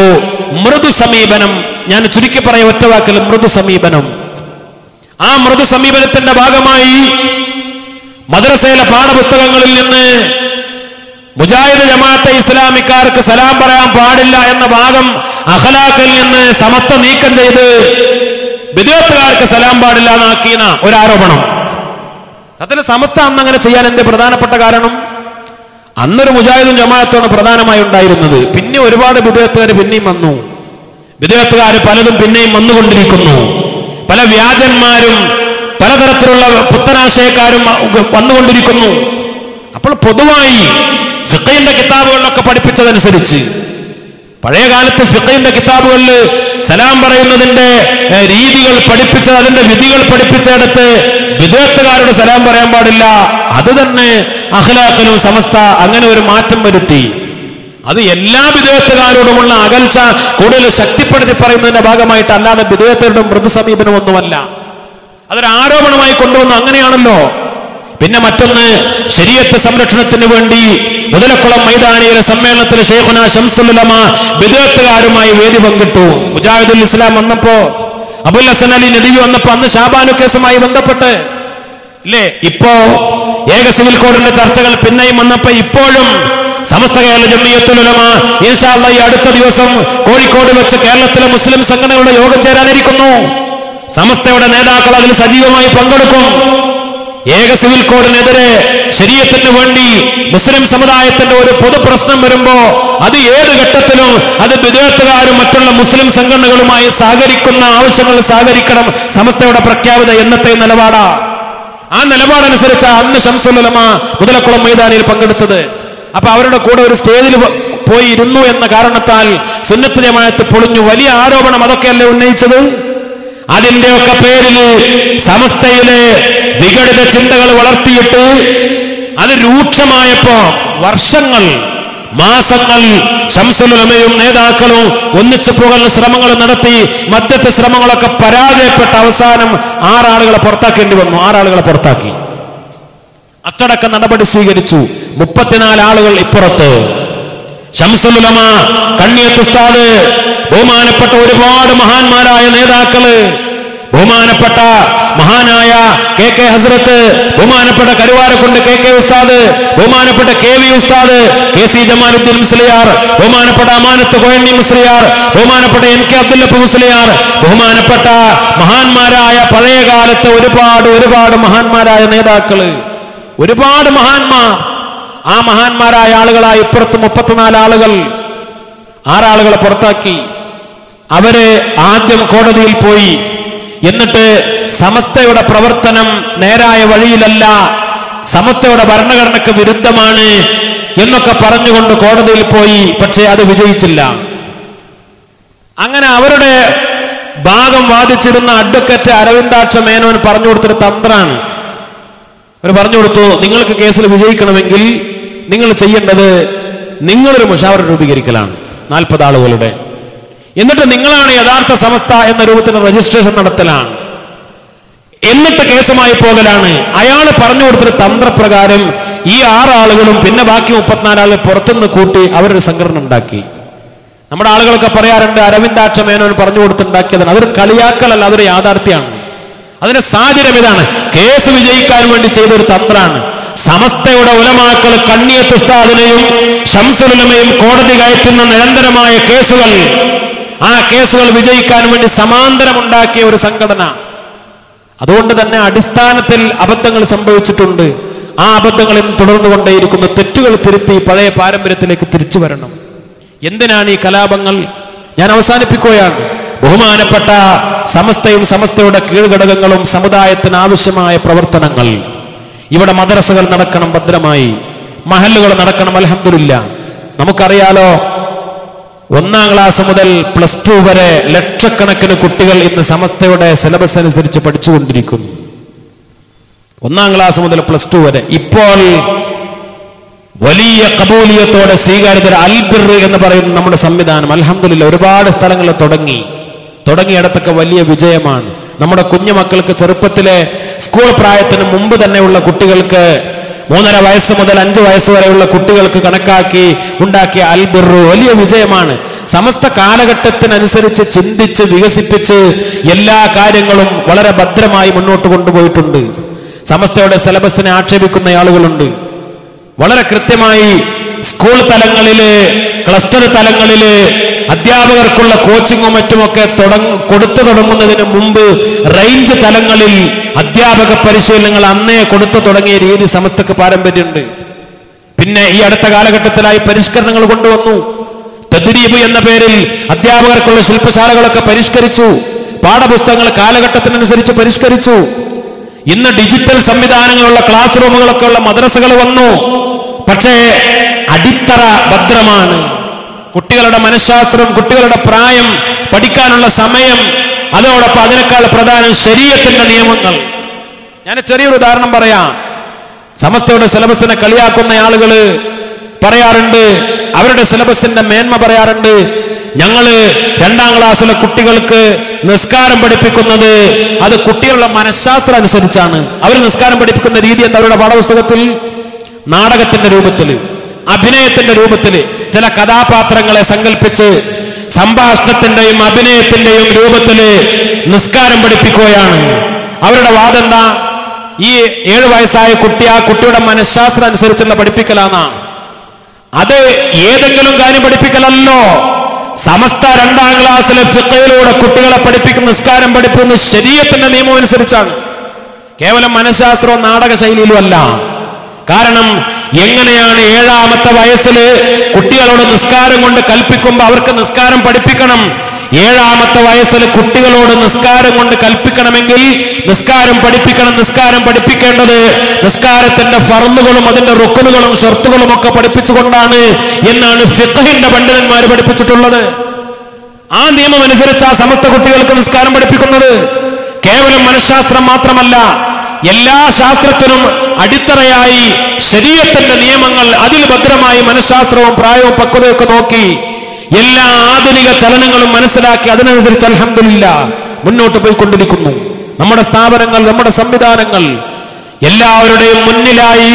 മൃദു സമീപനം. ഞാൻ ചുരുക്കി പറയാം ഒറ്റ വാക്കിൽ, മൃദു സമീപനം. ആ മൃദു സമീപനത്തിന്റെ ഭാഗമായി മദ്രസയിലെ പാഠപുസ്തകങ്ങളിൽ നിന്ന് മുജാഹിദ് ജമാഅത്തെ ഇസ്ലാമിക്കാർക്ക് സലാം പറയാൻ പാടില്ല എന്ന ഭാഗം അഖ്ലാഖിൽ നിന്ന് സമസ്ത നീക്കം ചെയ്ത് ബിദ്അത്തുകാർക്ക് സലാം പാടില്ല എന്നാക്കിയ ഒരു ആരോപണം. അതിന് സമസ്ത അന്ന് അങ്ങനെ ചെയ്യാൻ എന്റെ പ്രധാനപ്പെട്ട കാരണം, അന്നൊരു മുജാഹിദും ജമാഅത്താണ് പ്രധാനമായി ഉണ്ടായിരുന്നത്. പിന്നെ ഒരുപാട് ബിദ്അത്തുകാർ പിന്നെയും വന്നു. ബിദ്അത്തുകാർ പലതും പിന്നെയും വന്നുകൊണ്ടിരിക്കുന്നു. പല വ്യാജന്മാരും പലതരത്തിലുള്ള പുത്തനാശയക്കാരും വന്നുകൊണ്ടിരിക്കുന്നു. അപ്പോൾ പൊതുവായി ഫിഖഹിന്റെ കിതാബുകളിലൊക്കെ പഠിപ്പിച്ചതനുസരിച്ച്, പഴയ കാലത്ത് ഫിഖഹിന്റെ കിതാബുകളിൽ സലാം പറയുന്നതിന്റെ രീതികൾ പഠിപ്പിച്ച, അതിന്റെ വിധികൾ പഠിപ്പിച്ചെടുത്ത് ബിദ്അത്തുകാരുടെ സലാം പറയാൻ പാടില്ല. അത് തന്നെ അഖ്ലാഖിലും സമസ്ത അങ്ങനെ ഒരു മാറ്റം വരുത്തി. അത് എല്ലാ വിദേഹത്തുകാരോടുമുള്ള അകൽച്ച കൂടുതൽ ശക്തിപ്പെടുത്തി പറയുന്നതിന്റെ ഭാഗമായിട്ട്, അല്ലാതെ വിദേഹത്തരുടെ മൃദു സമീപനമൊന്നുമല്ല. അതൊരു ആരോപണമായി കൊണ്ടുവന്നു. അങ്ങനെയാണല്ലോ. പിന്നെ മറ്റൊന്ന്, ശരീഅത്ത് സംരക്ഷണത്തിന് വേണ്ടി മുതലക്കുളം മൈതാനിയിലെ സമ്മേളനത്തിൽ ശൈഖുനാ ശംസുൽ ഉലമ വിദേഹത്തുകാരുമായി വേദി പങ്കിട്ടു. മുജാഹിദുൽ ഇസ്ലാം വന്നപ്പോ, അബുൽ ഹസൻ അലി നദവി വന്നപ്പോ, അന്ന് ഷാബാനു കേസുമായി ബന്ധപ്പെട്ട് ഇല്ലേ. ഇപ്പോ ഏക സിവിൽ കോഡിന്റെ ചർച്ചകൾ പിന്നെയും വന്നപ്പോ ഇപ്പോഴും സമസ്ത കേരള ജംഇയ്യത്തുൽ ഉലമ ഇൻഷാ അല്ലാഹ് ഈ അടുത്ത ദിവസം കോഴിക്കോട് വെച്ച് കേരളത്തിലെ മുസ്ലിം സംഘടനകളുടെ യോഗം ചേരാനിരിക്കുന്നു. സമസ്തയുടെ നേതാക്കൾ അതിൽ സജീവമായി പങ്കെടുക്കും. ഏക സിവിൽ കോഡിനെതിരെ ശരീഅത്തിന് വേണ്ടി മുസ്ലിം സമുദായത്തിന്റെ ഒരു പൊതു പ്രശ്നം വരുമ്പോ അത് ഏത് ഘട്ടത്തിലും അത് ബിദ്അത്തുകാരും മറ്റുള്ള മുസ്ലിം സംഘടനകളുമായി സഹകരിക്കുന്ന ആവശ്യങ്ങൾ സഹകരിക്കണം. സമസ്തയുടെ പ്രഖ്യാപിത എന്നത്തെ നിലപാടാ. ആ നിലപാടനുസരിച്ച് അന്ന് ശംസുൽ ഉലമ മുതലക്കുളം മൈതാനിയിൽ പങ്കെടുത്തത്. അപ്പൊ അവരുടെ കൂടെ ഒരു സ്റ്റേജിൽ പോയി ഇരുന്നു എന്ന കാരണത്താൽ സുന്നത്ത് ജമാഅത്ത് പൊളിഞ്ഞു. വലിയ ആരോപണം അതൊക്കെയല്ലേ ഉന്നയിച്ചത്. അതിന്റെയൊക്കെ പേരിൽ സമസ്തയിലെ വിഘടിത ചിന്തകൾ വളർത്തിയിട്ട് അത് രൂക്ഷമായപ്പോ വർഷങ്ങൾ, മാസങ്ങൾ ശംസുൽ ഉലമയും നേതാക്കളും ഒന്നിച്ചു പോകാനുള്ള ശ്രമങ്ങൾ നടത്തി. മധ്യത്തെ ശ്രമങ്ങളൊക്കെ പരാജയപ്പെട്ട അവസാനം 6 ആളുകളെ പുറത്താക്കേണ്ടി വന്നു. 6 ആളുകളെ പുറത്താക്കി. അച്ചടക്ക നടപടി സ്വീകരിച്ചു. 34 ആളുകൾ ഇപ്പുറത്ത്. ശംസുൽ ഉലമ, കണ്ണിയത്ത് ഉസ്താദ്, ബഹുമാനപ്പെട്ട ഒരുപാട് മഹാന്മാരായ നേതാക്കള്, ബഹുമാനപ്പെട്ട മഹാനായ KK ഹസ്രത്ത്, ബഹുമാനപ്പെട്ട കരുവാരക്കുണ്ട് KK ഉസ്താദ്, ബഹുമാനപ്പെട്ട KV ഉസ്താദ്, KC ജമാലുദ്ദീൻ മുസ്ലിയാർ, ബഹുമാനപ്പെട്ട അമാനത്ത് കോയണ്ണി മുസ്ലിയാർ, ബഹുമാനപ്പെട്ട NK അബ്ദുല്ലപ്പ മുസ്ലിയാർ, ബഹുമാനപ്പെട്ട മഹാന്മാരായ പഴയ കാലത്തെ ഒരുപാട് മഹാന്മാരായ നേതാക്കള്, ഒരുപാട് മഹാന്മാർ. ആ മഹാന്മാരായ ആളുകളായി ഇപ്പുറത്ത് 34 ആളുകൾ. 6 ആളുകളെ പുറത്താക്കി. അവര് ആദ്യം കോടതിയിൽ പോയി. എന്നിട്ട് സമസ്തയുടെ പ്രവർത്തനം നേരായ വഴിയിലല്ല, സമസ്തയുടെ ഭരണഘടനയ്ക്ക് വിരുദ്ധമാണ് എന്നൊക്കെ പറഞ്ഞുകൊണ്ട് കോടതിയിൽ പോയി. പക്ഷേ അത് വിജയിച്ചില്ല. അങ്ങനെ അവരുടെ ഭാഗം വാദിച്ചിരുന്ന അഡ്വക്കേറ്റ് അരവിന്ദാക്ഷ മേനോൻ പറഞ്ഞു കൊടുത്തൊരു തന്ത്രമാണ്. അവർ പറഞ്ഞു കൊടുത്തു, നിങ്ങൾക്ക് കേസിൽ വിജയിക്കണമെങ്കിൽ നിങ്ങൾ ചെയ്യേണ്ടത് നിങ്ങളൊരു മുഷാവറ രൂപീകരിക്കലാണ് 40 ആളുകളുടെ. എന്നിട്ട് നിങ്ങളാണ് യഥാർത്ഥ സമസ്ത എന്ന രൂപത്തിൽ രജിസ്ട്രേഷൻ നടത്തലാണ്. എന്നിട്ട് കേസുമായി പോകലാണ്. അയാൾ പറഞ്ഞു കൊടുത്തൊരു തന്ത്രപ്രകാരം ഈ 6 ആളുകളും പിന്നെ ബാക്കി 34 ആളുകൾ പുറത്തുനിന്ന് കൂട്ടി അവരൊരു സംഘടന ഉണ്ടാക്കി. നമ്മുടെ ആളുകളൊക്കെ പറയാറുണ്ട് അരവിന്ദാക്ഷ മേനോൻ പറഞ്ഞു കൊടുത്തുണ്ടാക്കിയതാണ്. അതൊരു കളിയാക്കലല്ല, അതൊരു യാഥാർത്ഥ്യമാണ്. അതിന്റെ സാഹചര്യം ഇതാണ്. കേസ് വിജയിക്കാൻ വേണ്ടി ചെയ്തൊരു തന്ത്രമാണ്. സമസ്തയുടെ ഉലമാക്കൾ കണ്ണിയത്ത് ഉസ്താദിനെയും ശംസുൽ ഉലമയും കോടതി കയറ്റുന്ന നിരന്തരമായ കേസുകൾ, ആ കേസുകൾ വിജയിക്കാൻ വേണ്ടി സമാന്തരമുണ്ടാക്കിയ ഒരു സംഘടന. അതുകൊണ്ട് തന്നെ അടിസ്ഥാനത്തിൽ അബദ്ധങ്ങൾ സംഭവിച്ചിട്ടുണ്ട്. ആ അബദ്ധങ്ങൾ ഇന്ന് തുടർന്നുകൊണ്ടേയിരിക്കുന്നു. തെറ്റുകൾ തിരുത്തി പഴയ പാരമ്പര്യത്തിലേക്ക് തിരിച്ചു വരണം. എന്തിനാണ് ഈ കലാപങ്ങൾ? ഞാൻ അവസാനിപ്പിക്കുകയാണ്. ബഹുമാനപ്പെട്ട സമസ്തയും സമസ്തയുടെ കീഴ്ഘടകങ്ങളും സമുദായത്തിന് ആവശ്യമായ പ്രവർത്തനങ്ങൾ, ഇവിടെ മദ്രസകൾ നടക്കണം ഭദ്രമായി, മഹല്ലുകൾ നടക്കണം. അൽഹംദുലില്ലാ, നമുക്കറിയാലോ 1ാം ക്ലാസ് മുതൽ +2 വരെ ലക്ഷക്കണക്കിന് കുട്ടികൾ ഇന്ന് സമസ്തയുടെ സിലബസ് അനുസരിച്ച് പഠിച്ചുകൊണ്ടിരിക്കുന്നു. 1ാം ക്ലാസ് മുതൽ +2 വരെ. ഇപ്പോൾ വലിയ കബൂലിയത്തോടെ സ്വീകാര്യത അൽബിർ എന്ന് പറയുന്ന നമ്മുടെ സംവിധാനം അൽഹംദുലില്ലാ ഒരുപാട് സ്ഥലങ്ങളിൽ തുടങ്ങിയിടത്തൊക്കെ വലിയ വിജയമാണ്. നമ്മുടെ കുഞ്ഞുമക്കൾക്ക് ചെറുപ്പത്തിലെ സ്കൂൾ പ്രായത്തിന് മുമ്പ് തന്നെയുള്ള കുട്ടികൾക്ക് 3.5 വയസ്സ് മുതൽ 5 വയസ്സ് വരെയുള്ള കുട്ടികൾക്ക് കണക്കാക്കി ഉണ്ടാക്കിയ അൽബിർ വലിയ വിജയമാണ്. സമസ്ത കാലഘട്ടത്തിനനുസരിച്ച് ചിന്തിച്ച് വികസിപ്പിച്ച് എല്ലാ കാര്യങ്ങളും വളരെ ഭദ്രമായി മുന്നോട്ട് കൊണ്ടുപോയിട്ടുണ്ട്. സമസ്തയുടെ സിലബസിനെ ആക്ഷേപിക്കുന്ന ആളുകളുണ്ട്. വളരെ കൃത്യമായി സ്കൂൾ തലങ്ങളില്, ക്ലസ്റ്റർ തലങ്ങളില് അധ്യാപകർക്കുള്ള കോച്ചിങ്ങും മറ്റുമൊക്കെ കൊടുത്തു തുടങ്ങുന്നതിന് മുമ്പ് റേഞ്ച് തലങ്ങളിൽ അധ്യാപക പരിശീലനങ്ങൾ അന്നേ കൊടുത്തു തുടങ്ങിയ രീതി സമസ്തക്ക് പാരമ്പര്യമുണ്ട്. പിന്നെ ഈ അടുത്ത കാലഘട്ടത്തിലായി പരിഷ്കരണങ്ങൾ കൊണ്ടുവന്നു. തദ്രീബ് എന്ന പേരിൽ അധ്യാപകർക്കുള്ള ശില്പശാലകളൊക്കെ പരിഷ്കരിച്ചു. പാഠപുസ്തകങ്ങൾ കാലഘട്ടത്തിനനുസരിച്ച് പരിഷ്കരിച്ചു. ഇന്ന് ഡിജിറ്റൽ സംവിധാനങ്ങളുള്ള ക്ലാസ് റൂമുകളൊക്കെ ഉള്ള മദ്രസകൾ വന്നു. പക്ഷേ അടിത്തറ ഭദ്രമാണ്. കുട്ടികളുടെ മനഃശാസ്ത്രം, കുട്ടികളുടെ പ്രായം, പഠിക്കാനുള്ള സമയം, അതോടൊപ്പം അതിനേക്കാൾ പ്രധാനം ശരീഅത്തിന്റെ നിയമങ്ങൾ. ഞാൻ ചെറിയൊരു ഉദാഹരണം പറയാം. സമസ്തയുടെ സിലബസിനെ കളിയാക്കുന്ന ആളുകള് പറയാറുണ്ട്, അവരുടെ സിലബസിന്റെ മേന്മ പറയാറുണ്ട്. ഞങ്ങള് 2ാം ക്ലാസ്സിലെ കുട്ടികൾക്ക് നിസ്കാരം പഠിപ്പിക്കുന്നത് അത് കുട്ടികളുടെ മനഃശാസ്ത്രം അനുസരിച്ചാണ്. അവർ നിസ്കാരം പഠിപ്പിക്കുന്ന രീതി എന്താ? അവരുടെ പാഠപുസ്തകത്തിൽ നാടകത്തിന്റെ രൂപത്തിൽ, അഭിനയത്തിന്റെ രൂപത്തിൽ ചില കഥാപാത്രങ്ങളെ സങ്കല്പിച്ച് സംഭാഷണത്തിന്റെയും അഭിനയത്തിന്റെയും രൂപത്തിൽ നിസ്കാരം പഠിപ്പിക്കുകയാണ്. അവരുടെ വാദം എന്താ? ഈ 7 വയസ്സായ കുട്ടി ആ കുട്ടിയുടെ മനഃശാസ്ത്രം അനുസരിച്ചുള്ള പഠിപ്പിക്കലാന്നാ. അത് ഏതെങ്കിലും കാര്യം പഠിപ്പിക്കലല്ലോ. സമസ്ത 2ാം ക്ലാസ്സിലെ ഫിഖഹിലൂടെ കുട്ടികളെ പഠിപ്പിക്കുന്ന നിസ്കാരം പഠിപ്പിക്കുന്ന ശരീഅത്തിന്റെ നിയമം അനുസരിച്ചാണ്. കേവലം മനഃശാസ്ത്രവും നാടക ശൈലിയിലും അല്ല. കാരണം എങ്ങനെയാണ് 7ാമത്തെ വയസ്സിൽ കുട്ടികളോട് നിസ്കാരം കൊണ്ട് കൽപ്പിക്കുമ്പോൾ അവർക്ക് നിസ്കാരം പഠിപ്പിക്കണം. 7ാമത്തെ വയസ്സിൽ കുട്ടികളോട് നിസ്കാരം കൊണ്ട് കൽപ്പിക്കണമെങ്കിൽ നിസ്കാരം പഠിപ്പിക്കണം. നിസ്കാരം പഠിപ്പിക്കേണ്ടത് നിസ്കാരത്തിന്റെ ഫർളുകളും അതിന്റെ റുക്നുകളും ഷർത്തുകളും ഒക്കെ പഠിപ്പിച്ചുകൊണ്ടാണ് എന്നാണ് ഫിഖഹിന്റെ പണ്ഡിതന്മാർ പഠിപ്പിച്ചിട്ടുള്ളത്. ആ നിയമം അനുസരിച്ച് ആ സമസ്ത കുട്ടികൾക്ക് നിസ്കാരം പഠിപ്പിക്കുന്നത്. കേവലം മനഃശാസ്ത്രം മാത്രമല്ല, എല്ലാ ശാസ്ത്രത്തിനും അടിത്തറയായി ശരീഅത്തിന്റെ നിയമങ്ങൾ, അതിൽ ഭദ്രമായി മനഃശാസ്ത്രവും പ്രായവും പക്വതയൊക്കെ നോക്കി എല്ലാ ആധുനിക ചലനങ്ങളും മനസ്സിലാക്കി അതിനനുസരിച്ച് അൽഹംദുലില്ലാഹ് മുന്നോട്ട് പോയിക്കൊണ്ടിരിക്കുന്നു. നമ്മുടെ സ്ഥാപനങ്ങൾ, നമ്മുടെ സംവിധാനങ്ങൾ എല്ലാവരുടെയും മുന്നിലായി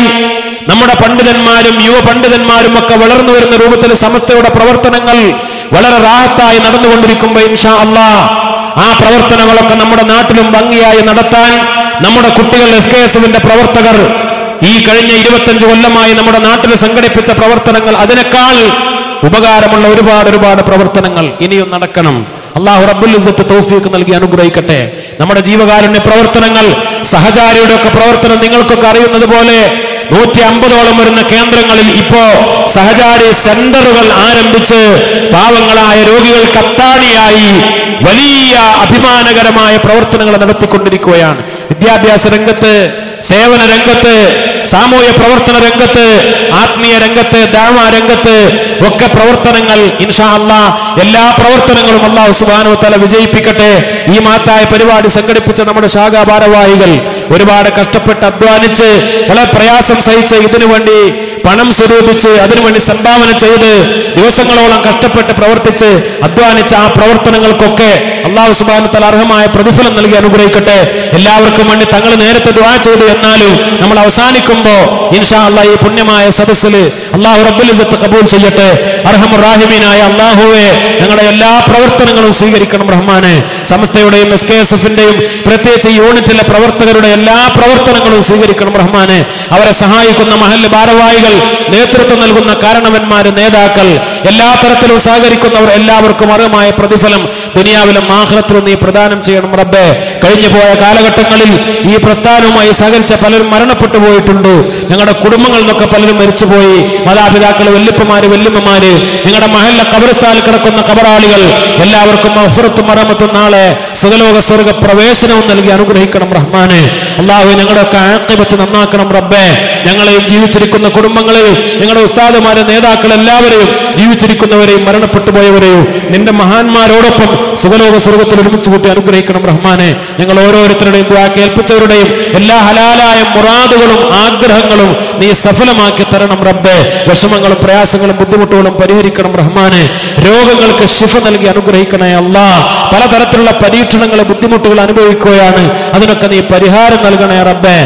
നമ്മുടെ പണ്ഡിതന്മാരും യുവ പണ്ഡിതന്മാരും ഒക്കെ വളർന്നു വരുന്ന രൂപത്തിൽ സമസ്തയുടെ പ്രവർത്തനങ്ങൾ വളരെ റാഹത്തായി നടന്നുകൊണ്ടിരിക്കുമ്പോൾ ഇൻഷാ അല്ലാഹ് ആ പ്രവർത്തനങ്ങളൊക്കെ നമ്മുടെ നാട്ടിലും ഭംഗിയായി നടത്താൻ നമ്മുടെ കുട്ടികൾ SKSFന്റെ പ്രവർത്തകർ ഈ കഴിഞ്ഞ 25 കൊല്ലമായി നമ്മുടെ നാട്ടിൽ സംഘടിപ്പിച്ച പ്രവർത്തനങ്ങൾ, അതിനേക്കാൾ ഉപകാരമുള്ള ഒരുപാട് പ്രവർത്തനങ്ങൾ ഇനിയും നടക്കണം. അല്ലാഹു റബ്ബുൽ ഇസ്സത്ത് തൗഫീഖ് നൽകി അനുഗ്രഹിക്കട്ടെ. നമ്മുടെ ജീവകാരുണ്യ പ്രവർത്തനങ്ങൾ, സഹചാരിയുടെ ഒക്കെ പ്രവർത്തനം നിങ്ങൾക്കൊക്കെ അറിയുന്നത് പോലെ 150ഓളം വരുന്ന കേന്ദ്രങ്ങളിൽ ഇപ്പോ സഹചാരി സെന്ററുകൾ ആരംഭിച്ച് പാവങ്ങളായ രോഗികൾക്ക് അത്താണിയായി വലിയ അഭിമാനകരമായ പ്രവർത്തനങ്ങൾ നടത്തിക്കൊണ്ടിരിക്കുകയാണ്. വിദ്യാഭ്യാസ രംഗത്ത്, സേവന രംഗത്ത്, സാമൂഹ്യ പ്രവർത്തന രംഗത്ത്, ആത്മീയ രംഗത്ത്, ദഅ്വാ രംഗത്ത് ഒക്കെ പ്രവർത്തനങ്ങൾ ഇൻഷാ അല്ലാഹ് എല്ലാ പ്രവർത്തനങ്ങളും അല്ലാഹു സുബ്ഹാനഹു വ തആല വിജയിപ്പിക്കട്ടെ. ഈ മഹത്തായ പരിപാടി സംഘടിപ്പിച്ച നമ്മുടെ ശാഖാ ഭാരവാഹികൾ ഒരുപാട് കഷ്ടപ്പെട്ട് അധ്വാനിച്ച് വളരെ പ്രയാസം സഹിച്ച് ഇതിനു വേണ്ടി പണം സ്വരൂപിച്ച് അതിനുവേണ്ടി സംഭാവന ചെയ്ത് ദിവസങ്ങളോളം കഷ്ടപ്പെട്ട് പ്രവർത്തിച്ച് അധ്വാനിച്ച ആ പ്രവർത്തനങ്ങൾക്കൊക്കെ അല്ലാഹു സുബ്ഹാനഹു വ തആല അർഹമായ പ്രതിഫലം നൽകി അനുഗ്രഹിക്കട്ടെ. എല്ലാവർക്കും വേണ്ടി തങ്ങൾ നേരത്തെ ദുആ ചെയ്തു എന്നാലും നമ്മൾ അവസാനിക്കുമ്പോ ഇൻഷാ അല്ലാഹ് ഈ പുണ്യമായ സദസ്സിൽ അല്ലാഹു റബ്ബുൽ ഇസ്സത്ത് ഖബൂൽ ചെയ്യട്ടെ. അർഹമുർ റഹീമീനായ അല്ലാഹുവേ, ഞങ്ങളുടെ എല്ലാ പ്രവർത്തനങ്ങളും സ്വീകരിക്കണം റഹ്മാനെ. സമസ്തയുടെയും SKSFന്റെയും പ്രത്യേകിച്ച് ഈ യൂണിറ്റിലെ പ്രവർത്തകരുടെ എല്ലാ പ്രവർത്തനങ്ങളും സ്വീകരിക്കണം റഹ്മാനെ. അവരെ സഹായിക്കുന്ന മഹല്ല് ഭാരവാഹികൾ, നേതൃത്വം നൽകുന്ന കാരണവന്മാര്, നേതാക്കൾ, എല്ലാ തരത്തിലും സഹകരിക്കുന്നവർ എല്ലാവർക്കും അർഹമായ പ്രതിഫലം ദുനിയാവിലും ആഖിറത്തിലും നീ പ്രദാനം ചെയ്യണം റബ്ബേ. കഴിഞ്ഞു പോയ കാലഘട്ടങ്ങളിൽ ഈ പ്രസ്ഥാനവുമായി സഹകരിച്ച പലരും മരണപ്പെട്ടു പോയിട്ടുണ്ട്. ഞങ്ങളുടെ കുടുംബങ്ങളിൽ നിന്നൊക്കെ പലരും മരിച്ചുപോയി. മാതാപിതാക്കൾ, വല്യപ്പമാര്, വല്യമ്മമാര്, നിങ്ങളുടെ മഹല്ല ഖബർസ്ഥാനിൽ കിടക്കുന്ന ഖബറാളികൾ എല്ലാവർക്കും മഗ്ഫിറത്തും റഹ്മത്തും നാളെ സുഖലോക സ്വർഗ പ്രവേശനവും നൽകി അനുഗ്രഹിക്കണം റഹ്മാനെ. അല്ലാഹു ഞങ്ങളുടെയൊക്കെ ആഖിബത്ത് നന്നാക്കണം റബ്ബേ. ഞങ്ങളെയും ജീവിച്ചിരിക്കുന്ന കുടുംബങ്ങളെയും ഞങ്ങളുടെ ഉസ്താദുമാരെ, നേതാക്കൾ എല്ലാവരെയും, ജീവിച്ചിരിക്കുന്നവരെയും മരണപ്പെട്ടു പോയവരെയും നിന്റെ മഹാന്മാരോടൊപ്പം സുഖലോക സ്വർഗത്തിൽ ഒരുമിച്ച് കൂട്ടി അനുഗ്രഹിക്കണം റഹ്മാനെ. ഞങ്ങൾ ഓരോരുത്തരുടെയും ദുആ കേൾപ്പിച്ചവരുടെയും എല്ലാ ഹലാലായ മുറാദുകളും ആഗ്രഹങ്ങളും നീ സഫലമാക്കി തരണം റബ്ബേ. വിഷമങ്ങളും പ്രയാസങ്ങളും ബുദ്ധിമുട്ടുകളും പരിഹരിക്കണം റഹ്മാനെ. രോഗങ്ങൾക്ക് ശിഫ നൽകി അനുഗ്രഹിക്കണേ അല്ലാഹ്. പലതരത്തിലുള്ള പരീക്ഷണങ്ങൾ, ബുദ്ധിമുട്ടുകൾ അനുഭവിക്കുകയാണ്. അതിനൊക്കെ നീ പരിഹാരം നൽകണേ റബ്ബേ.